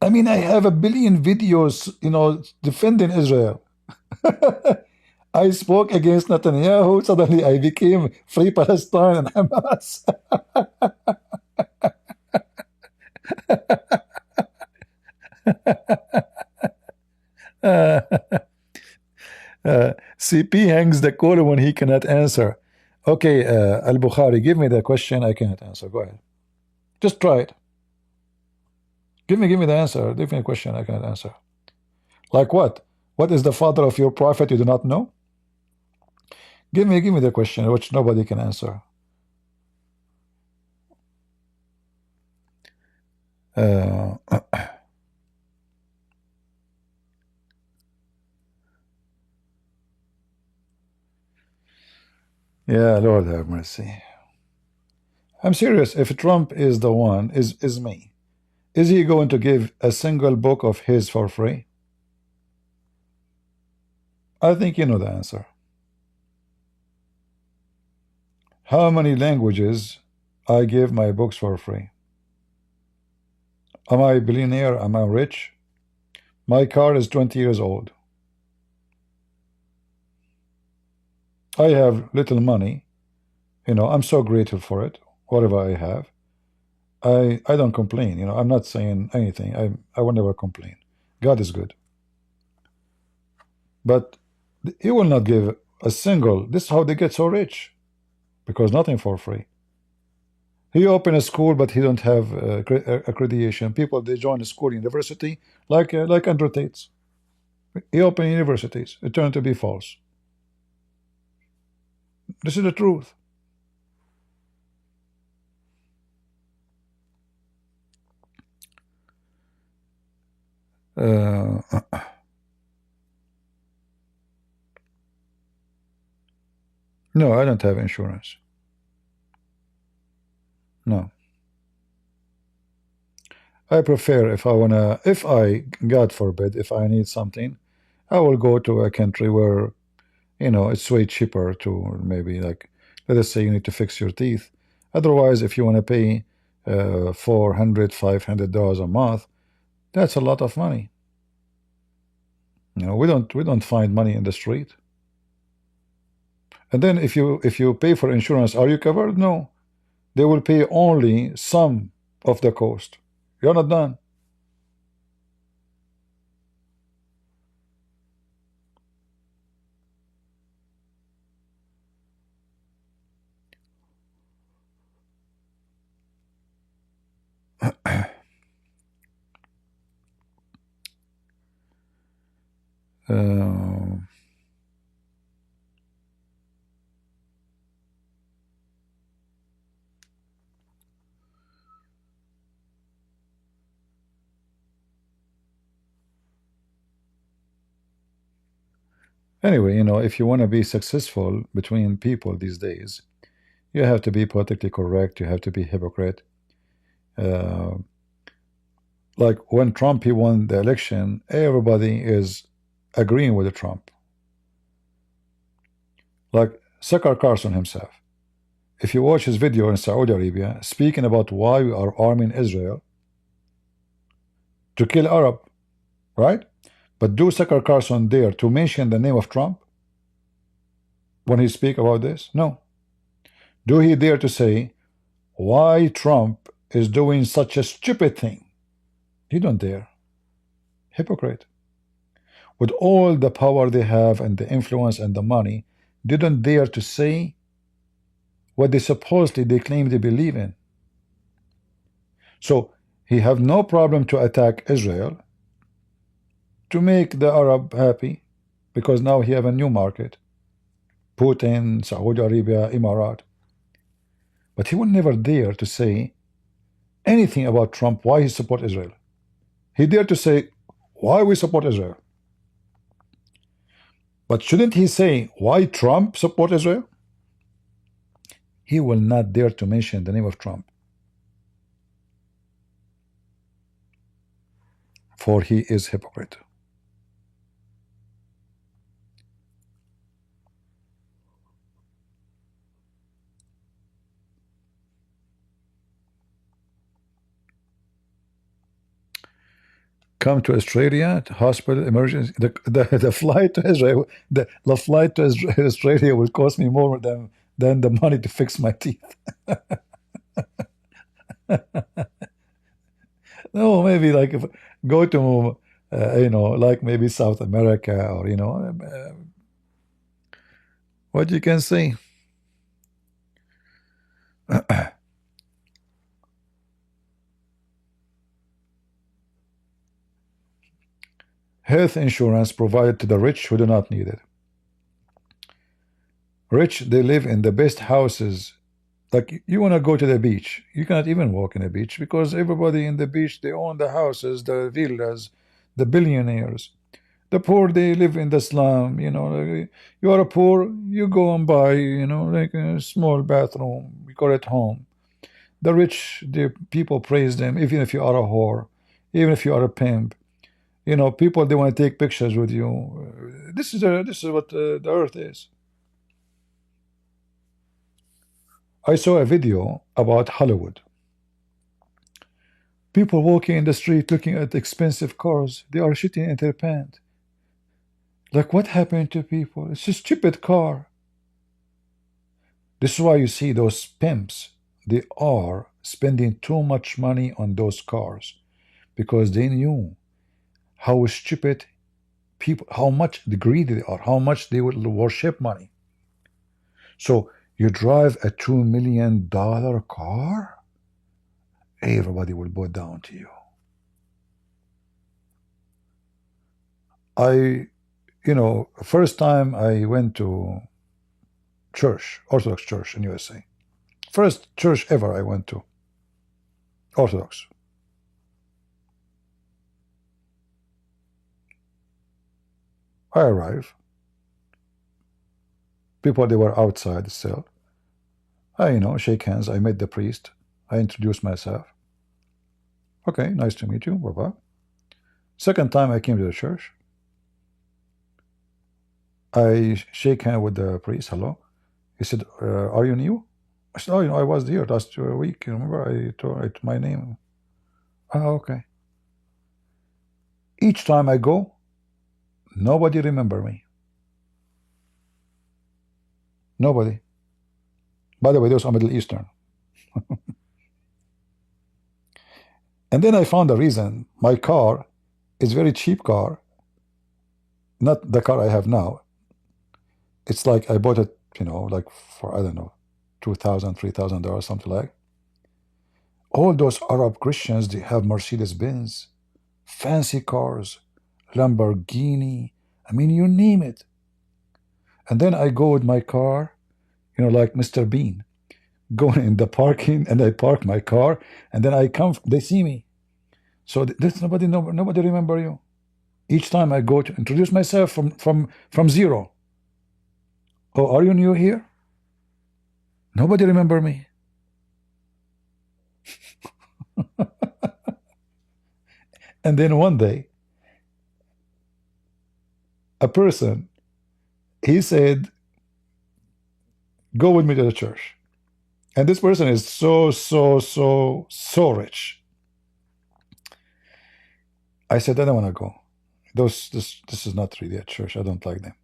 I mean, I have a billion videos, defending Israel. I spoke against Netanyahu. Suddenly I became Free Palestine and Hamas. CP hangs the call when he cannot answer. Okay, Al-Bukhari, give me the question. I cannot answer. Go ahead. Just try it. Give me the answer. Give me a question I cannot answer. Like what? What is the father of your prophet you do not know? Give me the question which nobody can answer. Yeah, Lord have mercy. I'm serious. If Trump is the one, is me, is he going to give a single book of his for free? I think you know the answer. How many languages I give my books for free? Am I a billionaire? Am I rich? My car is 20 years old. I have little money. I'm so grateful for it. Whatever I have, I don't complain. I'm not saying anything. I will never complain. God is good. But he will not give a single. This is how they get so rich, because nothing for free. He opened a school, but he don't have accreditation. People, they join a school, university, like Andrew Tate's. He opened universities. It turned to be false. This is the truth. Uh, no, I don't have insurance. No. I prefer if I, God forbid, if I need something, I will go to a country where, it's way cheaper to maybe like, let us say you need to fix your teeth. Otherwise, if you want to pay $400, $500 a month, that's a lot of money. We don't find money in the street. And then if you pay for insurance, are you covered? No. They will pay only some of the cost. You're not done. Uh, anyway, if you want to be successful between people these days, you have to be politically correct. You have to be hypocrite. Uh, like when Trump he won the election, everybody is agreeing with Trump. Like Sakar Carson himself. If you watch his video in Saudi Arabia speaking about why we are arming Israel to kill Arab, right? But do Sakar Carson dare to mention the name of Trump when he speak about this? No. Do he dare to say why Trump is doing such a stupid thing? He don't dare. Hypocrite. With all the power they have and the influence and the money, they don't dare to say what they claim they believe in. So he have no problem to attack Israel to make the Arab happy, because now he have a new market. Putin, Saudi Arabia, Emirat. But he will never dare to say anything about Trump, why he support Israel. He dare to say why we support Israel. But shouldn't he say why Trump support Israel? He will not dare to mention the name of Trump. For he is hypocrite. Come to Australia, hospital, emergency. The flight to Israel, the flight to Australia will cost me more than the money to fix my teeth. No, maybe like if go to like maybe South America, or what you can say. Health insurance provided to the rich who do not need it. Rich, they live in the best houses. Like you want to go to the beach, you cannot even walk in the beach because everybody in the beach, they own the houses, the villas, the billionaires. The poor, they live in the slum. You are a poor, you go and buy like a small bathroom, you call it home. The rich, the people praise them, even if you are a whore, even if you are a pimp. People, they want to take pictures with you. This is what the earth is. I saw a video about Hollywood. People walking in the street looking at expensive cars. They are shitting in their pants. Like, what happened to people? It's a stupid car. This is why you see those pimps. They are spending too much money on those cars because they knew how stupid people, how much greedy they are, how much they will worship money. So you drive a $2 million car, everybody will bow down to you. first time I went to church, Orthodox church in USA. First church ever I went to, Orthodox. I arrive. People, they were outside still. I, shake hands. I met the priest. I introduced myself. Okay, nice to meet you. Bye-bye. Second time I came to the church. I shake hand with the priest. Hello. He said, are you new? I said, oh, I was here last week. Remember, I told my name. Oh, okay. Each time I go, nobody remember me. Nobody. By the way, those are Middle Eastern. And then I found a reason. My car is very cheap car. Not the car I have now. It's like I bought it, like for, I don't know, $2,000, $3,000, something like. All those Arab Christians, they have Mercedes-Benz, fancy cars, Lamborghini. I mean, you name it. And then I go with my car, like Mr. Bean, going in the parking, and I park my car, and then I come, they see me. So there's nobody remember you. Each time I go to introduce myself from zero. Oh, are you new here? Nobody remember me. And then one day, a person, he said, go with me to the church. And this person is so rich. I said, I don't want to go. This is not really a church. I don't like them.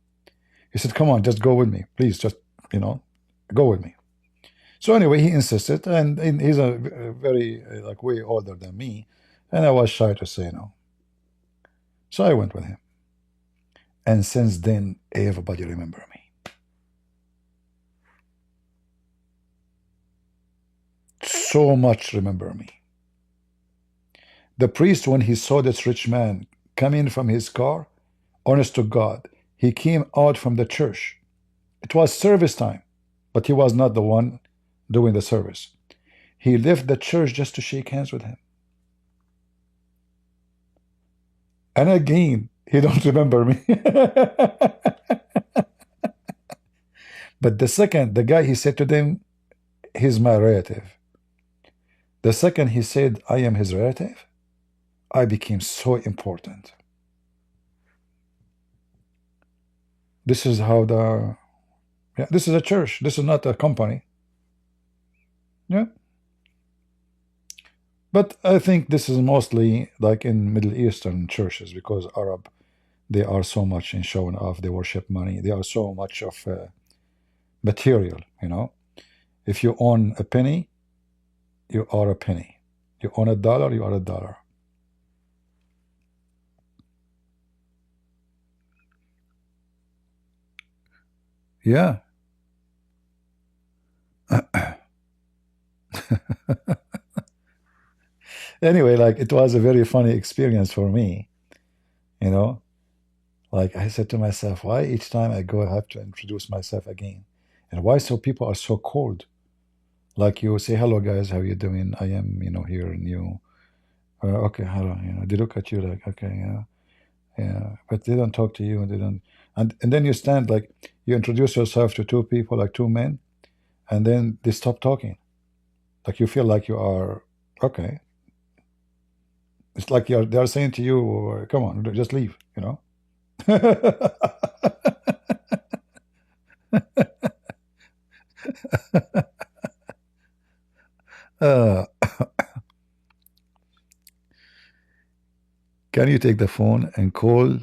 He said, come on, just go with me. Please, just, go with me. So anyway, he insisted, and he's a very, like, way older than me, and I was shy to say no. So I went with him. And since then, everybody remember me. So much remember me. The priest, when he saw this rich man come in from his car, honest to God, he came out from the church. It was service time, but he was not the one doing the service. He left the church just to shake hands with him. And again, he don't remember me. But the guy, he said to them, he's my relative. The second he said, I am his relative, I became so important. This is how this is a church. This is not a company. Yeah. But I think this is mostly like in Middle Eastern churches, because Arab, they are so much in showing off. They worship money. They are so much of material, If you own a penny, you are a penny. You own a dollar, you are a dollar. Yeah. Anyway, like, it was a very funny experience for me, Like, I said to myself, why each time I go I have to introduce myself again? And why so people are so cold? Like, you say, hello guys, how you doing? I am, here new. Okay, hello, they look at you like, okay, yeah, but they don't talk to you, and they don't, and then you stand, like, you introduce yourself to two people, like two men, and then they stop talking. Like, you feel like you are, okay. It's like they're saying to you, come on, just leave, Can you take the phone and call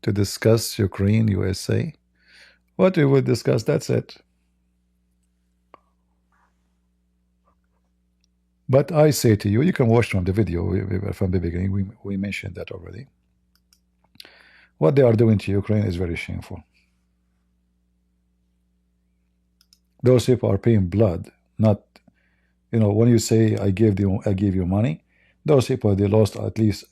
to discuss Ukraine, USA? What we would discuss, that's it. But I say to you, you can watch from the video from the beginning. We mentioned that already. What they are doing to Ukraine is very shameful. Those people are paying blood, not, when you say I gave you money, those people, they lost at least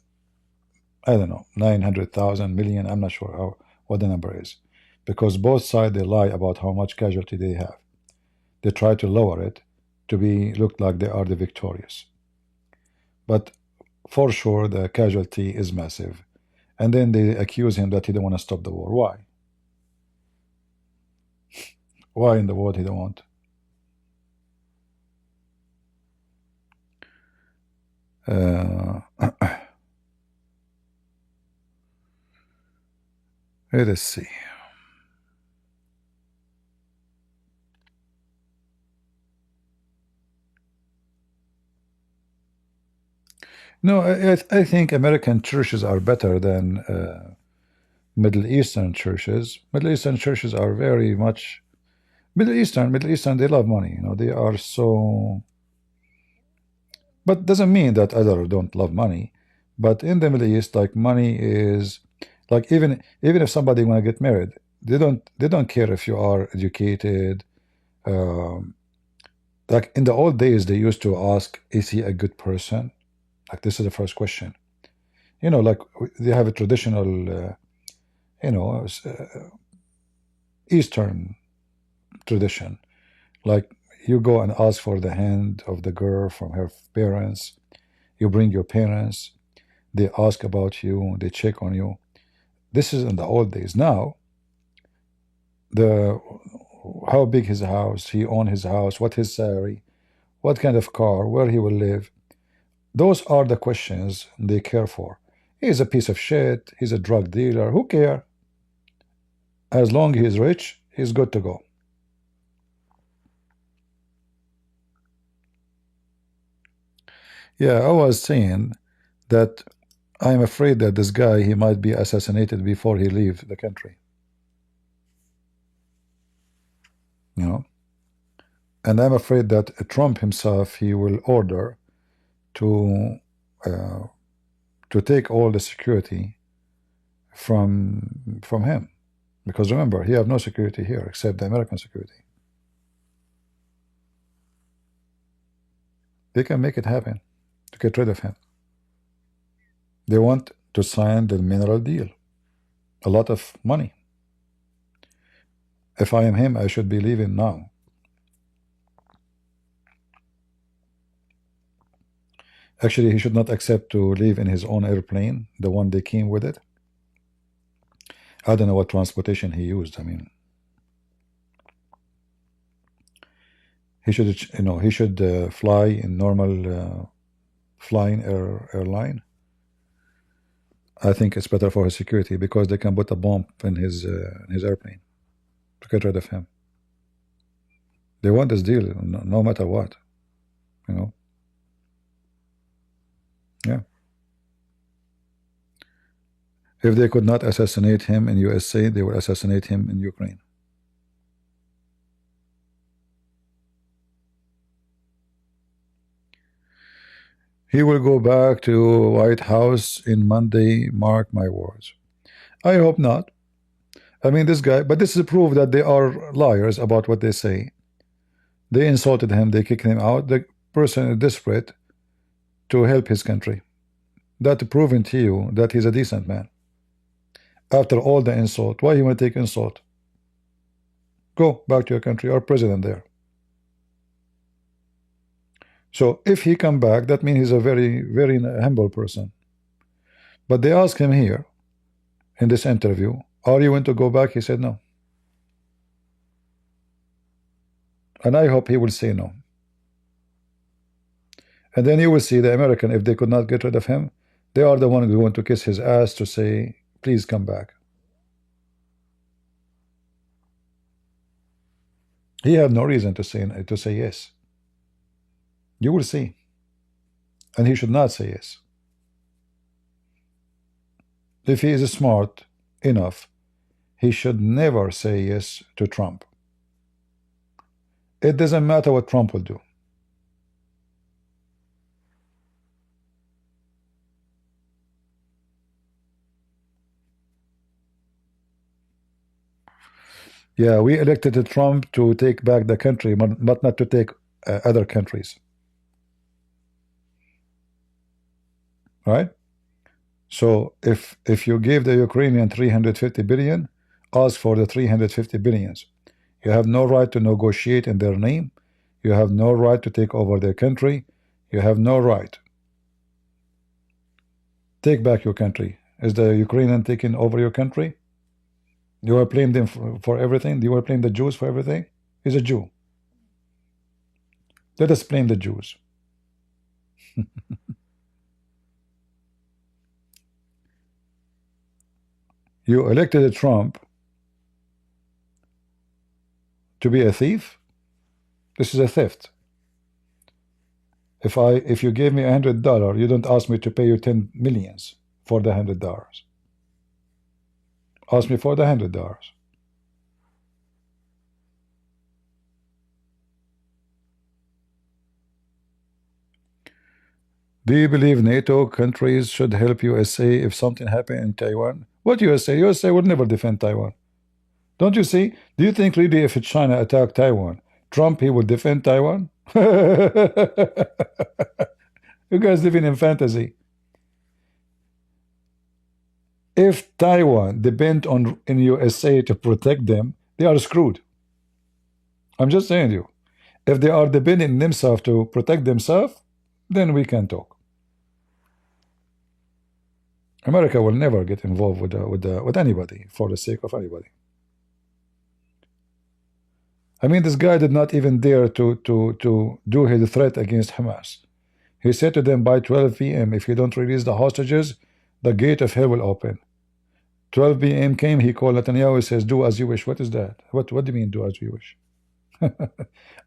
I don't know, 900,000 million. I'm not sure what the number is, because both sides they lie about how much casualty they have. They try to lower it to be look like they are the victorious, but for sure the casualty is massive. And then they accuse him that he don't want to stop the war. Why? Why in the world he don't want? Let us see. No, I think American churches are better than Middle Eastern churches. Middle Eastern churches are very much Middle Eastern. They love money. You know, they are so. But doesn't mean that others don't love money. But in the Middle East, like money is like even if somebody want to get married, they don't care if you are educated. Um, like in the old days, they used to ask, "Is he a good person?" Like this is the first question. You know, like they have a traditional, you know, Eastern tradition. Like you go and ask for the hand of the girl from her parents. You bring your parents. They ask about you. They check on you. This is in the old days. Now, the how big his house, he own his house, what his salary, what kind of car, where he will live. Those are the questions they care for. He's a piece of shit. He's a drug dealer. Who care? As long as he's rich, he's good to go. Yeah, I was saying that I'm afraid that this guy, he might be assassinated before he leave the country. You know? And I'm afraid that Trump himself, he will order to take all the security from him. Because remember, he have no security here except the American security. They can make it happen to get rid of him. They want to sign the mineral deal. A lot of money. If I am him, I should be leaving now. Actually, he should not accept to leave in his own airplane, the one they came with it. I don't know what transportation he used. I mean, he should, you know, he should fly in normal flying airline. I think it's better for his security because they can put a bomb in his airplane to get rid of him. They want this deal, no matter what, you know. Yeah. If they could not assassinate him in USA, they will assassinate him in Ukraine. He will go back to White House in Monday, mark my words. I hope not. I mean, this guy, but this is proof that they are liars about what they say. They insulted him, they kicked him out. The person is desperate to help his country. That proving to you that he's a decent man. After all the insult, why you want to take insult? Go back to your country, or president there. So if he come back, that means he's a very, very humble person. But they asked him here in this interview, are you going to go back? He said no. And I hope he will say no. And then you will see the American, if they could not get rid of him, they are the one who want to kiss his ass to say, please come back. He have no reason to say yes. You will see. And he should not say yes. If he is smart enough, he should never say yes to Trump. It doesn't matter what Trump will do. Yeah, we elected Trump to take back the country, but not to take other countries. Right? So if you give the Ukrainian 350 billion, ask for the 350 billions. You have no right to negotiate in their name. You have no right to take over their country. You have no right. Take back your country. Is the Ukrainian taking over your country? Do you want to blame them for everything? Do you want to blame the Jews for everything? He's a Jew. Let us blame the Jews. You elected Trump to be a thief? This is a theft. If you gave me $100, you don't ask me to pay you 10 millions for the $100. Ask me for the $100. Do you believe NATO countries should help USA if something happened in Taiwan? What USA? USA would never defend Taiwan. Don't you see? Do you think really if China attacked Taiwan, Trump, he would defend Taiwan? You guys living in fantasy. If Taiwan depend on in USA to protect them, they are screwed. I'm just saying you. If they are depending on themselves to protect themselves, then we can talk. America will never get involved with anybody for the sake of anybody. I mean, this guy did not even dare to do his threat against Hamas. He said to them by 12 p.m., if you don't release the hostages, the gate of hell will open. 12 p.m. came, he called Netanyahu, he says, do as you wish. What is that? What do you mean, do as you wish?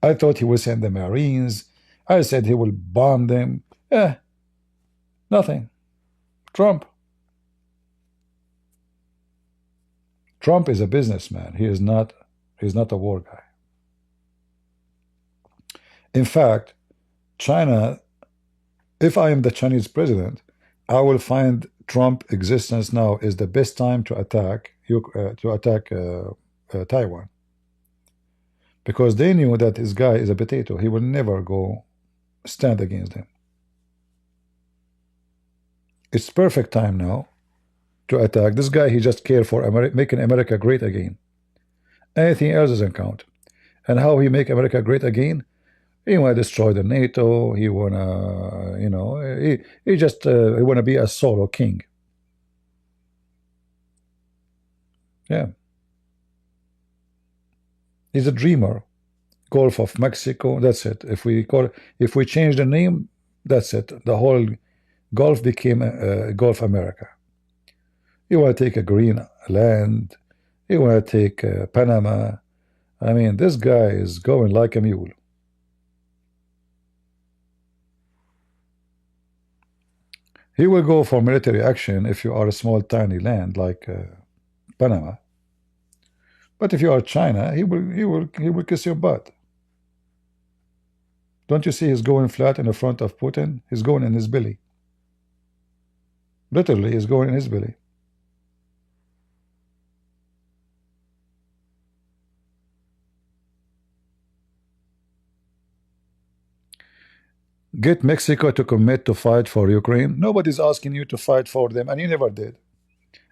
I thought he would send the Marines. I said he will bomb them. Nothing. Trump. Trump is a businessman. He is not a war guy. In fact, China, if I am the Chinese president, I will find Trump existence now is the best time to attack Taiwan, because they knew that this guy is a potato. He will never go stand against them. It's perfect time now to attack this guy. He just cares for making America great again. Anything else doesn't count. And how he make America great again? He want to destroy the NATO. He wanna, he just he wanna be a solo king. Yeah, he's a dreamer. Gulf of Mexico. That's it. If we change the name, that's it. The whole Gulf became Gulf America. You want to take a green land. You want to take Panama. I mean, this guy is going like a mule. He will go for military action if you are a small, tiny land like Panama. But if you are China, he will kiss your butt. Don't you see he's going flat in the front of Putin? He's going in his belly. Literally, he's going in his belly. Get Mexico to commit to fight for Ukraine. Nobody's asking you to fight for them, and you never did.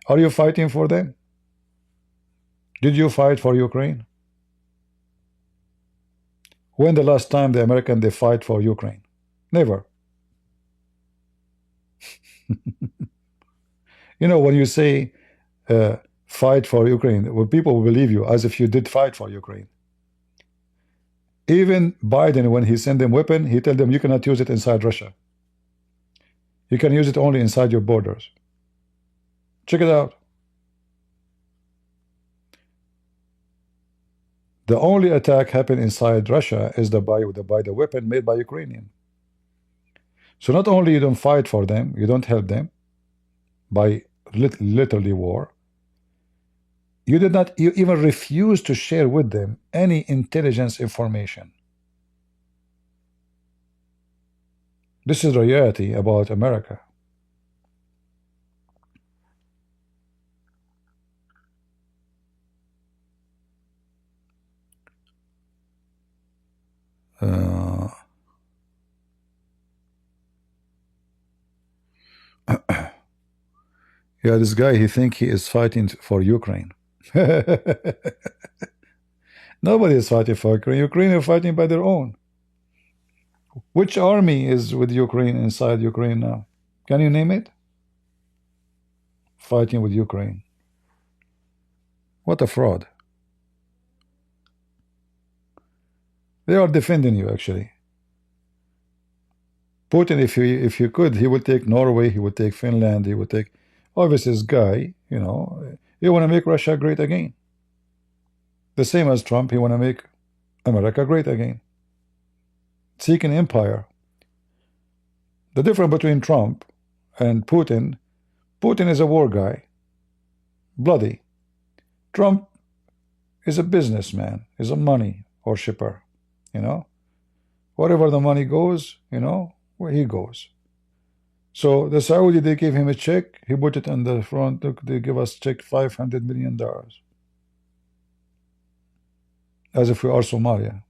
Are you fighting for them? Did you fight for Ukraine? When the last time the American they fight for Ukraine? Never. When you say fight for Ukraine, well, people will believe you as if you did fight for Ukraine. Even Biden, when he sent them weapon, he told them you cannot use it inside Russia. You can use it only inside your borders. Check it out. The only attack happened inside Russia is by the weapon made by Ukrainian. So not only you don't fight for them, you don't help them by literally war, you even refuse to share with them any intelligence information. This is the reality about America. Yeah, this guy, he think he is fighting for Ukraine. Nobody is fighting for Ukraine. Ukraine are fighting by their own. Which army is with Ukraine inside Ukraine now? Can you name it? Fighting with Ukraine. What a fraud. They are defending you, actually. Putin, if you could, he would take Norway, he would take Finland, he would take, obviously this guy, you know, you want to make Russia great again. The same as Trump, he want to make America great again. Seeking empire. The difference between Trump and Putin, Putin is a war guy. Bloody. Trump is a businessman, is a money worshipper, you know. Wherever the money goes, you know, where he goes. So the Saudi, they gave him a check, he put it on the front, look, they give us check $500 million. As if we are Somalia.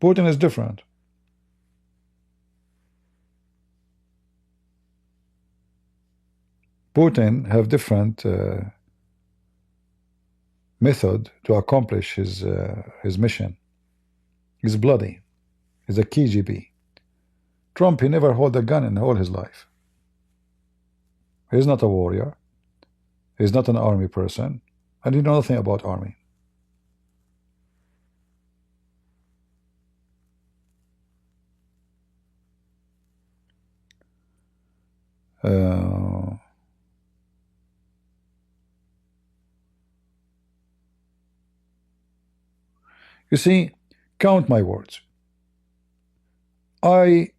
Putin is different. Putin have different method to accomplish his mission. He's bloody. He's a KGB. Trump, he never hold a gun in all his life. He's not a warrior. He's not an army person, and he knows nothing about army. You see, count my words. I'm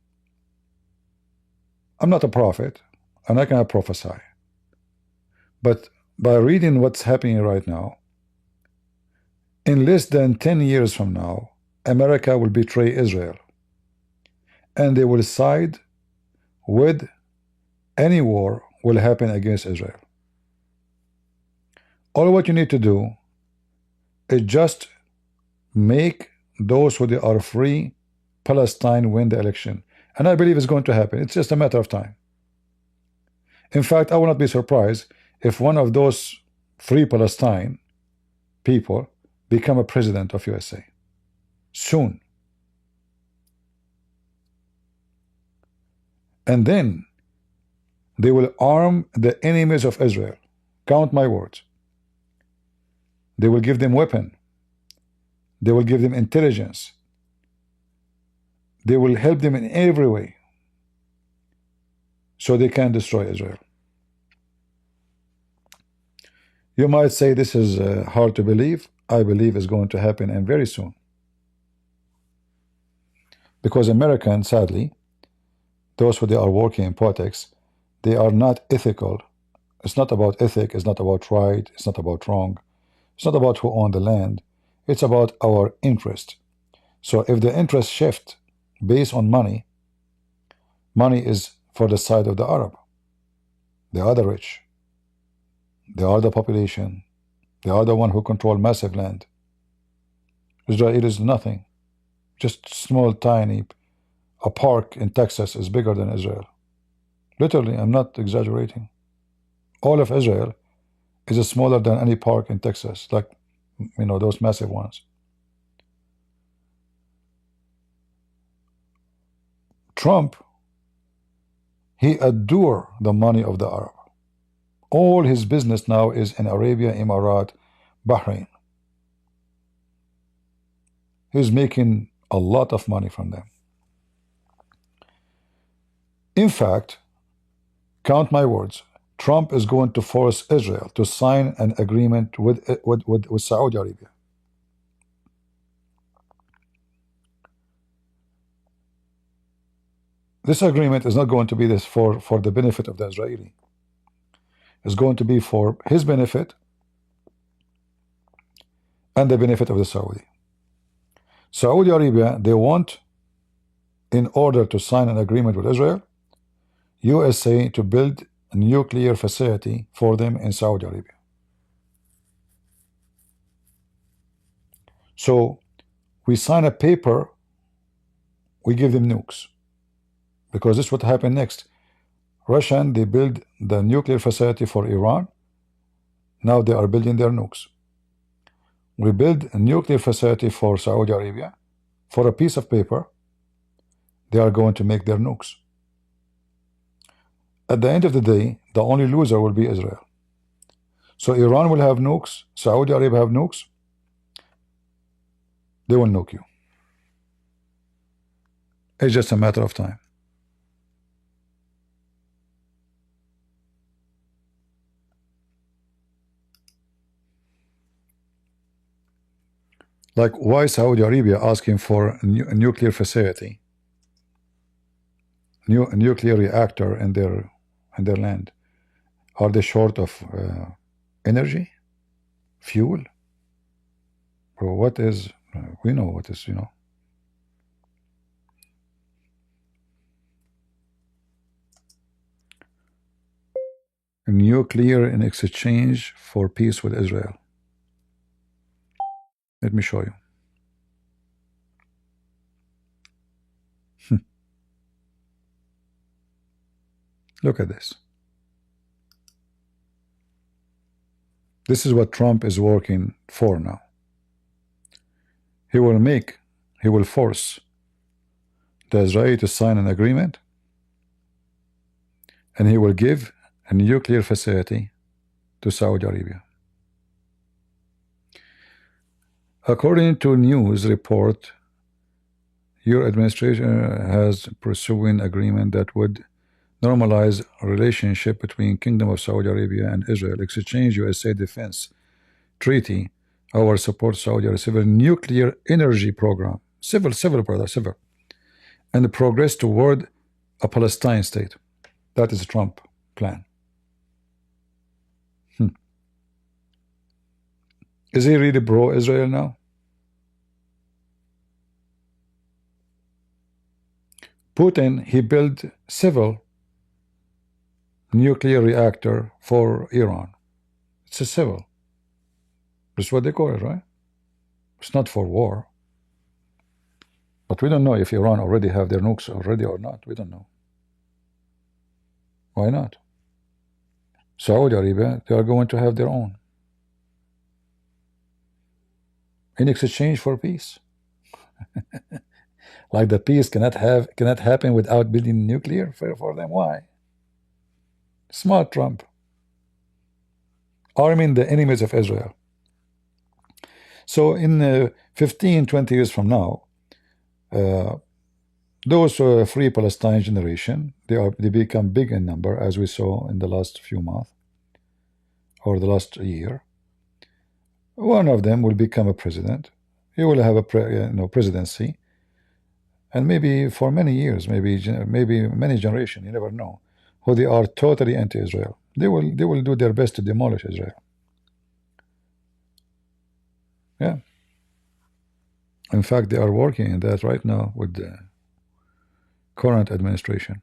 not a prophet, and I cannot prophesy. But by reading what's happening right now, in less than 10 years from now, America will betray Israel. And they will side with any war will happen against Israel. All what you need to do is just make those who are free Palestine win the election. And I believe it's going to happen. It's just a matter of time. In fact, I will not be surprised if one of those free Palestine people become a president of USA. Soon. And then they will arm the enemies of Israel. Count my words. They will give them weapons. They will give them intelligence. They will help them in every way so they can destroy Israel. You might say this is hard to believe. I believe it's going to happen, and very soon. Because Americans, sadly, those who they are working in politics, they are not ethical. It's not about ethic, it's not about right, it's not about wrong. It's not about who owns the land. It's about our interest. So if the interest shift based on money, money is for the side of the Arab. They are the rich. They are the population. They are the one who control massive land. Israel is nothing. Just small, tiny. A park in Texas is bigger than Israel. Literally, I'm not exaggerating. All of Israel is smaller than any park in Texas, like, you know, those massive ones. Trump, he adore the money of the Arab. All his business now is in Arabia, Emirat, Bahrain. He's making a lot of money from them. In fact, count my words, Trump is going to force Israel to sign an agreement with Saudi Arabia. This agreement is not going to be this for the benefit of the Israeli. It's going to be for his benefit and the benefit of the Saudi. Saudi Arabia, they want, in order to sign an agreement with Israel, USA to build a nuclear facility for them in Saudi Arabia. So we sign a paper, we give them nukes. Because this is what happened next. Russian, they build the nuclear facility for Iran. Now they are building their nukes. We build a nuclear facility for Saudi Arabia. For a piece of paper, they are going to make their nukes. At the end of the day, the only loser will be Israel. So Iran will have nukes, Saudi Arabia have nukes, they will nuke you. It's just a matter of time. Like, why Saudi Arabia asking for a nuclear facility, a nuclear reactor in their land? Are they short of energy, fuel, or what is? We know what is, nuclear in exchange for peace with Israel. Let me show you. Look at this. This is what Trump is working for now. He will force the Israeli to sign an agreement, and he will give a nuclear facility to Saudi Arabia. According to news report, your administration has pursuing agreement that would normalize a relationship between Kingdom of Saudi Arabia and Israel, exchange USA defense treaty, our support Saudi Arabia civil nuclear energy program, civil, brother, civil, and progress toward a Palestine state. That is a Trump plan. Is he really pro-Israel now? Putin, he built civil nuclear reactor for Iran. It's a civil. That's what they call it, right? It's not for war. But we don't know if Iran already have their nukes already or not. We don't know. Why not? Saudi Arabia, they are going to have their own. In exchange for peace. Like the peace cannot happen without building nuclear for them. Why? Smart Trump. Arming the enemies of Israel. So in 15, 20 years from now, those free Palestine generation, they become big in number, as we saw in the last few months or the last year. One of them will become a president. He will have a presidency, and maybe for many years, maybe many generations, you never know, who they are totally anti-Israel. They will do their best to demolish Israel. Yeah. In fact, they are working in that right now with the current administration.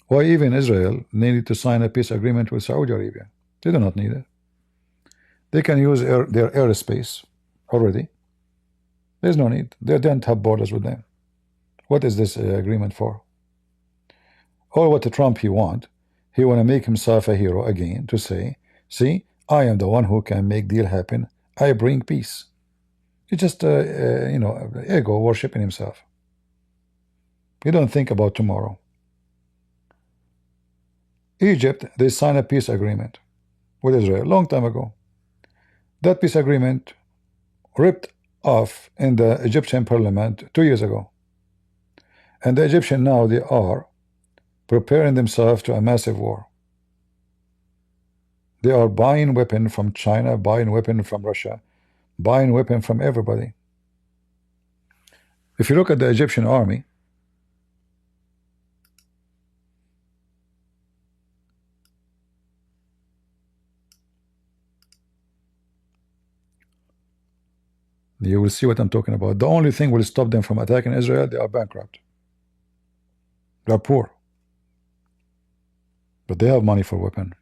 Why even Israel needed to sign a peace agreement with Saudi Arabia? They do not need it. They can use their airspace already. There's no need. They don't have borders with them. What is this agreement for? Or what Trump he want to make himself a hero again, to say, see, I am the one who can make deal happen. I bring peace. He just ego worshiping himself. He don't think about tomorrow. Egypt, they signed a peace agreement with Israel a long time ago. That peace agreement ripped off in the Egyptian parliament 2 years ago. And the Egyptians now, they are preparing themselves to a massive war. They are buying weapons from China, buying weapons from Russia, buying weapons from everybody. If you look at the Egyptian army, you will see what I'm talking about. The only thing will stop them from attacking Israel, they are bankrupt. They are poor. But they have money for weapons.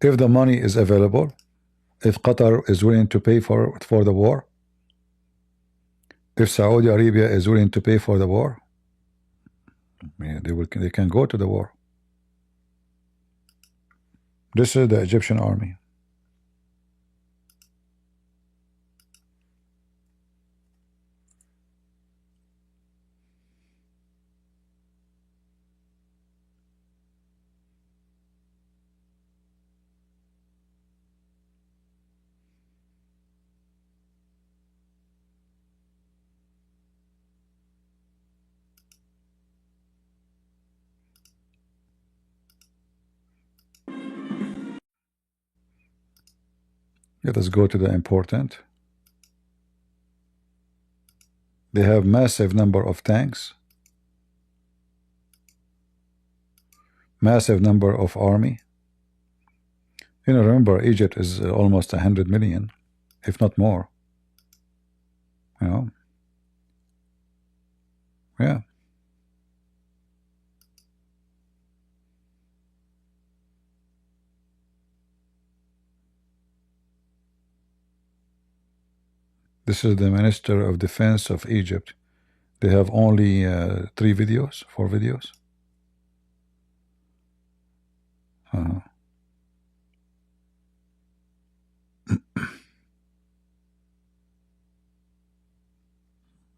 If the money is available, if Qatar is willing to pay for the war, if Saudi Arabia is willing to pay for the war, yeah, they can go to the war. This is the Egyptian army. Let us go to the important. They have massive number of tanks, massive number of army. You know, remember Egypt is almost 100 million, if not more. You know, yeah. This is the Minister of Defense of Egypt. They have only 4 videos.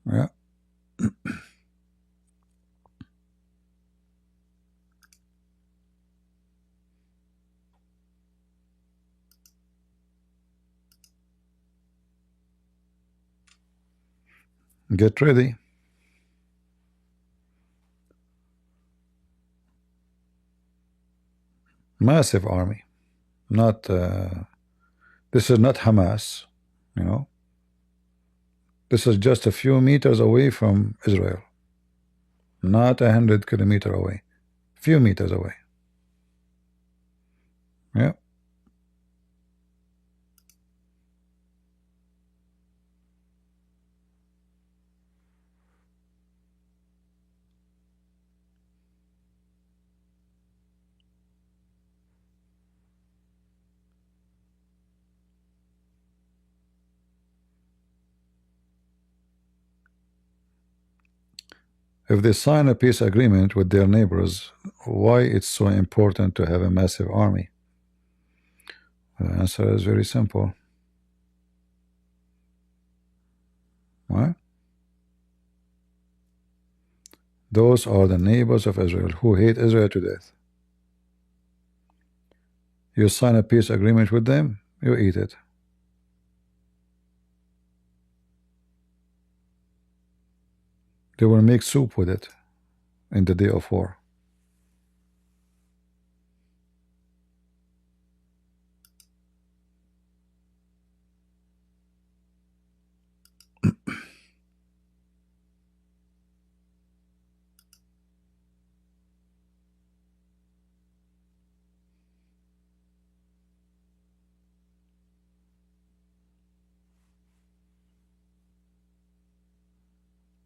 Yeah. Get ready. Massive army. Not this is not Hamas, you know. This is just a few meters away from Israel. Not 100 kilometers away. Few meters away. Yeah. If they sign a peace agreement with their neighbors, why it's so important to have a massive army? The answer is very simple. Why? Those are the neighbors of Israel who hate Israel to death. You sign a peace agreement with them, you eat it. They will make soup with it in the day of war.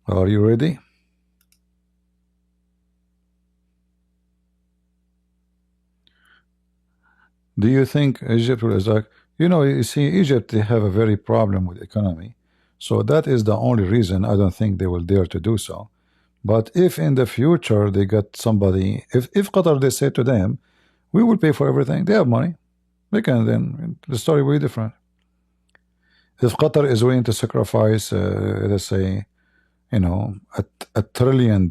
Are you ready? Do you think Egypt is like, you see, Egypt, they have a very problem with economy. So that is the only reason I don't think they will dare to do so. But if in the future they got somebody, if Qatar, they say to them, we will pay for everything, they have money. They can, then the story will be different. If Qatar is willing to sacrifice, let's say, $1 trillion,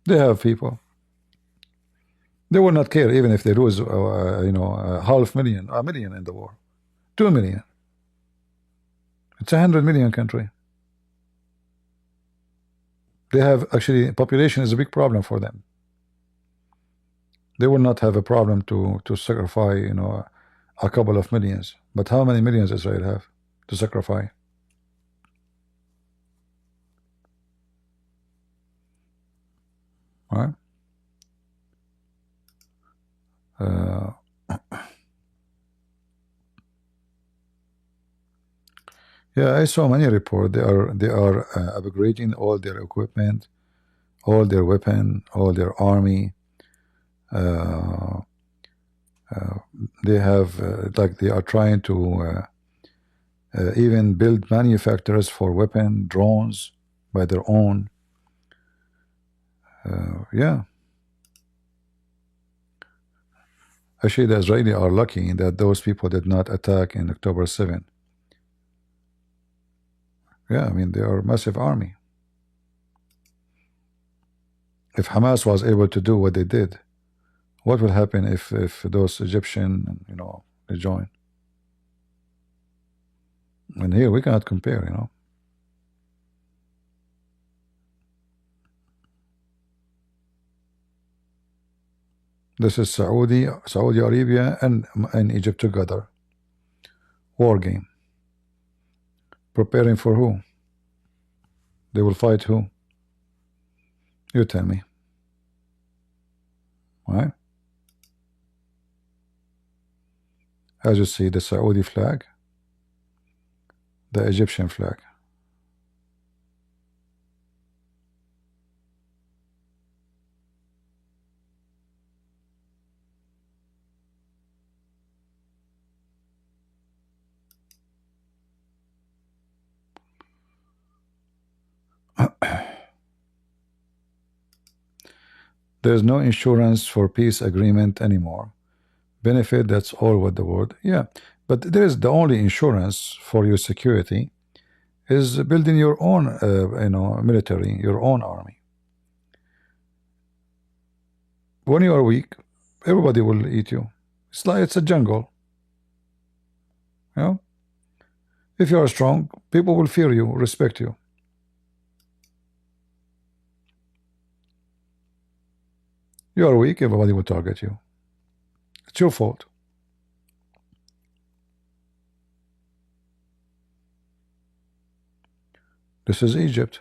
they have people. They will not care even if they lose, $500,000, $1 million in the war, 2 million. It's 100 million country. They have actually population is a big problem for them. They will not have a problem to sacrifice, a couple of millions. But how many millions Israel have to sacrifice? All right. Yeah, I saw many reports. They are upgrading all their equipment, all their weapon, all their army. They have like they are trying to even build manufacturers for weapon drones by their own. Yeah. Actually, the Israelis are lucky that those people did not attack in October 7. Yeah, I mean, they are a massive army. If Hamas was able to do what they did, what will happen if those Egyptian, they join? And here we cannot compare. This is Saudi Arabia and Egypt together. War game. Preparing for who? They will fight who? You tell me. Right? As you see, the Saudi flag, the Egyptian flag. There's no insurance for peace agreement anymore. Benefit, that's all what the word. Yeah, but there is the only insurance for your security is building your own, military, your own army. When you are weak, everybody will eat you. It's like it's a jungle. If you are strong, people will fear you, respect you. You are weak, everybody will target you. It's your fault. This is Egypt.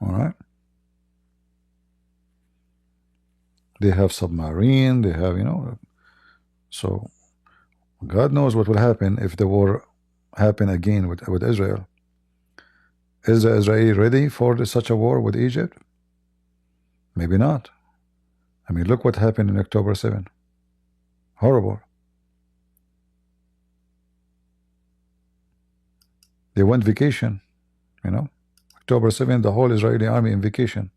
All right. They have submarine. They have, so God knows what will happen if the war happen again with Israel. Is the Israeli ready for such a war with Egypt? Maybe not. I mean, look what happened in October 7. Horrible. They went vacation, October 7, the whole Israeli army in vacation.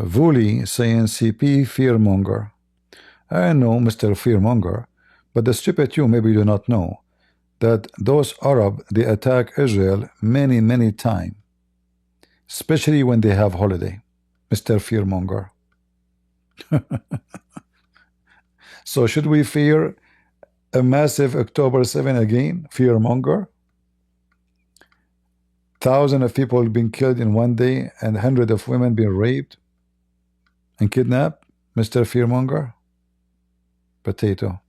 Vuli saying CP fearmonger. I know, Mr. Fearmonger, but the stupid you maybe do not know that those Arab, they attack Israel many, many times, especially when they have holiday, Mr. Fearmonger. So should we fear a massive October 7 again, Fearmonger? Thousands of people being killed in one day and hundreds of women being raped and kidnapped, Mr. Fearmonger? Potato.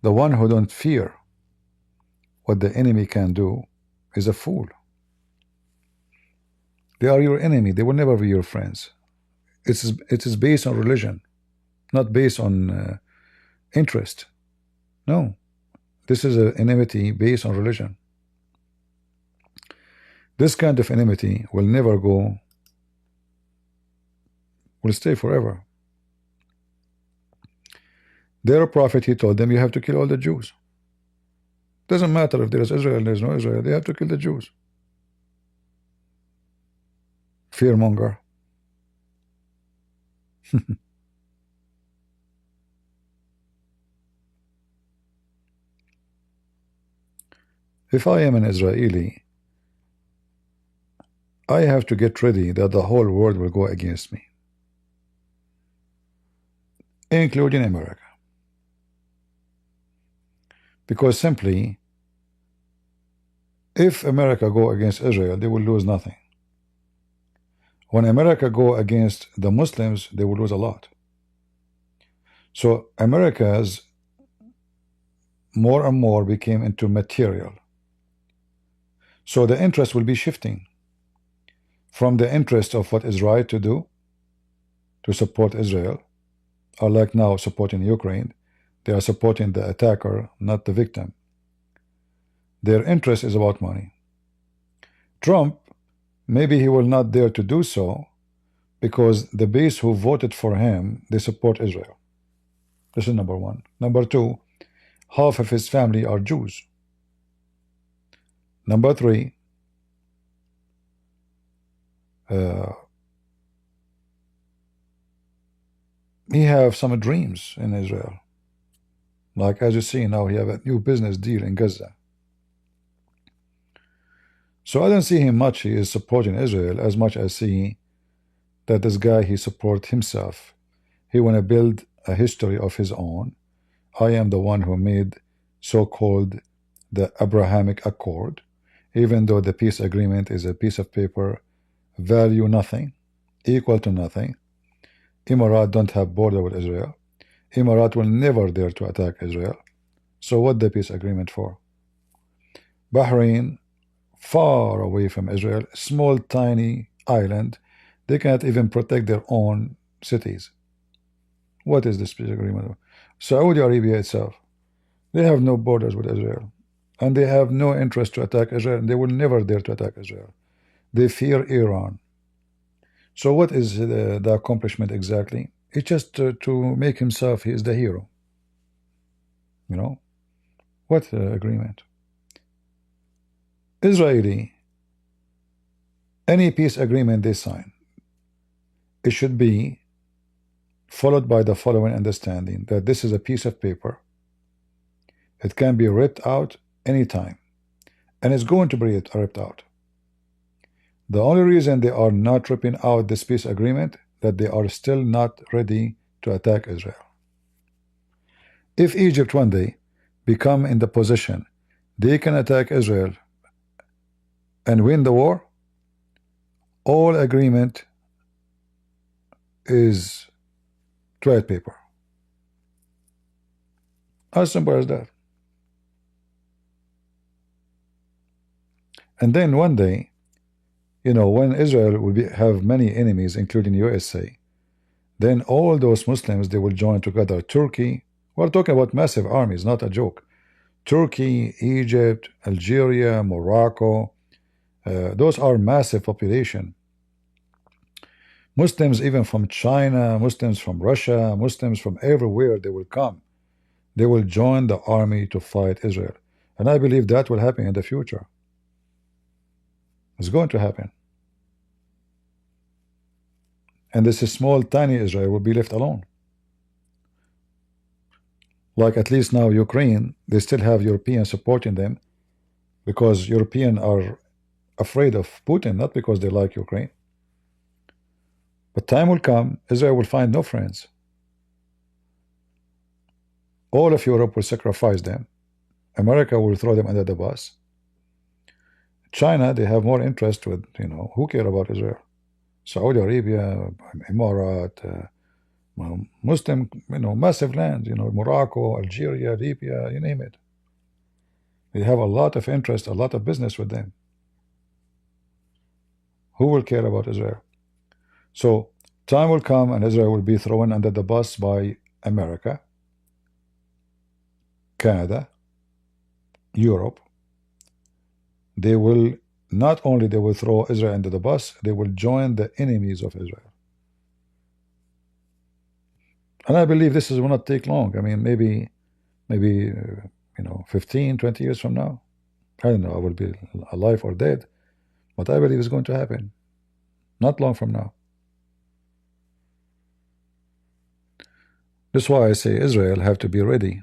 The one who don't fear what the enemy can do is a fool. They are your enemy. They will never be your friends. It is based on religion, not based on interest. No, this is an enmity based on religion. This kind of enmity will never go, will stay forever. Their prophet, he told them, you have to kill all the Jews. Doesn't matter if there is Israel, there is no Israel, they have to kill the Jews. Fearmonger. If I am an Israeli, I have to get ready that the whole world will go against me, including America. Because simply, if America go against Israel, they will lose nothing. When America go against the Muslims, they will lose a lot. So America's more and more became into material. So the interest will be shifting from the interest of what is right to do to support Israel, or like now supporting Ukraine. They are supporting the attacker, not the victim. Their interest is about money. Trump, maybe he will not dare to do so because the base who voted for him, they support Israel. This is number one. Number two, half of his family are Jews. Number three, he have some dreams in Israel. Like as you see now, he have a new business deal in Gaza. So I don't see him much. He is supporting Israel as much as see that this guy, he support himself. He want to build a history of his own. I am the one who made so-called the Abrahamic Accord, even though the peace agreement is a piece of paper, value nothing, equal to nothing. Emirat don't have border with Israel. Emirat will never dare to attack Israel. So what the peace agreement for? Bahrain, far away from Israel, small tiny island, they cannot even protect their own cities. What is this peace agreement? Saudi Arabia itself, they have no borders with Israel, and they have no interest to attack Israel, and they will never dare to attack Israel. They fear Iran. So what is the accomplishment exactly? It's just to make himself, he is the hero. You know? What agreement? Israeli, any peace agreement they sign, it should be followed by the following understanding, that this is a piece of paper. It can be ripped out anytime, and it's going to be ripped out. The only reason they are not ripping out this peace agreement, that they are still not ready to attack Israel. If Egypt one day become in the position they can attack Israel and win the war, all agreement is trade paper. As simple as that. And then one day, you know, when Israel will have many enemies, including USA, then all those Muslims, they will join together. Turkey, we're talking about massive armies, not a joke. Turkey, Egypt, Algeria, Morocco, those are massive population. Muslims even from China, Muslims from Russia, Muslims from everywhere, they will come. They will join the army to fight Israel. And I believe that will happen in the future. It's going to happen. And this small, tiny Israel will be left alone. Like at least now Ukraine, they still have Europeans supporting them because Europeans are afraid of Putin, not because they like Ukraine. But time will come, Israel will find no friends. All of Europe will sacrifice them. America will throw them under the bus. China, they have more interest with, you know, who care about Israel? Saudi Arabia, Emirat, Muslim, you know, massive land, you know, Morocco, Algeria, Libya, you name it. They have a lot of interest, a lot of business with them. Who will care about Israel? So time will come and Israel will be thrown under the bus by America, Canada, Europe. They will not only they will throw Israel under the bus, they will join the enemies of Israel. And I believe this will not take long. I mean, maybe you know, 15, 20 years from now. I don't know, I will be alive or dead, but I believe it's going to happen. Not long from now. That's why I say Israel have to be ready.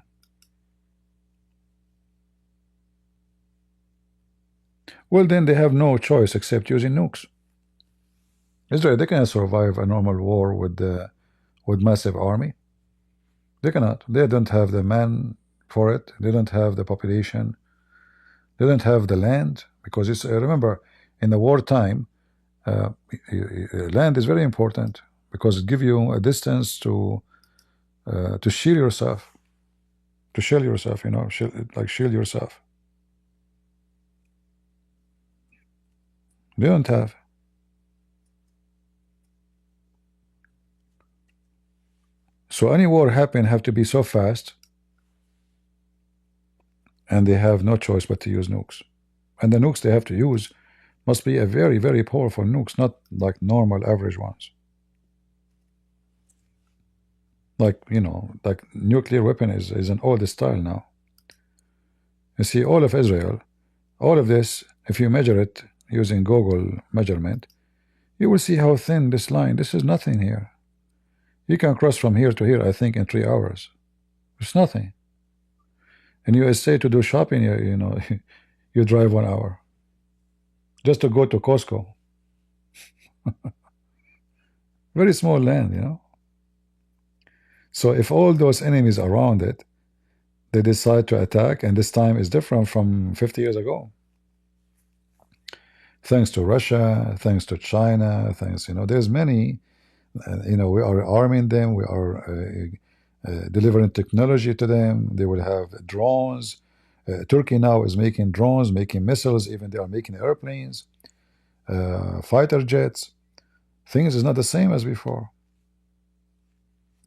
Well, then they have no choice except using nukes. Israel, they cannot survive a normal war with massive army. They cannot. They don't have the man for it. They don't have the population. They don't have the land, because it's remember, in the wartime, land is very important because it gives you a distance to to shield yourself. To shield yourself, you know, shield yourself. They don't have. So any war happen have to be so fast, and they have no choice but to use nukes. And the nukes they have to use must be a very, very powerful nukes, not like normal average ones. Like, you know, like nuclear weapon is an old style now. You see, all of Israel, all of this, if you measure it using Google measurement, you will see how thin this line, this is nothing here. You can cross from here to here, I think, in 3 hours. It's nothing. In USA, to do shopping, you know, you drive 1 hour. Just to go to Costco. Very small land, you know. So if all those enemies around it, they decide to attack, and this time is different from 50 years ago. Thanks to Russia, thanks to China, thanks, you know, there's many, you know, we are arming them, we are delivering technology to them. They will have drones. Turkey now is making drones, making missiles, even they are making airplanes, fighter jets. Things is not the same as before.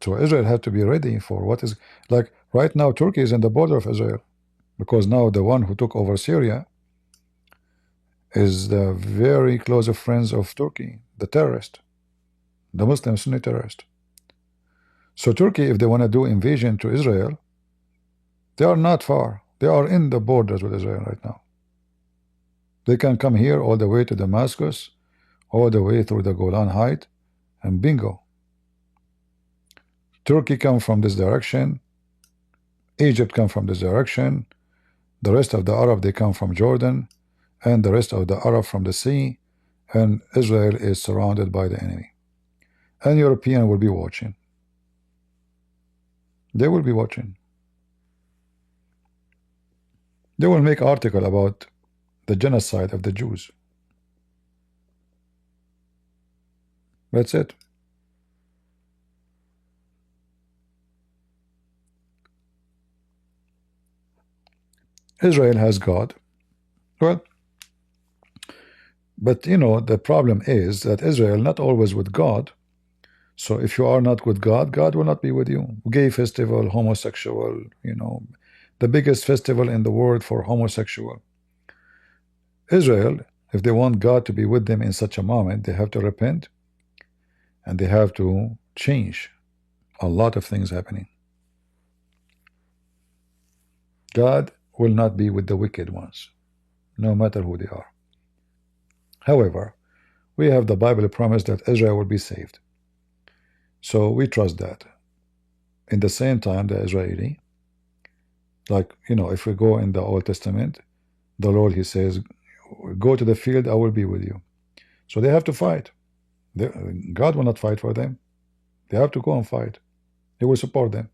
So Israel have to be ready for what is, like right now Turkey is in the border of Israel, because now the one who took over Syria is the very close of friends of Turkey, the terrorist, the Muslim Sunni terrorist. So Turkey, if they want to do invasion to Israel, they are not far. They are in the borders with Israel right now. They can come here all the way to Damascus, all the way through the Golan Heights, and bingo. Turkey come from this direction, Egypt come from this direction, the rest of the Arab, they come from Jordan, and the rest of the Arab from the sea, and Israel is surrounded by the enemy. And European will be watching. They will be watching. They will make article about the genocide of the Jews. That's it. Israel has God. Well, but you know, the problem is that Israel not always with God. So if you are not with God, God will not be with you. Gay festival, homosexual, you know, the biggest festival in the world for homosexual. Israel, if they want God to be with them in such a moment, they have to repent, and they have to change a lot of things happening. God will not be with the wicked ones, no matter who they are. However, we have the Bible promise that Israel will be saved. So we trust that. In the same time, the Israeli, like, you know, if we go in the Old Testament, the Lord, he says, go to the field, I will be with you. So they have to fight. God will not fight for them. They have to go and fight. He will support them.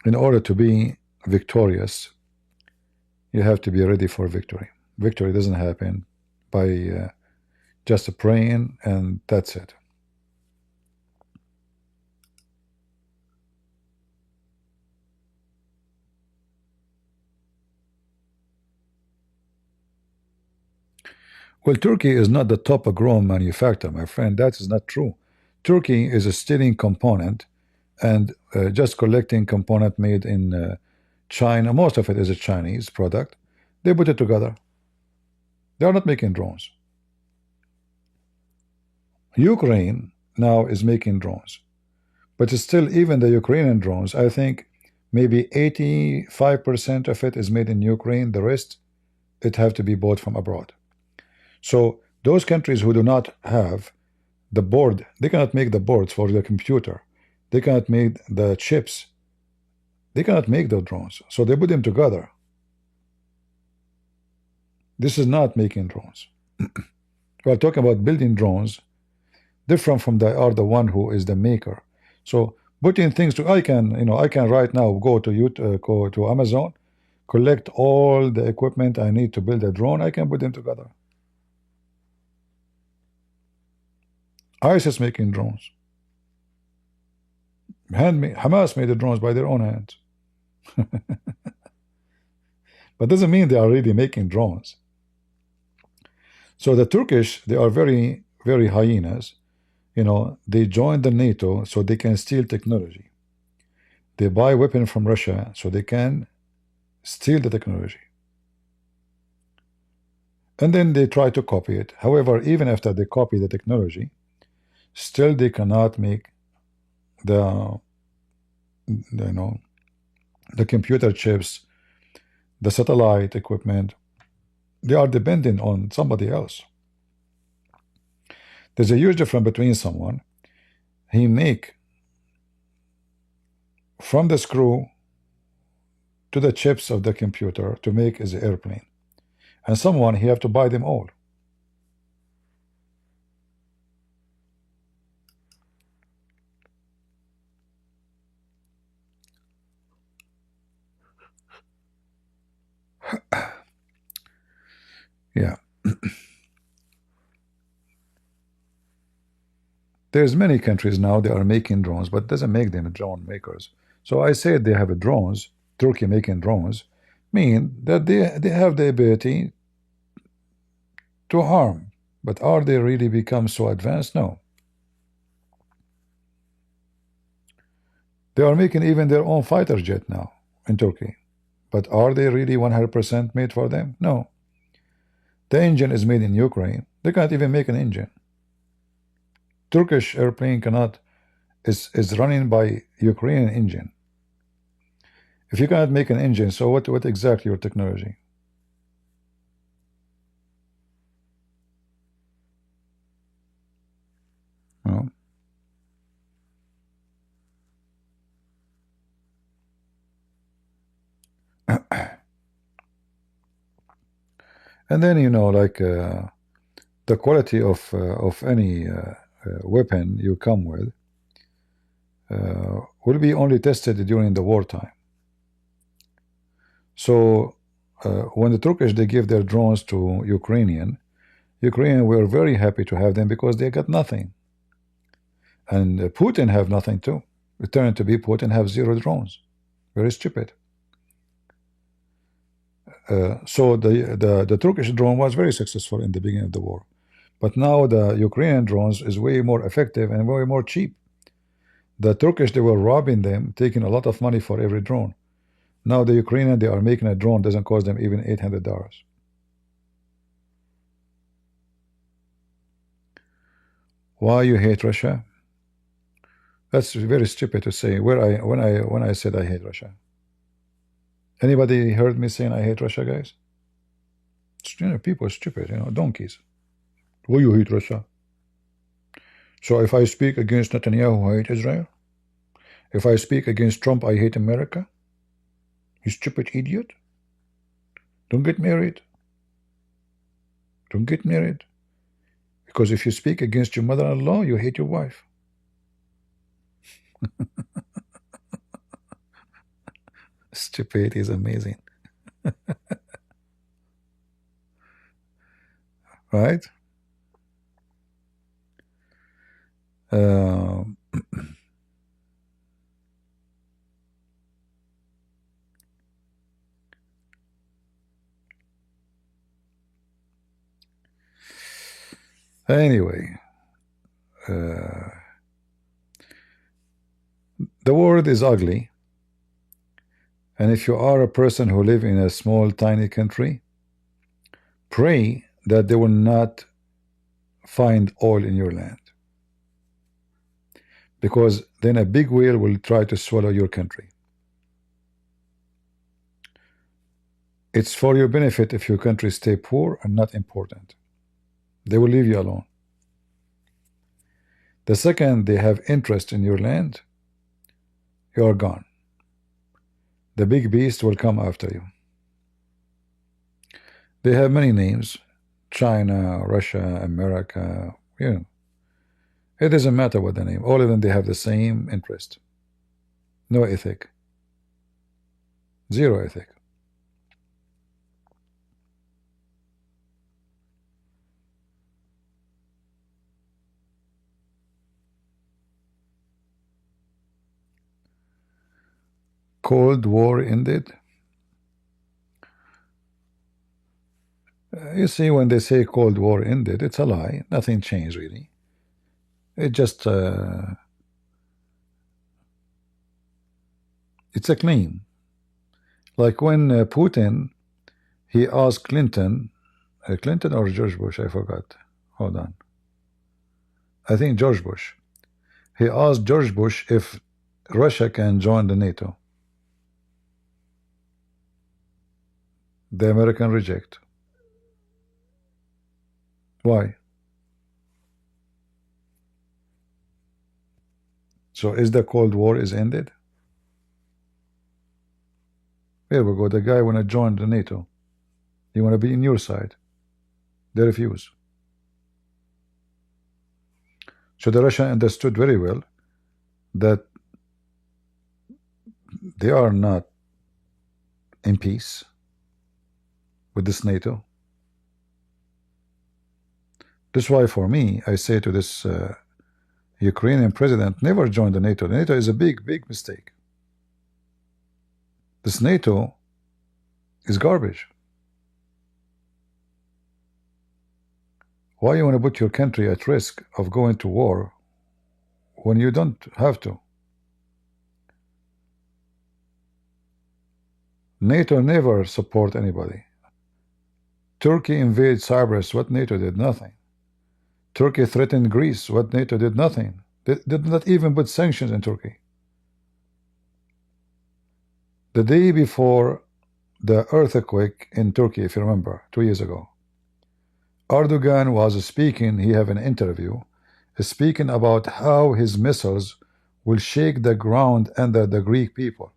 In order to be victorious, you have to be ready for victory. Victory doesn't happen by just praying and that's it. Well, Turkey is not the top grown manufacturer, my friend. That is not true. Turkey is a stealing component and just collecting component made in China. Most of it is a Chinese product. They put it together. They are not making drones. Ukraine now is making drones, but it's still, even the Ukrainian drones, I think maybe 85% of it is made in Ukraine. The rest, it have to be bought from abroad. So those countries who do not have the board, they cannot make the boards for the computer. They cannot make the chips. They cannot make the drones. So they put them together. This is not making drones. We are talking about building drones, different from the one who is the maker. So putting things to, I can right now go to Amazon, collect all the equipment I need to build a drone. I can put them together. ISIS making drones. Hamas made the drones by their own hands. But doesn't mean they are really making drones. So the Turkish, they are very, very hyenas. You know, they joined the NATO so they can steal technology. They buy weapons from Russia so they can steal the technology. And then they try to copy it. However, even after they copy the technology, still they cannot make the, you know, the computer chips, the satellite equipment. They are dependent on somebody else. There's a huge difference between someone, he make from the screw to the chips of the computer to make his airplane, and someone he have to buy them all. Yeah. There's many countries now they are making drones, but doesn't make them drone makers. So I said they have a drones, Turkey making drones, mean that they have the ability to harm. But are they really become so advanced? No. They are making even their own fighter jet now in Turkey. But are they really 100% made for them? No. The engine is made in Ukraine. They can't even make an engine. Turkish airplane cannot is running by Ukrainian engine. If you cannot make an engine, so what exactly your technology? No. And then, you know, like the quality of any weapon you come with will be only tested during the wartime. So when the Turkish they give their drones to Ukrainian were very happy to have them because they got nothing, and Putin have nothing too. Return to be Putin have 0 drones. Very stupid. So the Turkish drone was very successful in the beginning of the war, but now the Ukrainian drones is way more effective and way more cheap. The Turkish, they were robbing them, taking a lot of money for every drone. Now the Ukrainian, they are making a drone, doesn't cost them even $800. Why you hate Russia? That's very stupid to say. When I said I hate Russia, anybody heard me saying I hate Russia, guys? You know, people are stupid, you know, donkeys. Why you hate Russia? So if I speak against Netanyahu, I hate Israel. If I speak against Trump, I hate America. You stupid idiot. Don't get married. Don't get married. Because if you speak against your mother-in-law, you hate your wife. Stupid is amazing. Right? Anyway, the world is ugly, and if you are a person who live in a small tiny country, pray that they will not find oil in your land, because then a big whale will try to swallow your country. It's for your benefit if your country stay poor and not important. They will leave you alone. The second they have interest in your land, you are gone. The big beast will come after you. They have many names: China, Russia, America, you know. It doesn't matter what the name. All of them, they have the same interest. No ethic. 0 ethic. Cold War ended? You see, when they say Cold War ended, it's a lie. Nothing changed, really. It just, it's a claim. Like when Putin, he asked Clinton, Clinton or George Bush, I forgot. Hold on. I think George Bush. He asked George Bush if Russia can join the NATO. The American reject. Why? So is the Cold War is ended? Here we go. The guy want to join the NATO. He want to be in your side. They refuse. So the Russian understood very well that they are not in peace with this NATO. That's why for me, I say to this Ukrainian president, never join the NATO. The NATO is a big, big mistake. This NATO is garbage. Why you want to put your country at risk of going to war when you don't have to? NATO never support anybody. Turkey invaded Cyprus. What NATO did? Nothing. Turkey threatened Greece. What NATO did? Nothing. They did not even put sanctions in Turkey. The day before the earthquake in Turkey, if you remember, 2 years ago, Erdogan was speaking, he have an interview, speaking about how his missiles will shake the ground under the Greek people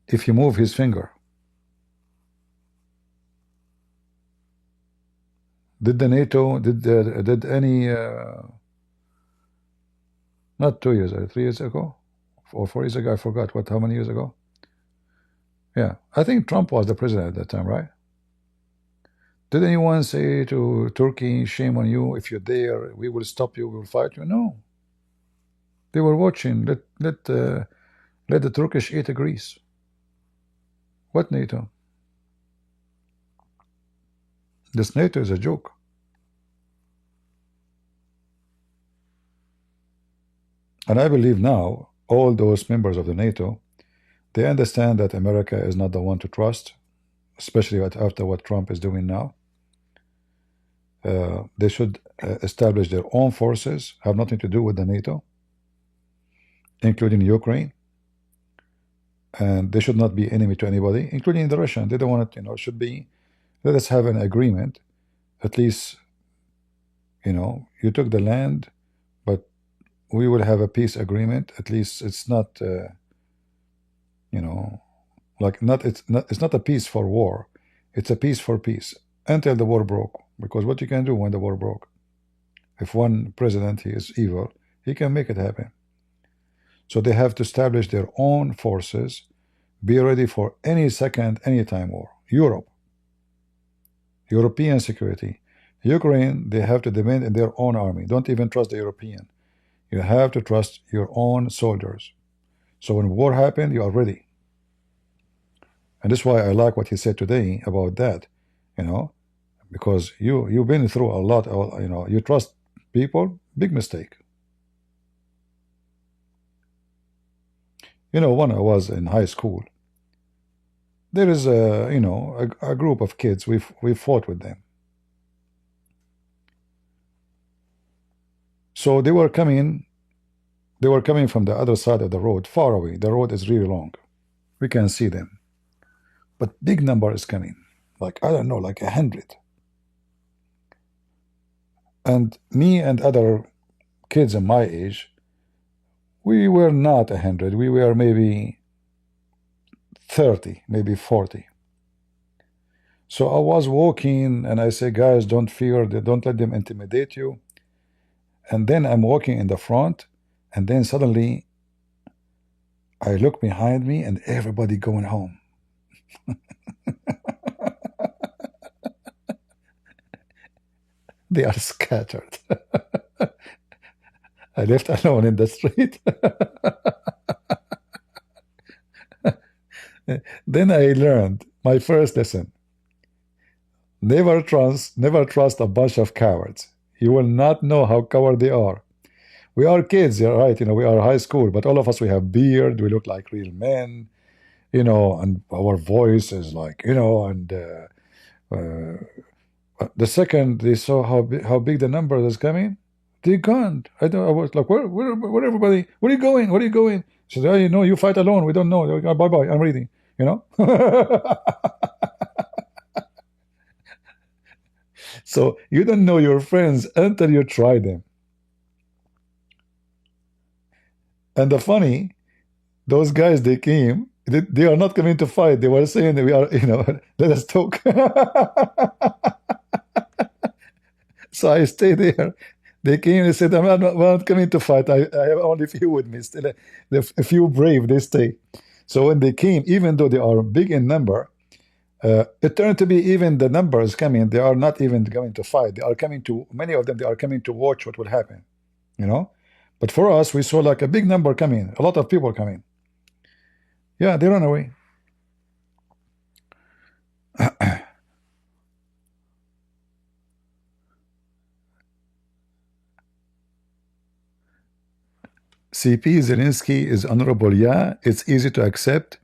if he move his finger. Did the NATO, did any, not 2 years, 3 years ago, or 4 years ago, I forgot how many years ago? Yeah, I think Trump was the president at that time, right? Did anyone say to Turkey, shame on you, if you're there, we will stop you, we will fight you? No. They were watching, let the Turkish eat Greece. What NATO? This NATO is a joke. And I believe now, all those members of the NATO, they understand that America is not the one to trust, especially after what Trump is doing now. They should establish their own forces, have nothing to do with the NATO, including Ukraine. And they should not be enemy to anybody, including the Russian. They don't want it, should be, let us have an agreement. At least, you took the land, but we will have a peace agreement. At least it's not, it's not a peace for war. It's a peace for peace until the war broke. Because what you can do when the war broke, if one president, he is evil, he can make it happen. So they have to establish their own forces, be ready for any second, anytime war. Europe, European security. Ukraine, they have to depend on their own army. Don't even trust the European. You have to trust your own soldiers. So when war happens, you are ready. And that's why I like what he said today about that, because you've been through a lot. You trust people, big mistake. When I was in high school, there is a group of kids. We fought with them. So they were coming from the other side of the road, far away. The road is really long. We can see them. But big number is coming. Like, I don't know, like 100. And me and other kids in my age, we were not 100. We were maybe 30, maybe 40. So I was walking and I say, guys, don't fear. Don't let them intimidate you. And then I'm walking in the front. And then suddenly I look behind me and everybody going home. They are scattered. I left alone in the street. Then I learned my first lesson. Never trust a bunch of cowards. You will not know how coward they are. We are kids, you're right, we are high school, but all of us, we have beard, we look like real men, and our voice is like, and the second they saw how big the number is coming, they gone. I was like, where everybody? Where are you going? Where are you going? She said, oh, you fight alone. We don't know. Bye bye. I'm reading. So you don't know your friends until you try them. And the funny, those guys, they came. They are not coming to fight. They were saying that we are, let us talk. So I stayed there. They came and said, I'm not coming to fight. I have only a few with me. Still, a few brave, they stay. So when they came, even though they are big in number, it turned to be even the numbers coming, they are not even going to fight. They are coming to, many of them, they are coming to watch what will happen, But for us, we saw like a big number coming, a lot of people coming. Yeah, they run away. CP Zelensky is honorable. Yeah, it's easy to accept.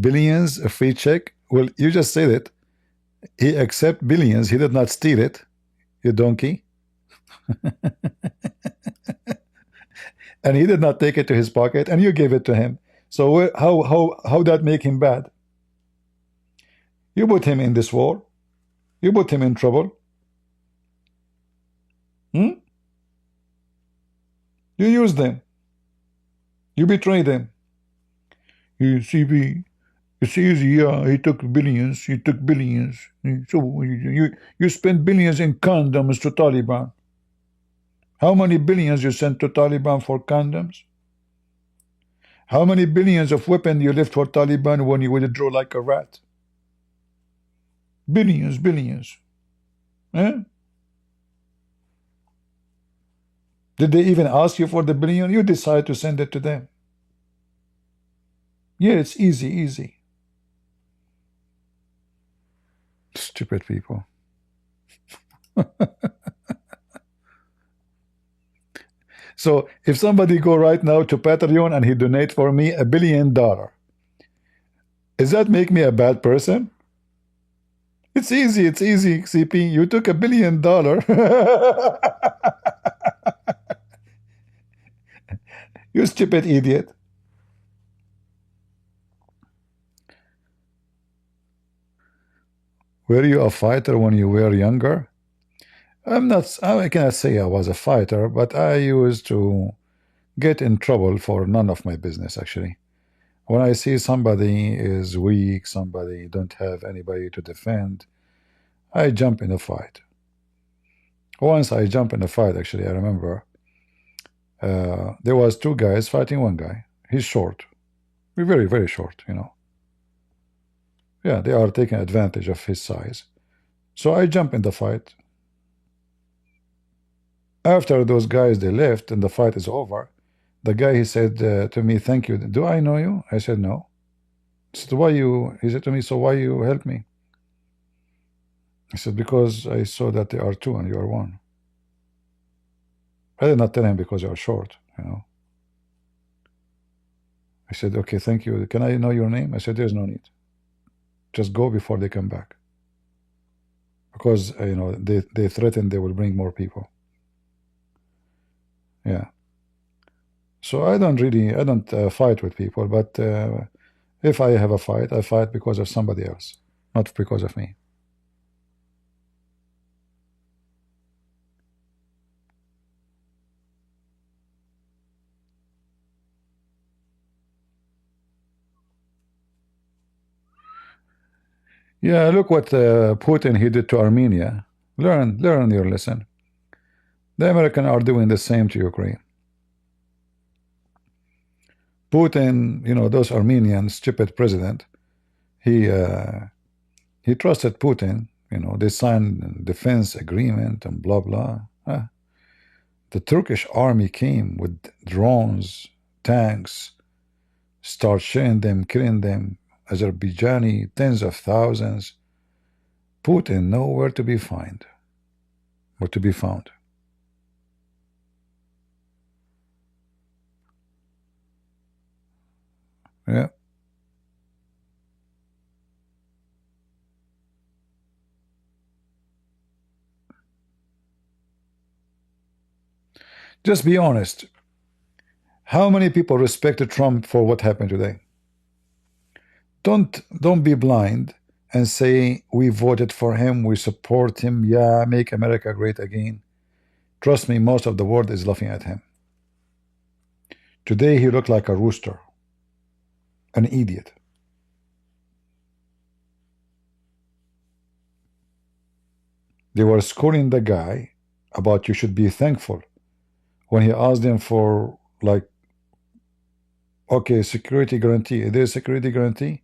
Billions, a free check. Well, you just said it. He accept billions. He did not steal it. You donkey. And he did not take it to his pocket, and you gave it to him. So how that make him bad? You put him in this war. You put him in trouble. You use them. You betray them. CP, it's easy. Yeah, he took billions. He took billions. So you spend billions in condoms to Taliban. How many billions you sent to Taliban for condoms? How many billions of weapons you left for Taliban when you withdrew like a rat? Billions, billions. Eh? Did they even ask you for the billion? You decide to send it to them. Yeah, it's easy, easy. Stupid people. So if somebody go right now to Patreon and he donate for me $1 billion, does that make me a bad person? It's easy, CP. You took $1 billion. You stupid idiot. Were you a fighter when you were younger? I cannot say I was a fighter, but I used to get in trouble for none of my business, actually. When I see somebody is weak, somebody don't have anybody to defend, I jump in a fight. Once I jump in a fight, actually, I remember there was 2 guys fighting 1 guy. He's short. We're very, very short, Yeah, they are taking advantage of his size. So I jump in the fight. After those guys, they left and the fight is over, the guy, he said to me, thank you. Do I know you? I said, no. He said, he said to me, so why you help me? I said, because I saw that they are 2 and you are 1. I did not tell him because you are short, I said, okay, thank you. Can I know your name? I said, there's no need. Just go before they come back. Because, they threaten they will bring more people. Yeah. So I don't fight with people, but if I have a fight, I fight because of somebody else, not because of me. Yeah, look what Putin he did to Armenia. Learn your lesson. The Americans are doing the same to Ukraine. Putin, those Armenians, stupid president, he trusted Putin. They signed defense agreement and blah blah. The Turkish army came with drones, tanks, start shooting them, killing them. Azerbaijani, tens of thousands. Putin nowhere to be found. Or to be found. Yeah. Just be honest. How many people respected Trump for what happened today? Don't be blind and say we voted for him, we support him, yeah, make America great again. Trust me, most of the world is laughing at him. Today he looked like a rooster, an idiot. They were scolding the guy about you should be thankful when he asked them for, like, okay, security guarantee. Is there a security guarantee?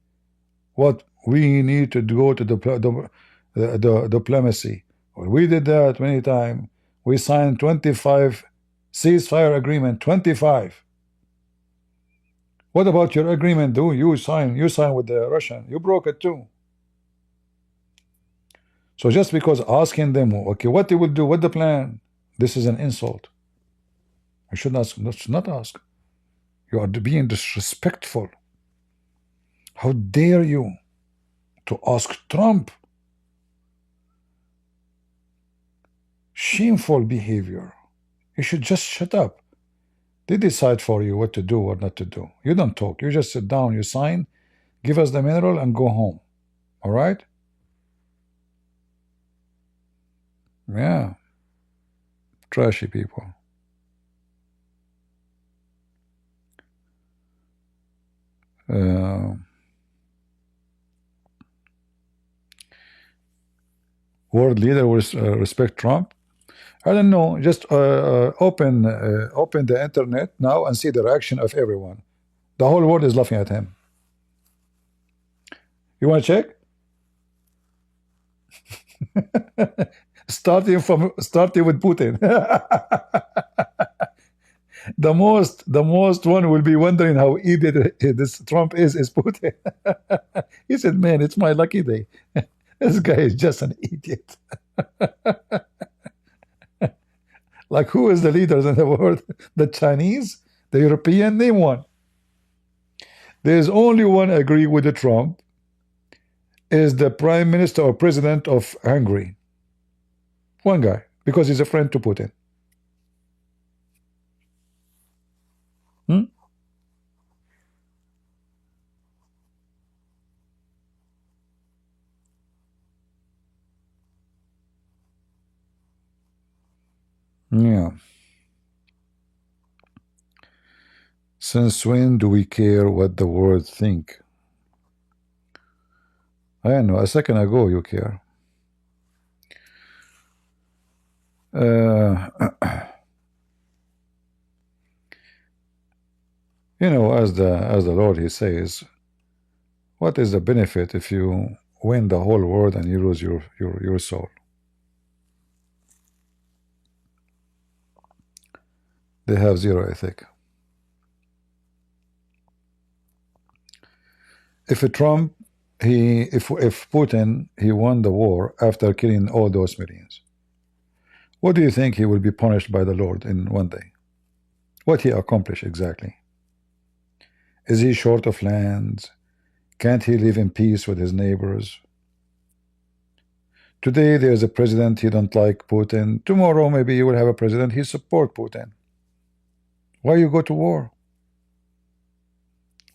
What we need to go to the diplomacy. Well, we did that many times. We signed 25 ceasefire agreement. 25. What about your agreement? Do you sign? You signed with the Russian. You broke it too. So just because asking them, okay, what they will do, what the plan, this is an insult. You should not ask. You are being disrespectful. How dare you to ask Trump? Shameful behavior. You should just shut up. They decide for you what to do or not to do. You don't talk. You just sit down, you sign, give us the mineral, and go home. All right? Yeah. Trashy people. World leader will respect Trump. I don't know. Just open the internet now and see the reaction of everyone. The whole world is laughing at him. You want to check? starting with Putin. the most one will be wondering how idiot this Trump is Putin. He said, "Man, it's my lucky day." This guy is just an idiot. Like, who is the leaders in the world? The Chinese? The European? Name one. There's only one agree with the Trump, is the Prime Minister or President of Hungary. One guy, because he's a friend to Putin. Yeah. Since when do we care what the world think? I don't know. A second ago you care. You know, as the Lord, he says, what is the benefit if you win the whole world and you lose your soul? They have zero ethic. If Trump, if Putin, he won the war after killing all those millions, what do you think he will be punished by the Lord in one day? What he accomplished exactly? Is he short of lands? Can't he live in peace with his neighbors? Today there's a president, he don't like Putin. Tomorrow maybe you will have a president, he support Putin. Why you go to war?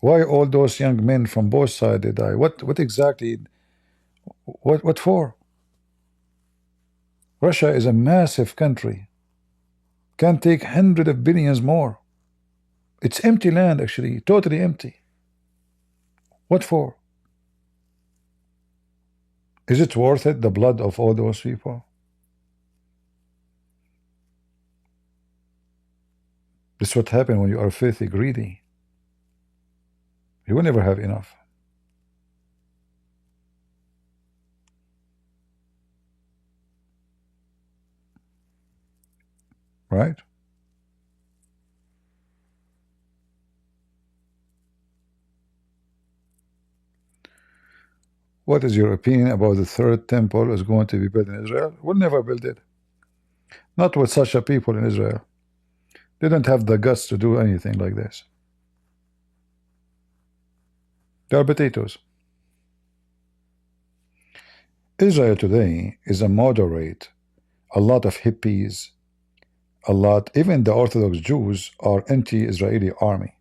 Why all those young men from both sides they die? What exactly? What for? Russia is a massive country. Can take hundreds of billions more. It's empty land, actually, totally empty. What for? Is it worth it, the blood of all those people? This is what happens when you are filthy greedy. You will never have enough. Right? What is your opinion about the third temple is going to be built in Israel? We'll never build it. Not with such a people in Israel. They don't have the guts to do anything like this. They are potatoes. Israel today is a moderate, a lot of hippies, a lot, even the Orthodox Jews are anti-Israeli army.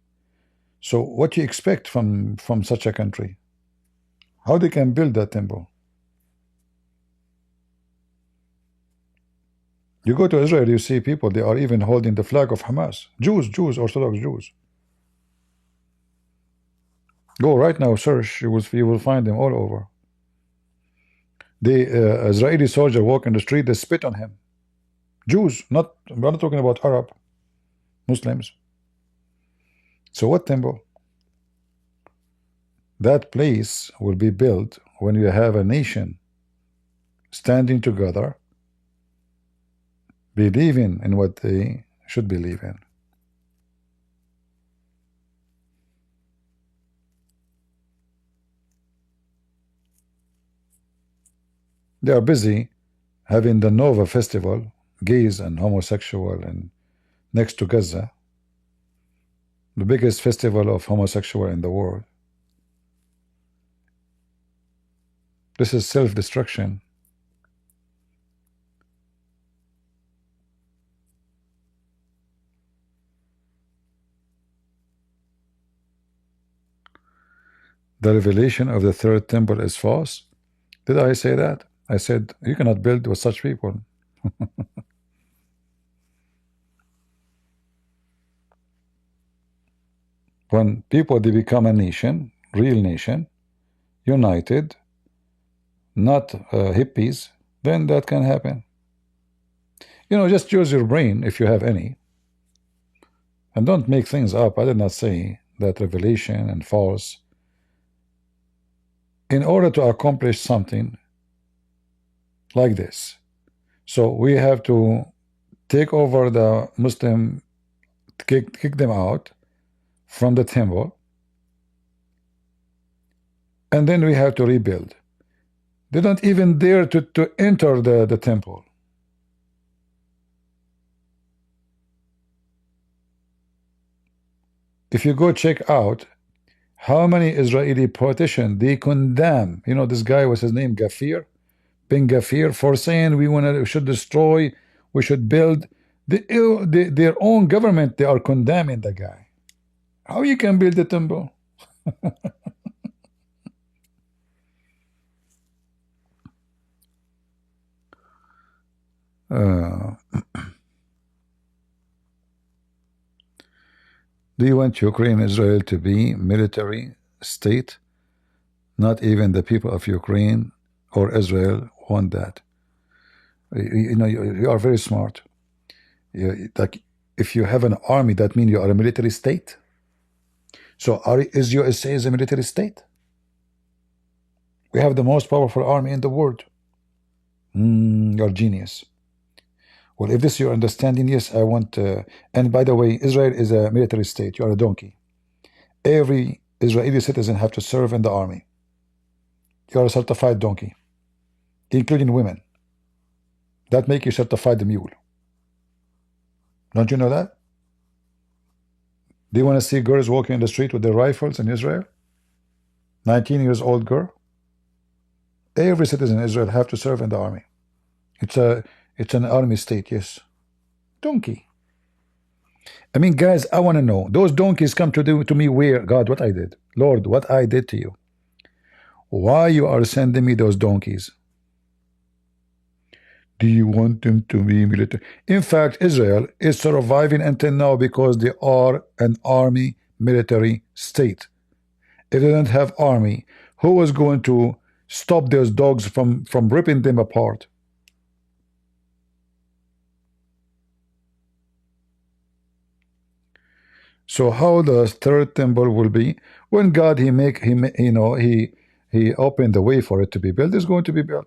So what do you expect from such a country? How they can build that temple? You go to Israel, you see people, they are even holding the flag of Hamas. Jews, Orthodox Jews. Go right now, search, you will find them all over. The Israeli soldier walk in the street, they spit on him. Jews, we're not talking about Arab Muslims. So what temple? That place will be built when you have a nation standing together, believing in what they should believe in. They are busy having the Nova Festival, gays and homosexual, and next to Gaza, the biggest festival of homosexual in the world. This is self-destruction. The revelation of the third temple is false. Did I say that? I said you cannot build with such people. When people, they become a nation, real nation, united, not hippies, then that can happen. You know, just use your brain if you have any, and don't make things up. I did not say that revelation and false. In order to accomplish something like this, so we have to take over the Muslim, kick them out from the temple, and then we have to rebuild. They don't even dare to enter the temple. If you go check out how many Israeli politicians they condemn, you know, this guy, was his name, Gafir, Ben Gafir, for saying we should destroy, we should build. Their own government, they are condemning the guy. How you can build a temple? Do you want Ukraine and Israel to be military state? Not even the people of Ukraine or Israel want that. You know, you are very smart. Like, if you have an army, that means you are a military state. So is USA a military state? We have the most powerful army in the world. You're genius. Well, if this is your understanding, yes, I want. And by the way, Israel is a military state. You are a donkey. Every Israeli citizen have to serve in the army. You are a certified donkey, including women. That make you certified mule. Don't you know that? Do you want to see girls walking in the street with their rifles in Israel? 19 years old girl. Every citizen in Israel have to serve in the army. It's an army state, yes. Donkey. I mean, guys, I want to know. Those donkeys come to me where? God, what I did. Lord, what I did to you. Why you are sending me those donkeys? Do you want them to be military? In fact, Israel is surviving until now because they are an army military state. If they don't have army, who is going to stop those dogs from ripping them apart? So how the third temple will be when God he opened the way for it to be built, is going to be built.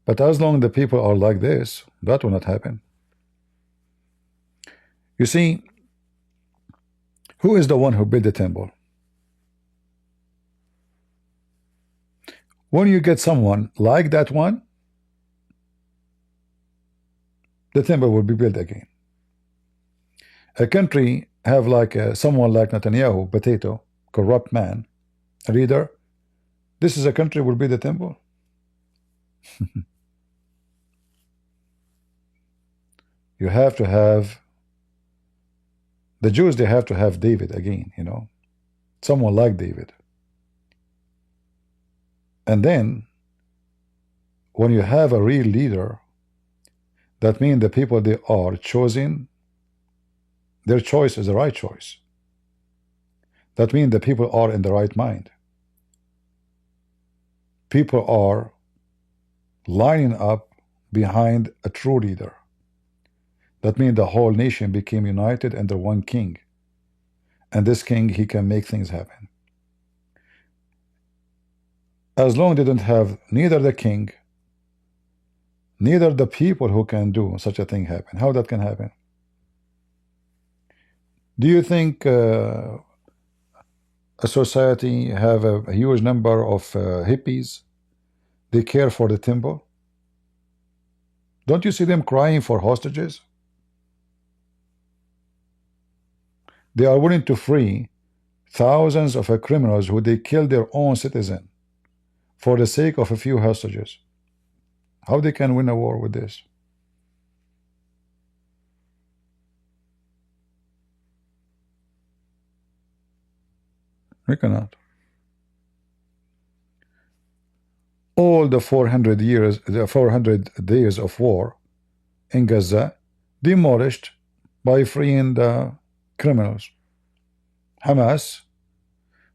But as long as the people are like this, that will not happen. You see, who is the one who built the temple? When you get someone like that one, the temple will be built again. A country have like someone like Netanyahu, potato, corrupt man, a leader. This is a country will be the temple. You have to have the Jews. They have to have David again. You know, someone like David. And then when you have a real leader, that means the people they are choosing, their choice is the right choice. That means the people are in the right mind. People are lining up behind a true leader. That means the whole nation became united under one king. And this king, he can make things happen. As long as they don't have neither the king, neither the people who can do such a thing happen. How that can happen? Do you think a society have a huge number of hippies? They care for the temple? Don't you see them crying for hostages? They are willing to free thousands of criminals who they kill their own citizen for the sake of a few hostages. How they can win a war with this? We cannot. All the 400 years, the 400 days of war in Gaza, demolished by freeing the criminals. Hamas,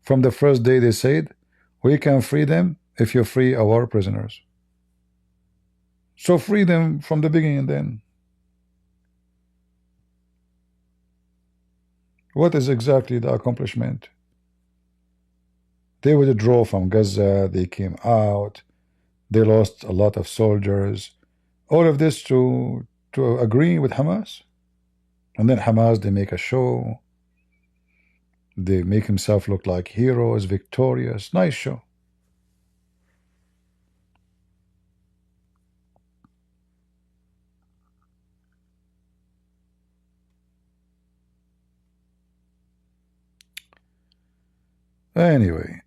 from the first day they said, we can free them if you free our prisoners. So free them from the beginning then. What is exactly the accomplishment? They withdrew from Gaza, they came out, they lost a lot of soldiers. All of this to agree with Hamas. And then Hamas, they make a show. They make himself look like heroes, victorious. Nice show. Anyway.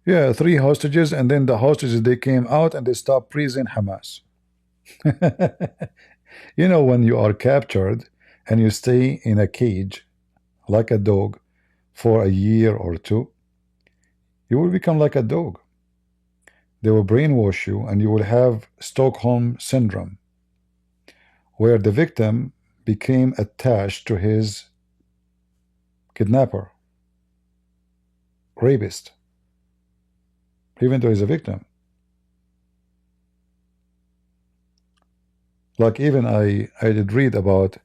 Yeah, 3 hostages, and then the hostages, they came out and they stopped praising Hamas. You know, when you are captured and you stay in a cage like a dog for a year or two, you will become like a dog. They will brainwash you and you will have Stockholm syndrome, where the victim became attached to his kidnapper, rapist, even though he's a victim. Like even I did read about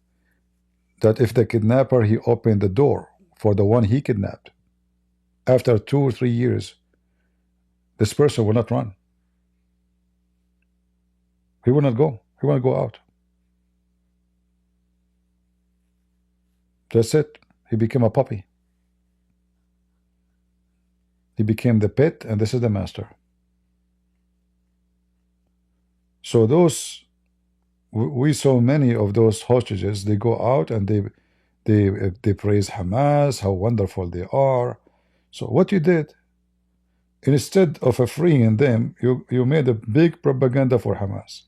that if the kidnapper, he opened the door for the one he kidnapped, after 2 or 3 years, this person will not run. He will not go. He will not go out. That's it. He became a puppy. He became the pet, and this is the master. So those, we saw many of those hostages. They go out and they praise Hamas, how wonderful they are. So what you did, instead of freeing them, you made a big propaganda for Hamas.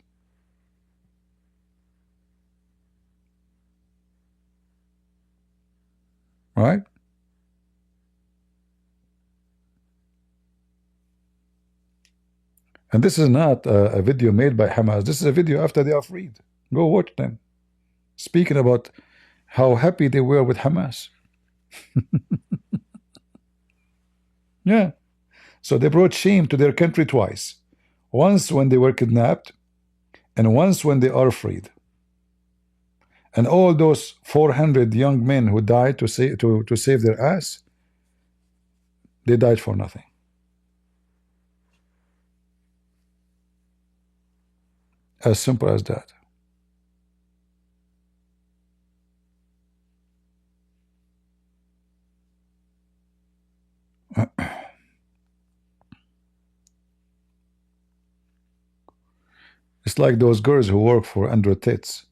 Right? And this is not a video made by Hamas. This is a video after they are freed. Go watch them. Speaking about how happy they were with Hamas. Yeah. So they brought shame to their country twice. Once when they were kidnapped, and once when they are freed. And all those 400 young men who died to save their ass, they died for nothing. As simple as that. It's like those girls who work for Andrew Tate.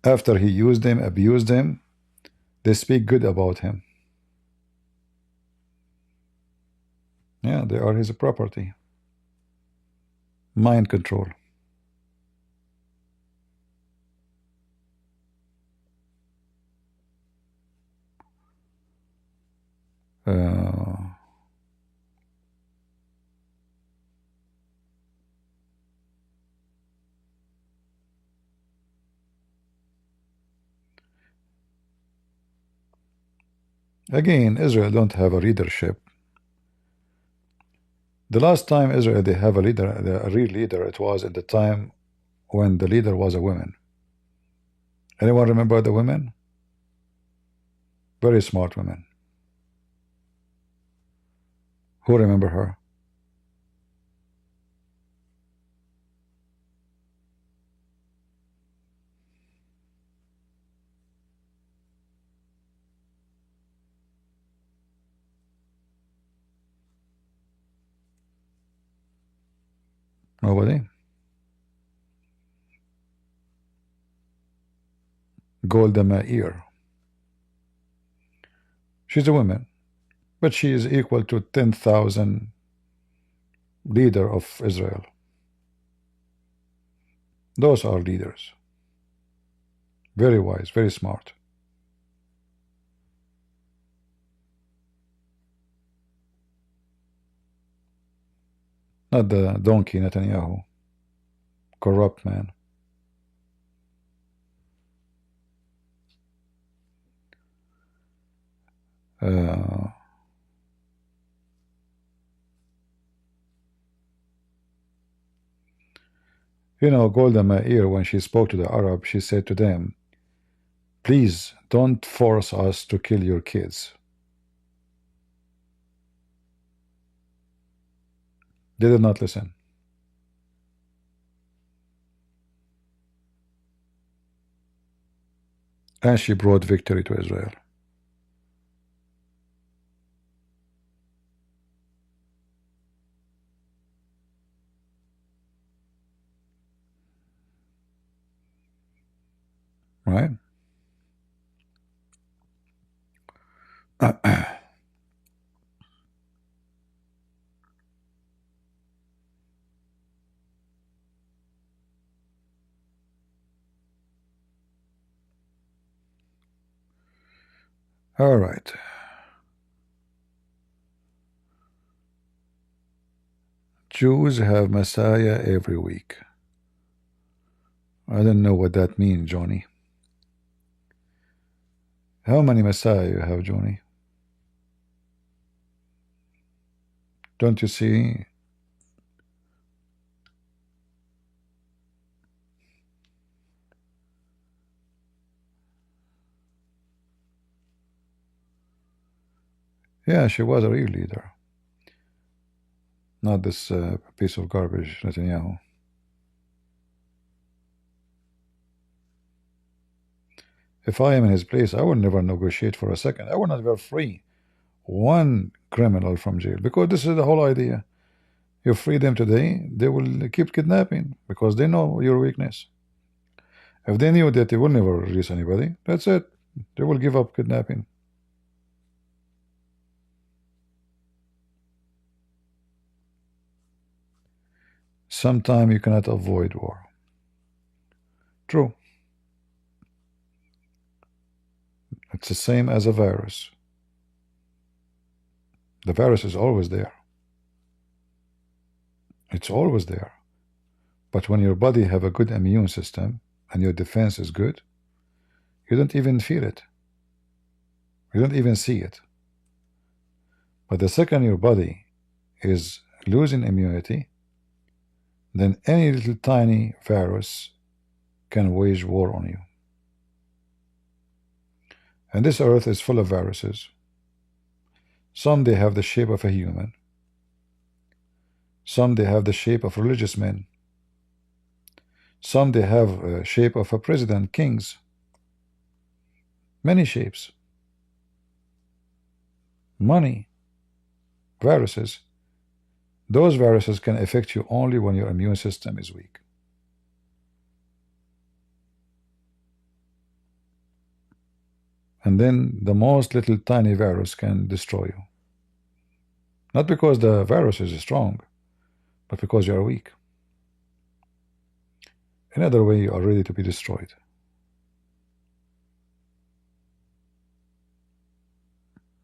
After he used them, abused them, they speak good about him. Yeah, they are his property. Mind control. Again, Israel don't have a leadership. The last time Israel they have a leader, a real leader, it was at the time when the leader was a woman. Anyone remember the women? Very smart women. Who remember her? Nobody? Golda Meir. She's a woman, but she is equal to 10,000 leader of Israel. Those are leaders. Very wise, very smart. Not the donkey Netanyahu. Corrupt man. You know, Golda Meir, when she spoke to the Arab, she said to them, please don't force us to kill your kids. They did not listen. And she brought victory to Israel. Right? All right. Jews have Messiah every week. I don't know what that means, Johnny. How many Messiah you have, Johnny? Don't you see? Yeah, she was a real leader. Not this piece of garbage, Netanyahu. If I am in his place, I would never negotiate for a second. I would not ever free one criminal from jail, because this is the whole idea. You free them today, they will keep kidnapping because they know your weakness. If they knew that they will never release anybody, that's it. They will give up kidnapping. Sometime you cannot avoid war. True. It's the same as a virus. The virus is always there. It's always there. But when your body have a good immune system and your defense is good, you don't even feel it. You don't even see it. But the second your body is losing immunity, then any little tiny virus can wage war on you. And this earth is full of viruses. Some they have the shape of a human. Some they have the shape of religious men. Some they have a shape of a president, kings. Many shapes. Money, viruses. Those viruses can affect you only when your immune system is weak. And then the most little tiny virus can destroy you. Not because the virus is strong, but because you are weak. Another way, you are ready to be destroyed.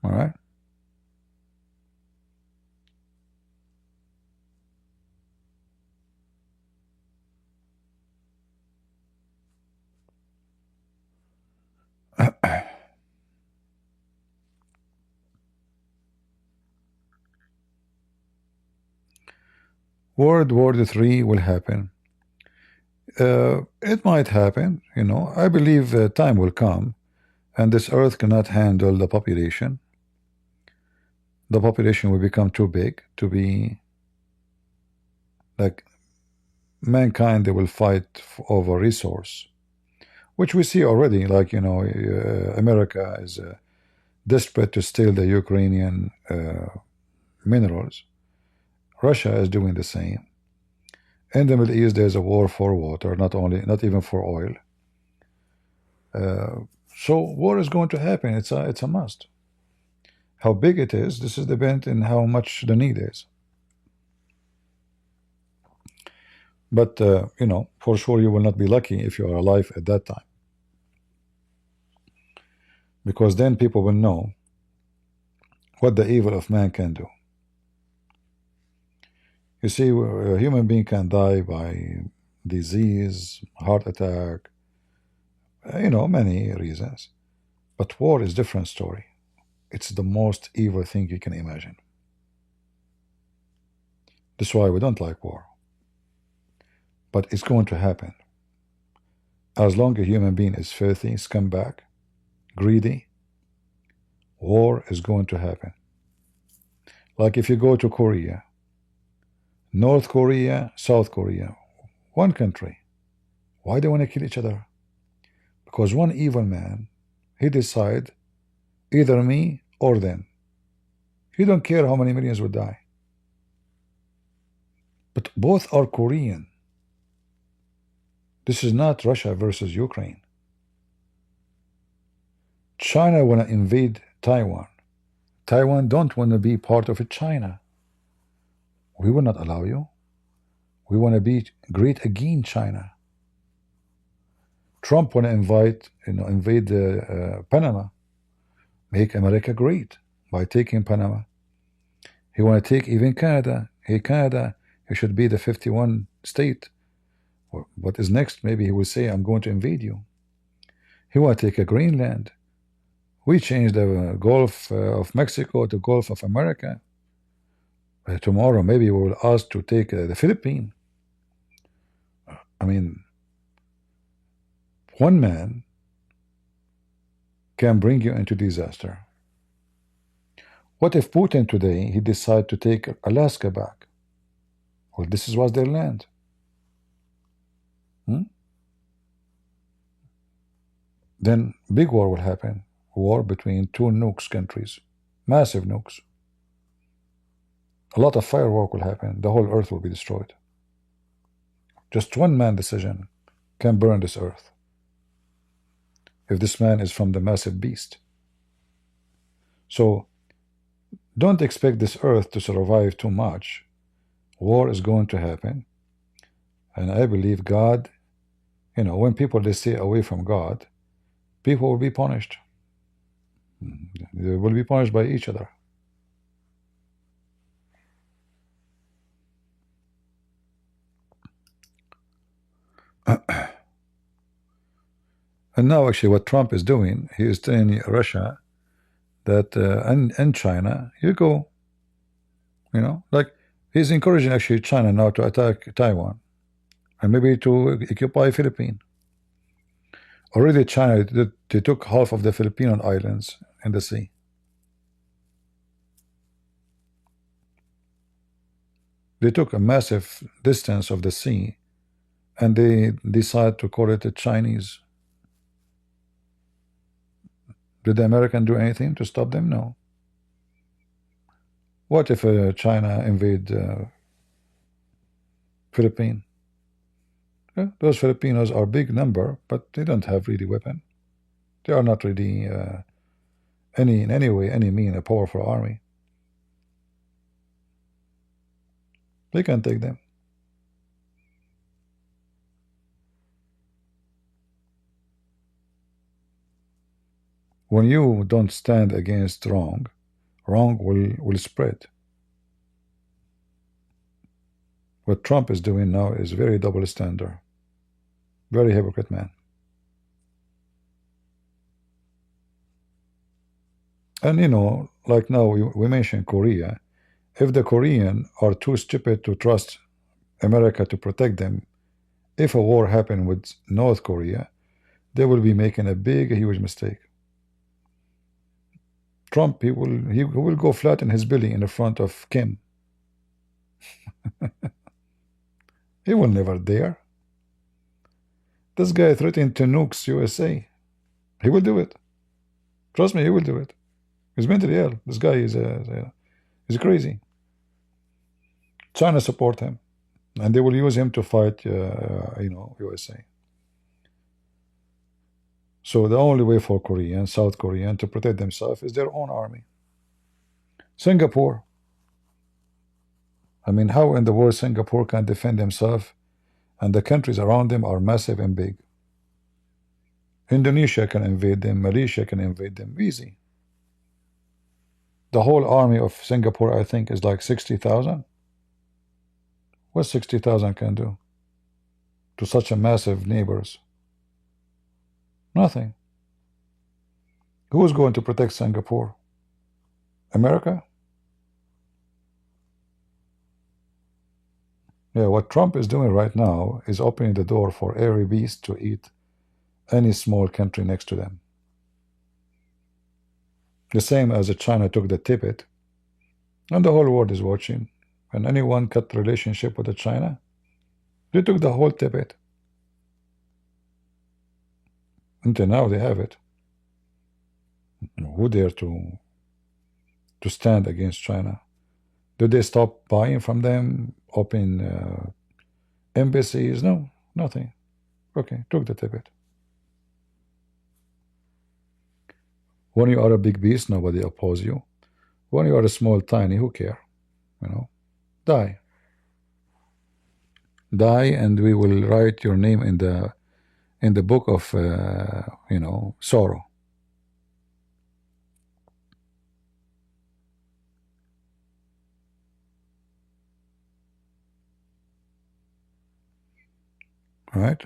All right? World War III will happen. It might happen, you know. I believe time will come, and this earth cannot handle the population. The population will become too big to be like mankind. They will fight over resource, which we see already. Like, you know, America is desperate to steal the Ukrainian minerals. Russia is doing the same. In the Middle East, there's a war for water, not even for oil. So war is going to happen. It's a must. How big it is, this is dependent on how much the need is. But you know, for sure you will not be lucky if you are alive at that time, because then people will know what the evil of man can do. You see, a human being can die by disease, heart attack, you know, many reasons. But war is a different story. It's the most evil thing you can imagine. That's why we don't like war. But it's going to happen. As long as a human being is filthy, scumbag, greedy, war is going to happen. Like if you go to Korea, North Korea, South Korea, one country. Why do they want to kill each other? Because one evil man, he decide either me or them. He don't care how many millions would die. But both are Korean. This is not Russia versus Ukraine. China want to invade Taiwan. Taiwan don't want to be part of China. We will not allow you. We want to be great again, China. Trump want to invade Panama, make America great by taking Panama. He want to take even Canada. Hey, Canada, you should be the 51 state. What is next? Maybe he will say, I'm going to invade you. He want to take a Greenland. We changed the Gulf of Mexico to Gulf of America. Tomorrow, maybe we will ask to take the Philippines. I mean, one man can bring you into disaster. What if Putin today, he decide to take Alaska back? Well, this was their land. Then big war will happen. War between two nukes countries. Massive nukes. A lot of firework will happen. The whole earth will be destroyed. Just one man decision can burn this earth. If this man is from the massive beast. So don't expect this earth to survive too much. War is going to happen. And I believe God, you know, when people they stay away from God, people will be punished. They will be punished by each other. And now actually what Trump is doing, he is telling Russia that and China, you go, you know, like he's encouraging actually China now to attack Taiwan and maybe to occupy Philippines. Already China, they took half of the Philippine islands in the sea. They took a massive distance of the sea and they decide to call it a Chinese. Did the American do anything to stop them? No. What if China invade Philippines. Yeah, those Filipinos are big number, but they don't have really weapon. They are not really in any way, any mean, a powerful army. They can take them. When you don't stand against wrong, wrong will spread. What Trump is doing now is very double standard. Very hypocrite man. And you know, like now we mentioned Korea. If the Korean are too stupid to trust America to protect them, if a war happened with North Korea, they will be making a big, huge mistake. Trump, he will go flat in his belly in the front of Kim. He will never dare. This guy threatened to nuke USA. He will do it. Trust me, he will do it. He's mentally ill. This guy is crazy. China support him, and they will use him to fight, USA. So the only way for Korean, South Korean to protect themselves is their own army. Singapore. I mean, how in the world Singapore can defend themselves, and the countries around them are massive and big? Indonesia can invade them, Malaysia can invade them, easy. The whole army of Singapore, I think, is like 60,000. What 60,000 can do to such a massive neighbors? Nothing. Who is going to protect Singapore? America? Yeah, what Trump is doing right now is opening the door for every beast to eat any small country next to them. The same as China took the Tibet, and the whole world is watching. And anyone cut relationship with China, they took the whole Tibet. Until now they have it. Who dare to stand against China? Did they stop buying from them? Open embassies? No, nothing. Okay, took the Tibet. When you are a big beast, nobody oppose you. When you are a small, tiny, who care? You know, die. Die, and we will write your name in the book of sorrow. Right?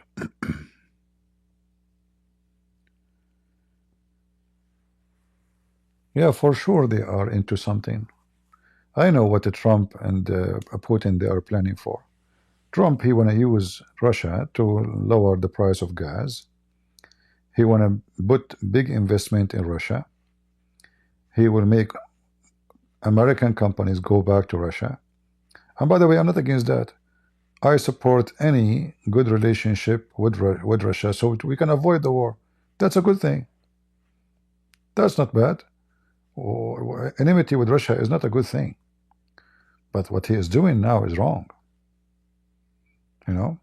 Yeah, for sure they are into something. I know what the Trump and Putin they are planning for. Trump, he want to use Russia to lower the price of gas. He want to put big investment in Russia. He will make American companies go back to Russia. And by the way, I'm not against that. I support any good relationship with Russia so we can avoid the war. That's a good thing. That's not bad. Enmity with Russia is not a good thing. But what he is doing now is wrong. You know?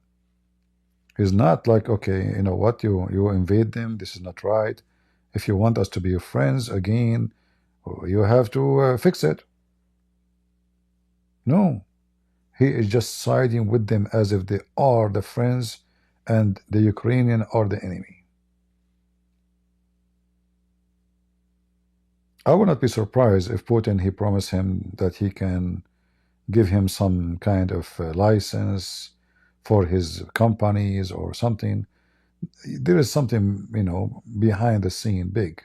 He's not like, okay, you know what, you invade them, this is not right. If you want us to be your friends again, you have to fix it. No. He is just siding with them as if they are the friends and the Ukrainian are the enemy. I would not be surprised if Putin, he promised him that he can give him some kind of license for his companies or something. There is something, you know, behind the scene big.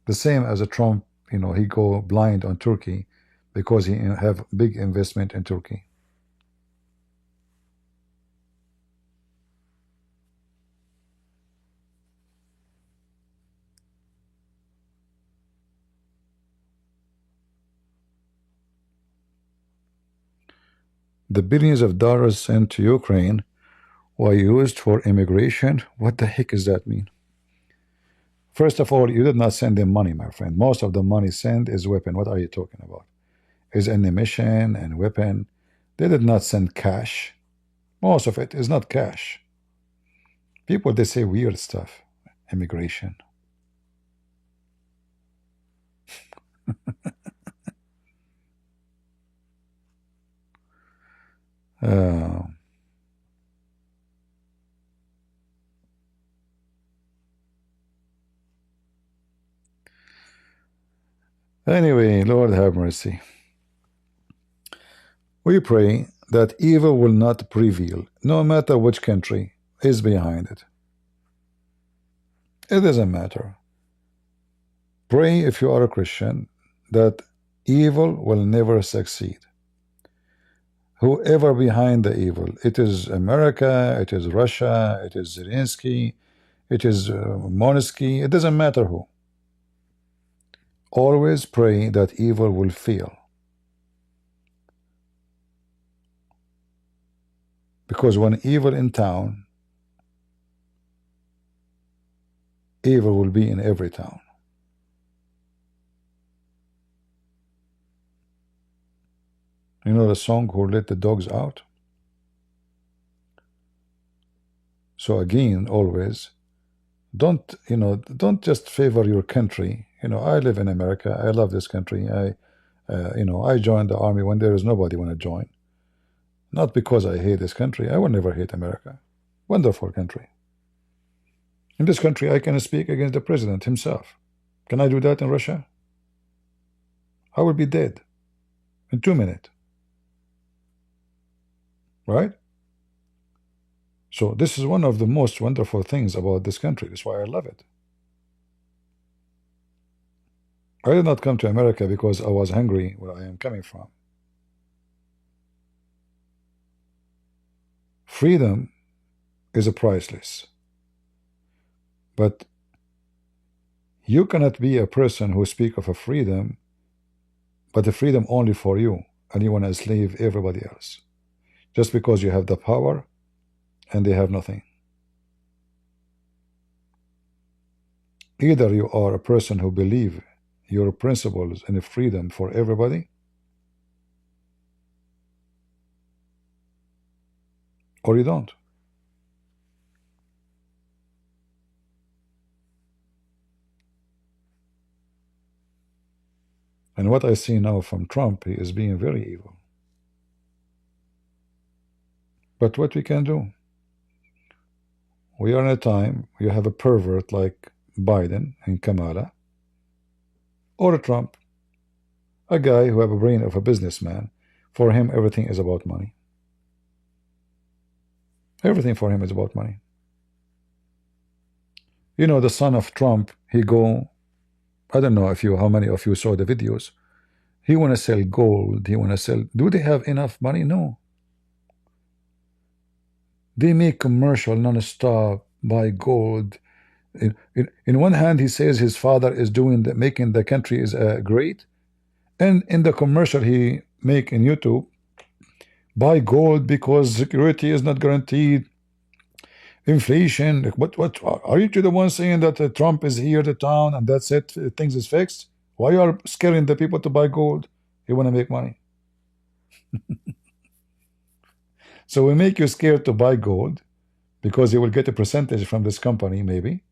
The same as a Trump, you know, he go blind on Turkey because he have big investment in Turkey. The billions of dollars sent to Ukraine were used for immigration. What the heck does that mean? First of all, you did not send them money, my friend. Most of the money sent is weapon. What are you talking about? Is ammunition and weapon. They did not send cash. Most of it is not cash. People, they say weird stuff. Immigration. Uh, anyway, Lord have mercy. We pray that evil will not prevail, no matter which country is behind it. It doesn't matter. Pray, if you are a Christian, that evil will never succeed. Whoever behind the evil, it is America, it is Russia, it is Zelenskyy, it is Monarchy, it doesn't matter who. Always pray that evil will fail. Because when evil in town, evil will be in every town. You know the song, Who Let the Dogs Out? So again, always, don't just favor your country. I live in America. I love this country. I joined the army when there is nobody want to join. Not because I hate this country. I will never hate America. Wonderful country. In this country, I can speak against the president himself. Can I do that in Russia? I will be dead in 2 minutes. Right? So this is one of the most wonderful things about this country. That's why I love it. I did not come to America because I was hungry where I am coming from. Freedom is priceless. But you cannot be a person who speaks of a freedom, but the freedom only for you, and you want to enslave everybody else. Just because you have the power and they have nothing. Either you are a person who believes your principles and freedom for everybody, or you don't. And what I see now from Trump, he is being very evil. But what we can do? We are in a time you have a pervert like Biden and Kamala, or a Trump, a guy who have a brain of a businessman. For him, everything is about money. Everything for him is about money. The son of Trump, he go, I don't know how many of you saw the videos. He want to sell gold. He want to sell. Do they have enough money? No. They make commercial non-stop, buy gold. In one hand, he says his father is making the country is great, and in the commercial he make in YouTube, buy gold because security is not guaranteed. Inflation. What are you the one saying that Trump is here to town and that's it? Things is fixed. Why you are scaring the people to buy gold? You want to make money. So we make you scared to buy gold because you will get a percentage from this company, maybe.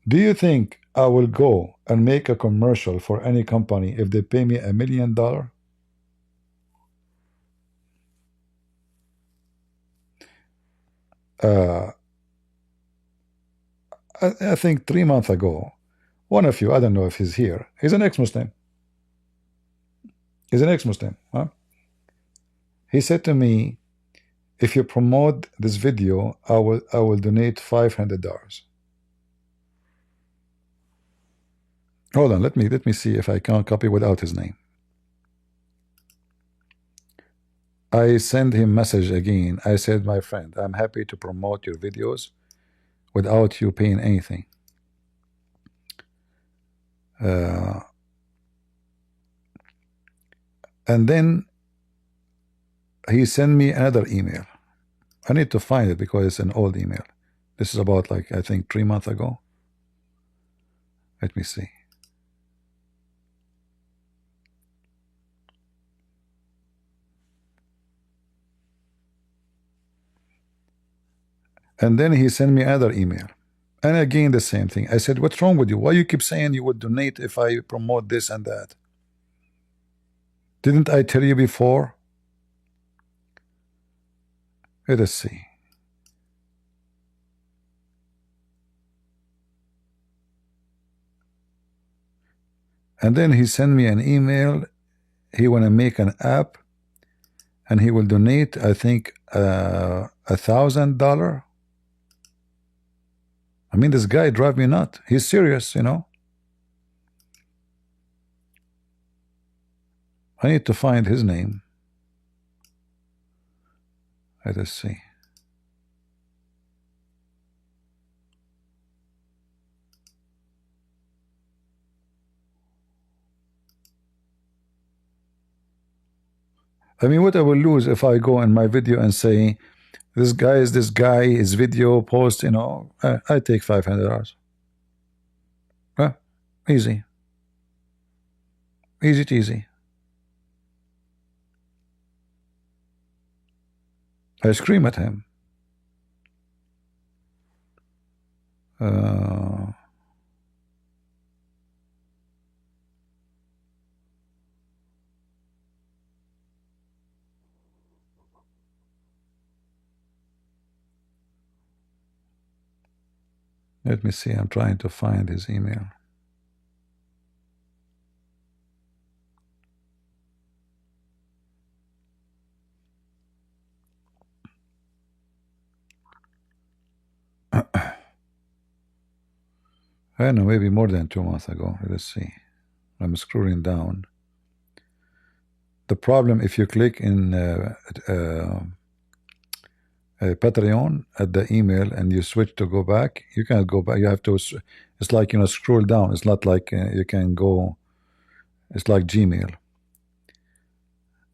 Do you think I will go and make a commercial for any company if they pay me $1 million? I think 3 months ago, one of you, I don't know if he's here, he's an ex-Muslim. He's an ex-Muslim. Huh? He said to me, if you promote this video, I will donate $500. Hold on, let me see if I can copy without his name. I send him message again. I said, my friend, I'm happy to promote your videos without you paying anything. And then he sent me another email. I need to find it because it's an old email. This is about I think 3 months ago. Let me see. And then he sent me another email. And again, the same thing. I said, what's wrong with you? Why you keep saying you would donate if I promote this and that? Didn't I tell you before? Let us see. And then he sent me an email. He want to make an app and he will donate, I think, $1,000. I mean, this guy drive me nuts. He's serious, you know. I need to find his name. Let us see. I mean, what I will lose if I go in my video and say, this guy is this guy, his video post, you know, I take $500. Easy. Easy cheesy. I scream at him. Let me see. I'm trying to find his email. I don't know, maybe more than 2 months ago. Let's see. I'm scrolling down. The problem, if you click in Patreon at the email and you switch to go back, you can't go back. You have to, it's like, you know, scroll down. It's not like you can go, it's like Gmail.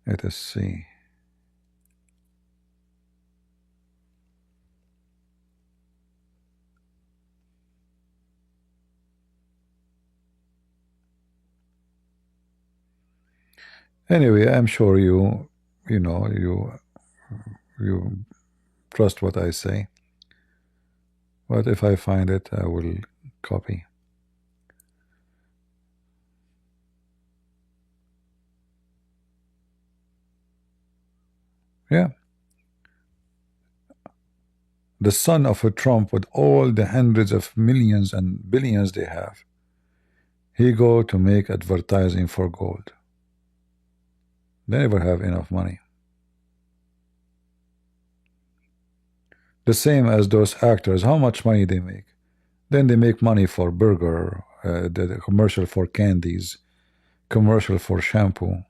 Let us see. Anyway, I'm sure you know, you trust what I say. But if I find it, I will copy. Yeah. The son of a Trump, with all the hundreds of millions and billions they have, he go to make advertising for gold. They never have enough money. The same as those actors, how much money they make? Then they make money for burger, the commercial for candies, commercial for shampoo.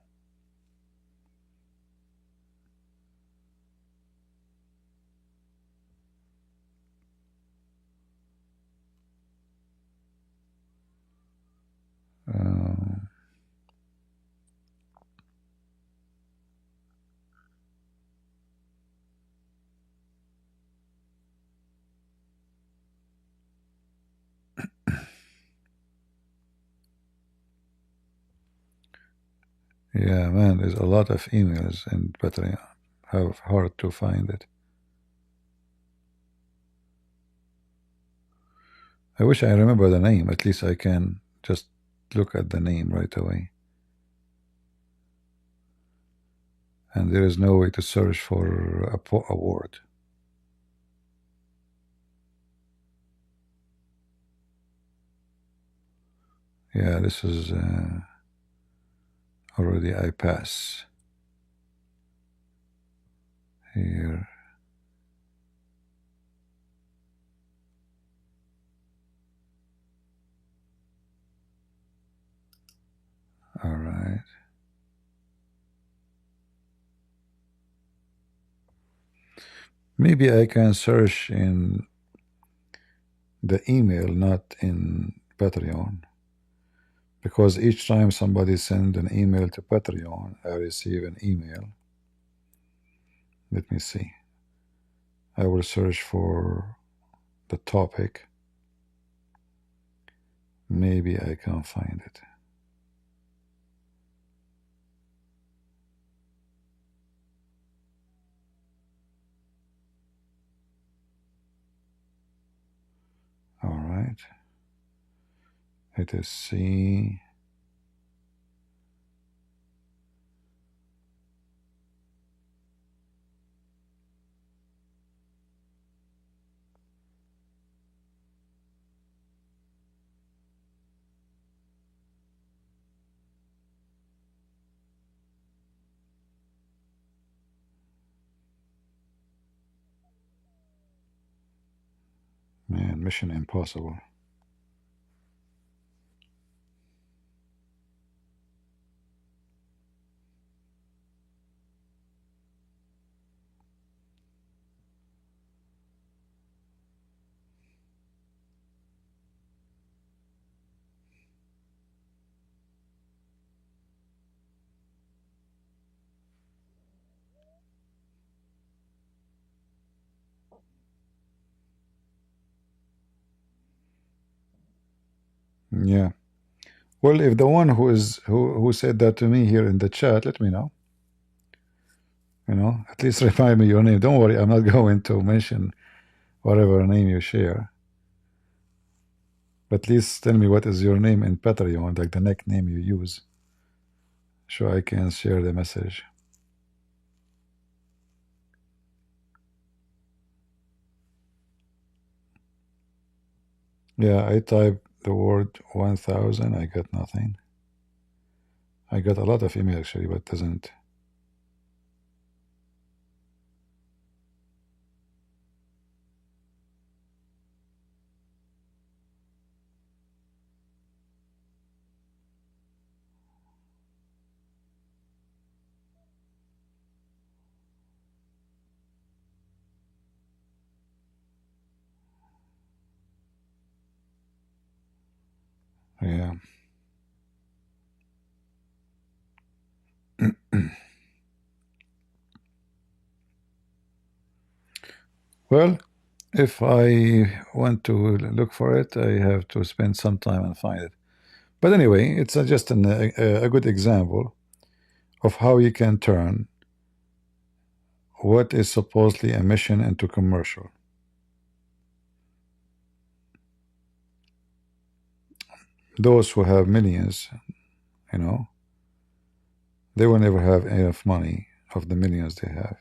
Yeah, man, there's a lot of emails in Patreon. Have hard to find it. I wish I remember the name. At least I can just look at the name right away. And there is no way to search for a word. Yeah, this is already I pass. Here. All right. Maybe I can search in the email, not in Patreon. Because each time somebody sends an email to Patreon, I receive an email. Let me see. I will search for the topic. Maybe I can find it. Let us see. Man, Mission Impossible. Yeah. Well, if the one who said that to me here in the chat, let me know. At least remind me your name. Don't worry, I'm not going to mention whatever name you share. But at least tell me what is your name in Patreon, like the nickname you use, so I can share the message. Yeah, I typed the word 1000. I got nothing. I got a lot of email actually, but doesn't. Yeah. Well, if I want to look for it, I have to spend some time and find it. But anyway, it's just a good example of how you can turn what is supposedly a mission into commercial. Those who have millions, they will never have enough money of the millions they have.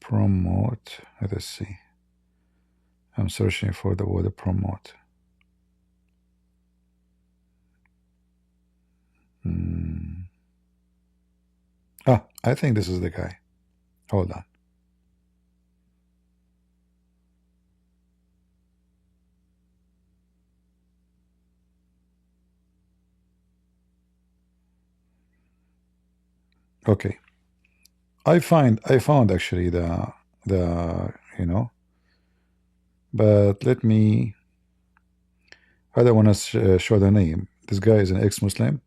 Promote. Let us see. I'm searching for the word promote. I think this is the guy. Hold on. Okay. I found actually the but let me. I don't want to show the name. This guy is an ex-Muslim.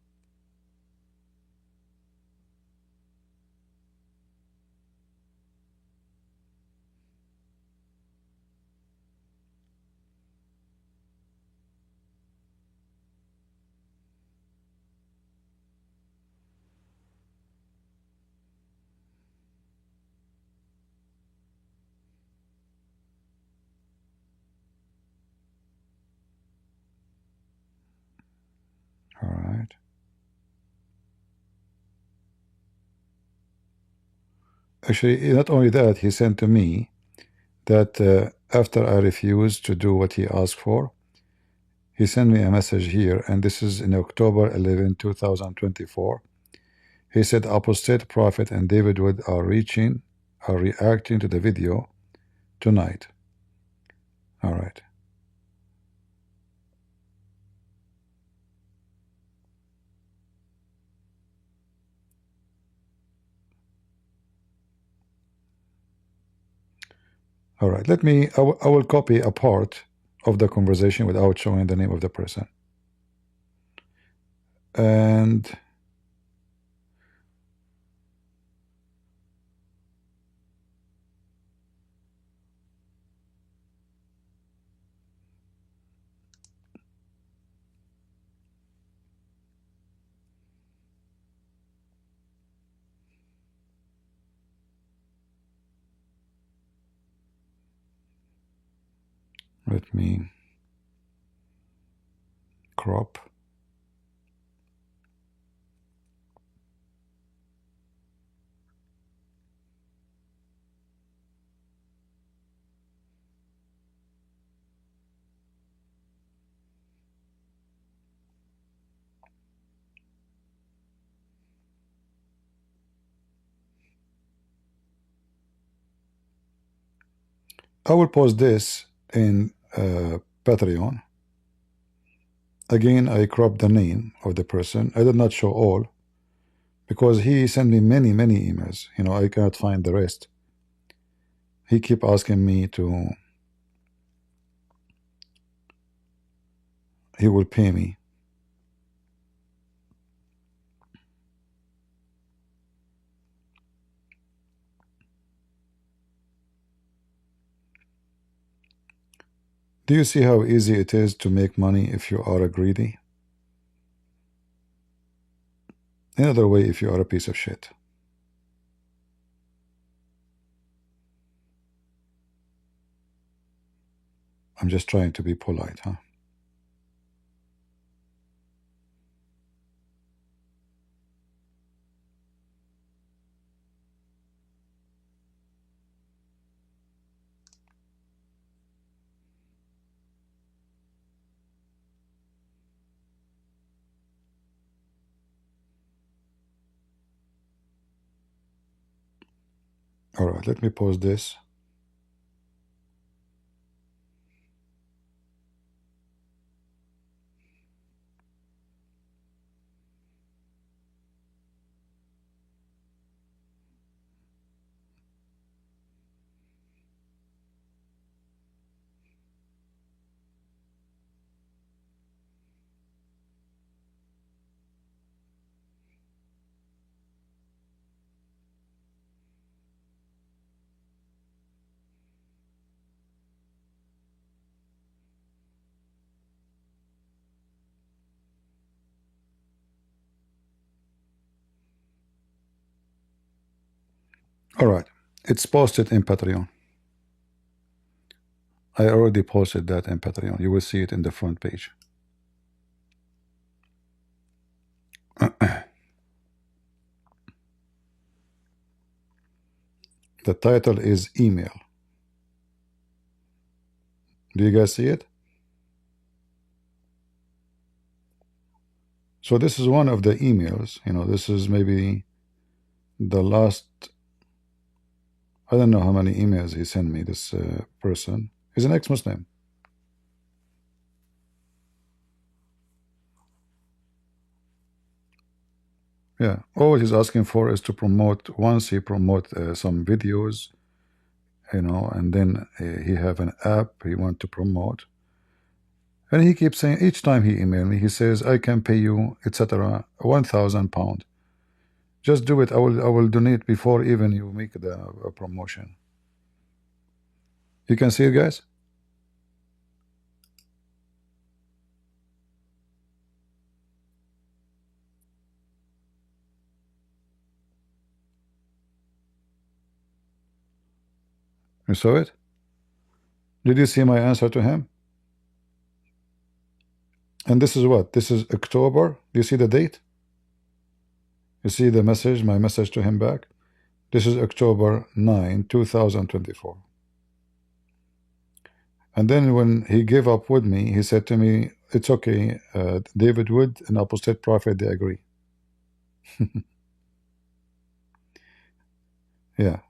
All right. Actually, not only that, he sent to me that after I refused to do what he asked for, he sent me a message here, and this is in October 11, 2024. He said, Apostate Prophet and David Wood are reacting to the video tonight. All right. All right. I will copy a part of the conversation without showing the name of the person. And Let me crop. I will post this in Patreon. Again, I cropped the name of the person. I did not show all because he sent me many emails. You know, I cannot find the rest. He keep asking me to, he will pay me. Do you see how easy it is to make money if you are a greedy? Another way, if you are a piece of shit. I'm just trying to be polite, huh? All right, let me pause this. All right, it's posted in Patreon. I already posted that in Patreon. You will see it in the front page. The title is email. Do you guys see it? So this is one of the emails. You know, this is maybe the last, I don't know how many emails he sent me, this person. He's an ex-Muslim. Yeah, all he's asking for is to promote, once he promote some videos, you know, and then he have an app he want to promote. And he keeps saying, each time he email me, he says, I can pay you, etc., £1,000. Just do it. I will donate before even you make the promotion. You can see it, guys? You saw it? Did you see my answer to him? And this is what? This is October. Do you see the date? You see the message, my message to him back? This is October 9, 2024. And then when he gave up with me, he said to me, it's okay, David Wood and Apostate Prophet, they agree. Yeah.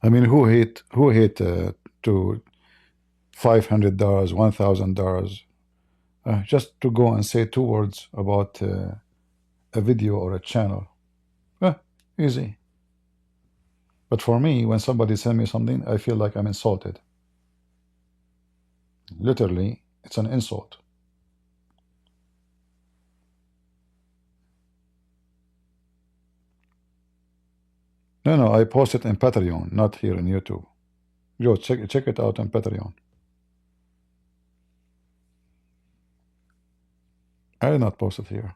I mean, who hate to $500, $1,000 just to go and say 2 words about a video or a channel? Easy. But for me, when somebody sends me something, I feel like I'm insulted. Literally, it's an insult. No, I post it in Patreon, not here in YouTube. Go check it out on Patreon. I did not post it here.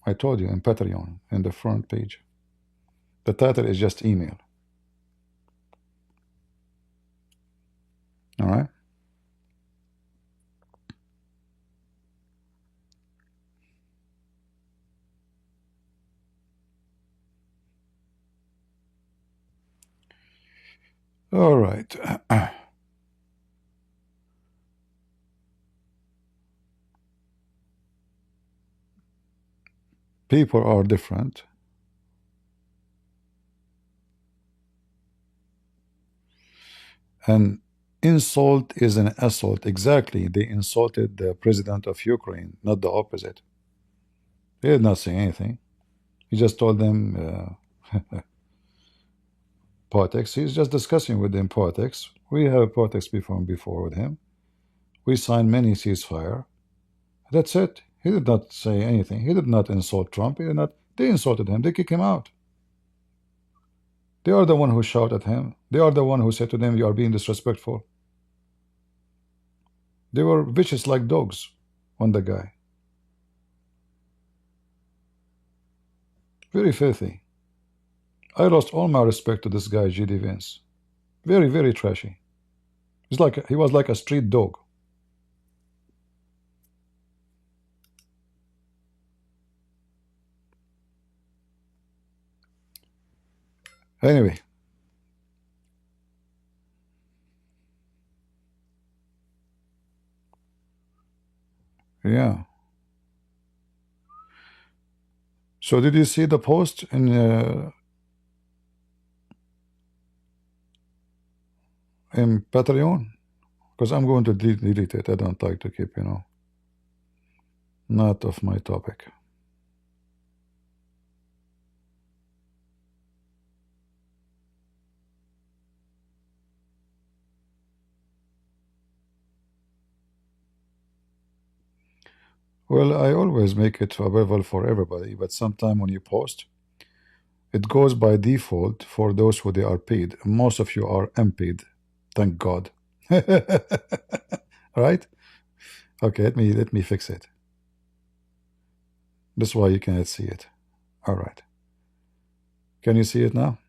I told you in Patreon in the front page. The title is just email. All right. All right. People are different. And insult is an assault. Exactly. They insulted the president of Ukraine, not the opposite. He did not say anything. He just told them politics. He's just discussing with them politics. We have politics before with him. We signed many ceasefire. That's it. He did not say anything. He did not insult Trump. He did not. They insulted him. They kicked him out. They are the one who shouted at him. They are the one who said to them, "You are being disrespectful." They were vicious like dogs on the guy. Very filthy. I lost all my respect to this guy, G.D. Vance. Very, very trashy. He was like a street dog. Anyway. Yeah. So did you see the post in Patreon? Because I'm going to delete it. I don't like to keep, not of my topic. Well, I always make it available for everybody, but sometime when you post, it goes by default for those who they are paid. Most of you are unpaid, thank God. Right? Okay, let me fix it. That's why you cannot see it. All right. Can you see it now?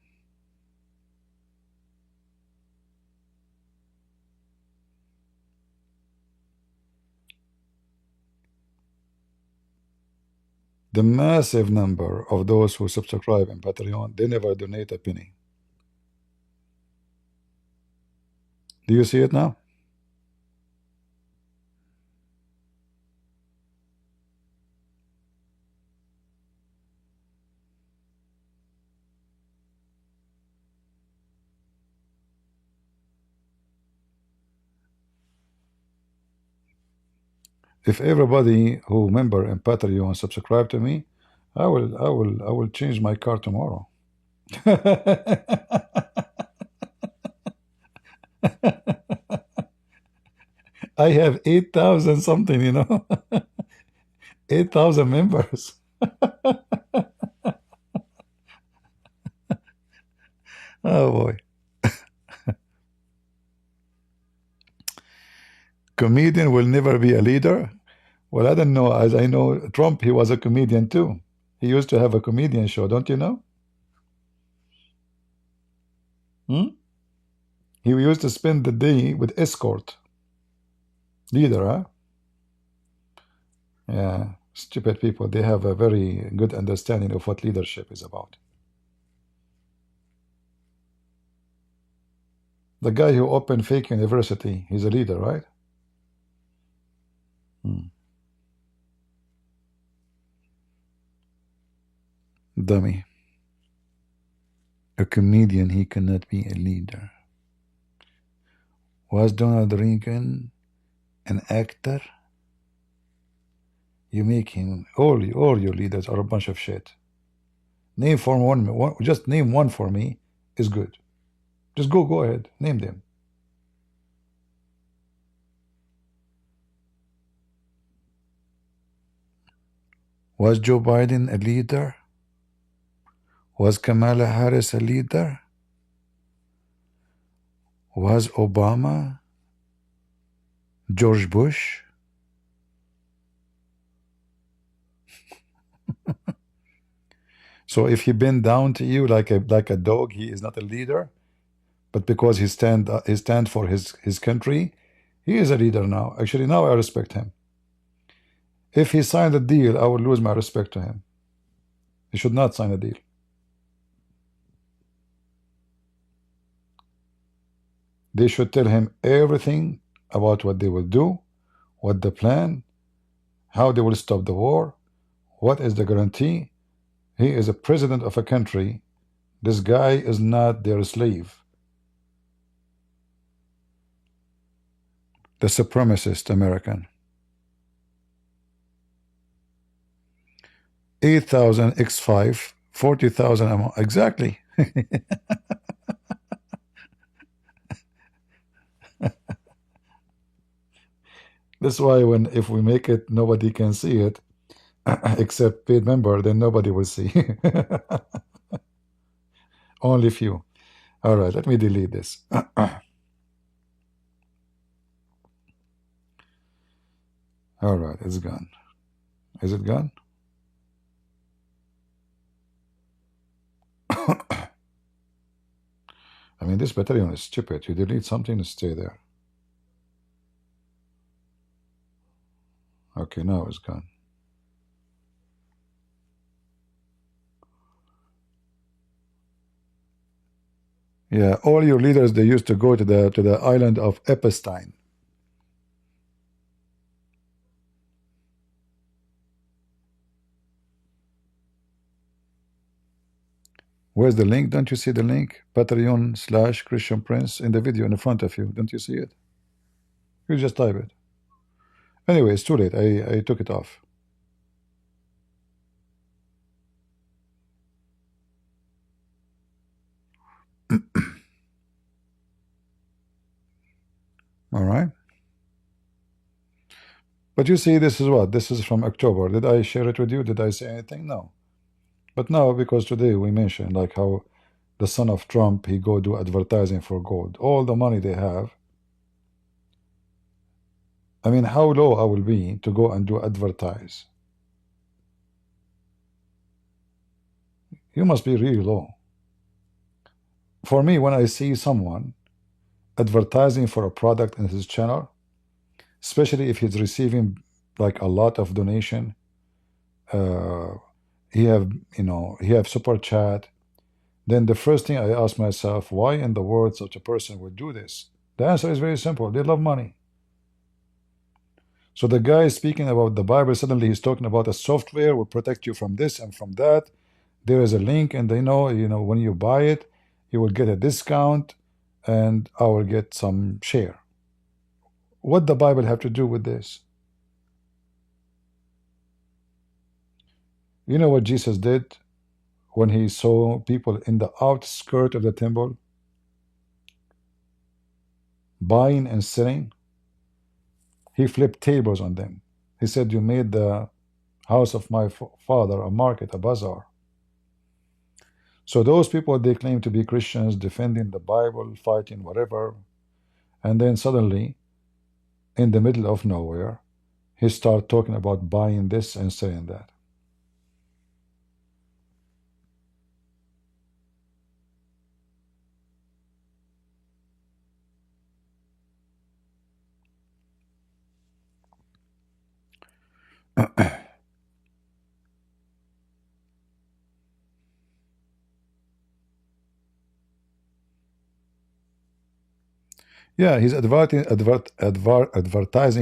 The massive number of those who subscribe in Patreon, they never donate a penny. Do you see it now? If everybody who member in Patreon subscribe to me, I will change my car tomorrow. I have 8,000 something, 8,000 members. Oh boy. Comedian will never be a leader. Well, I don't know. As I know, Trump, he was a comedian too. He used to have a comedian show, don't you know? He used to spend the day with escort. Leader, huh? Yeah, stupid people. They have a very good understanding of what leadership is about. The guy who opened fake university, he's a leader, right? Dummy. A comedian, he cannot be a leader. Was Donald Reagan an actor? You make him, all your leaders are a bunch of shit. Name for one, just name one for me is good. Just go ahead, name them. Was Joe Biden a leader? Was Kamala Harris a leader? Was Obama? George Bush? So if he bend down to you like a dog, he is not a leader. But because he stand for his country, he is a leader now. Actually, now I respect him. If he signed a deal, I would lose my respect to him. He should not sign a deal. They should tell him everything about what they will do, what the plan, how they will stop the war, what is the guarantee. He is a president of a country. This guy is not their slave. The supremacist American. 8,000 x5, 40,000 ammo. Exactly. That's why if we make it, nobody can see it except paid member, then nobody will see. Only few. All right, let me delete this. All right, it's gone. Is it gone? I mean, this battalion is stupid. You delete something to stay there. Okay, now it's gone. Yeah, all your leaders, they used to go to the island of Epstein. Where's the link? Don't you see the link? Patreon/Christian Prince in the video in front of you. Don't you see it? You just type it. Anyway, it's too late. I took it off. All right. But you see, this is what? This is from October. Did I share it with you? Did I say anything? No. But now, because today we mentioned like how the son of Trump, he go do advertising for gold. All the money they have. I mean, how low I will be to go and do advertise? You must be really low. For me, when I see someone advertising for a product in his channel, especially if he's receiving like a lot of donation, he have super chat, then the first thing I ask myself, why in the world such a person would do this? The answer is very simple. They love money. So the guy is speaking about the Bible, suddenly he's talking about a software will protect you from this and from that. There is a link, and they know, when you buy it, you will get a discount, and I will get some share. What the Bible have to do with this? You know what Jesus did when he saw people in the outskirt of the temple buying and selling? He flipped tables on them. He said, you made the house of my father a market, a bazaar. So those people, they claim to be Christians, defending the Bible, fighting whatever, and then suddenly, in the middle of nowhere, he started talking about buying this and selling that. Yeah, he's advertising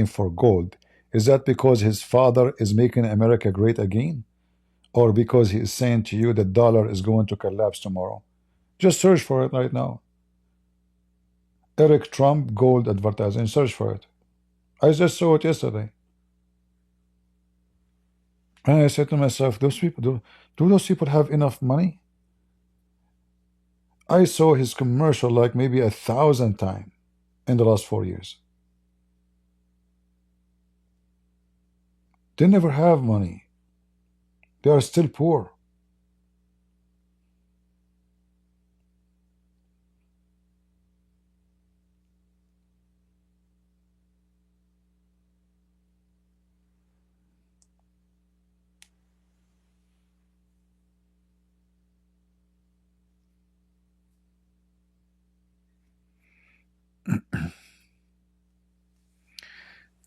for gold. Is that because his father is making America great again? Or because he is saying to you the dollar is going to collapse tomorrow? Just search for it right now. Eric Trump gold advertising. Search for it. I just saw it yesterday. And I said to myself, those people, do those people have enough money? I saw his commercial like maybe 1,000 times in the last 4 years. They never have money. They are still poor.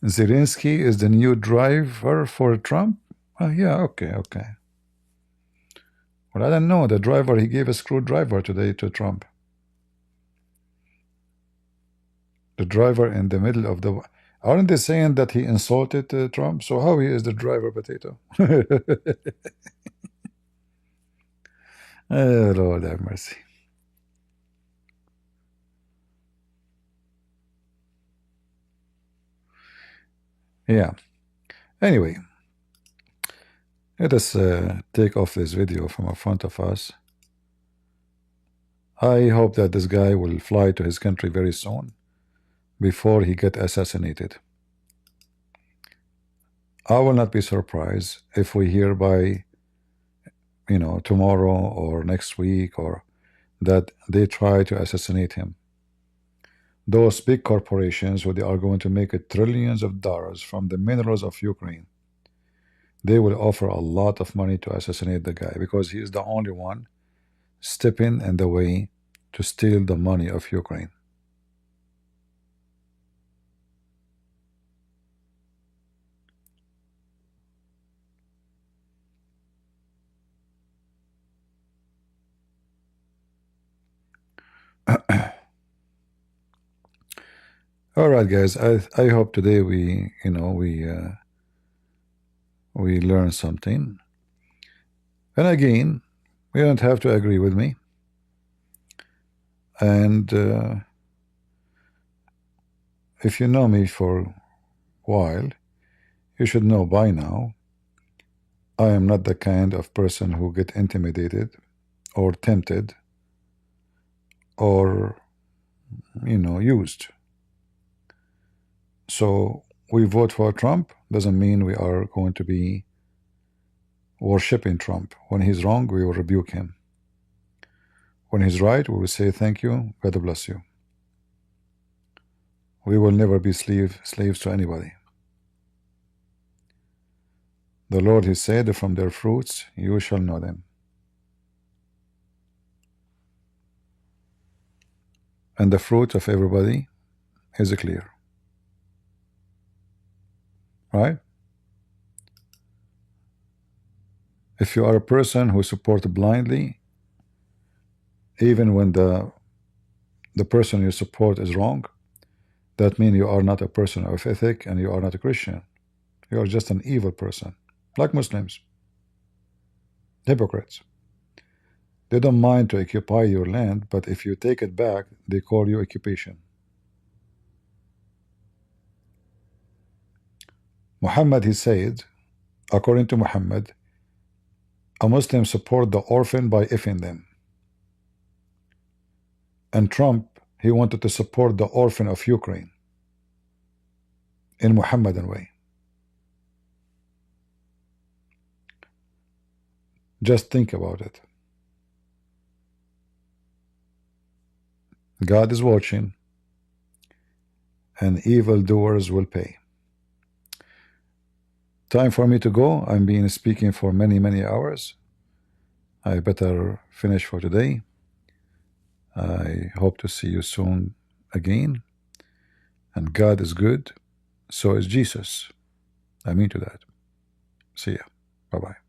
Zelensky is the new driver for Trump? Yeah, okay. Well, I don't know. The driver, he gave a screwdriver today to Trump. The driver in the middle of the... Aren't they saying that he insulted Trump? So how he is the driver, potato? Oh, Lord have mercy. Yeah. Anyway, let us take off this video from in front of us. I hope that this guy will fly to his country very soon before he get assassinated. I will not be surprised if we hear by, tomorrow or next week, or that they try to assassinate him. Those big corporations, who they are going to make trillions of dollars from the minerals of Ukraine, they will offer a lot of money to assassinate the guy, because he is the only one stepping in the way to steal the money of Ukraine. All right, guys. I hope today we learn something. And again, you don't have to agree with me. And if you know me for a while, you should know by now I am not the kind of person who get intimidated or tempted or used. So we vote for Trump doesn't mean we are going to be worshipping Trump. When he's wrong, we will rebuke him. When he's right, we will say thank you, God bless you. We will never be slaves to anybody. The Lord, he said, from their fruits you shall know them. And the fruit of everybody is clear. Right? If you are a person who supports blindly, even when the person you support is wrong, that means you are not a person of ethic and you are not a Christian. You are just an evil person, like Muslims, hypocrites. They don't mind to occupy your land, but if you take it back, they call you occupation. Muhammad, he said, according to Muhammad, a Muslim support the orphan by effing them. And Trump, he wanted to support the orphan of Ukraine in Muhammadan way. Just think about it. God is watching, and evildoers will pay. Time for me to go. I'm been speaking for many hours. I better finish for today. I hope to see you soon again. And God is good, so is Jesus. I mean to that. See ya. Bye-bye.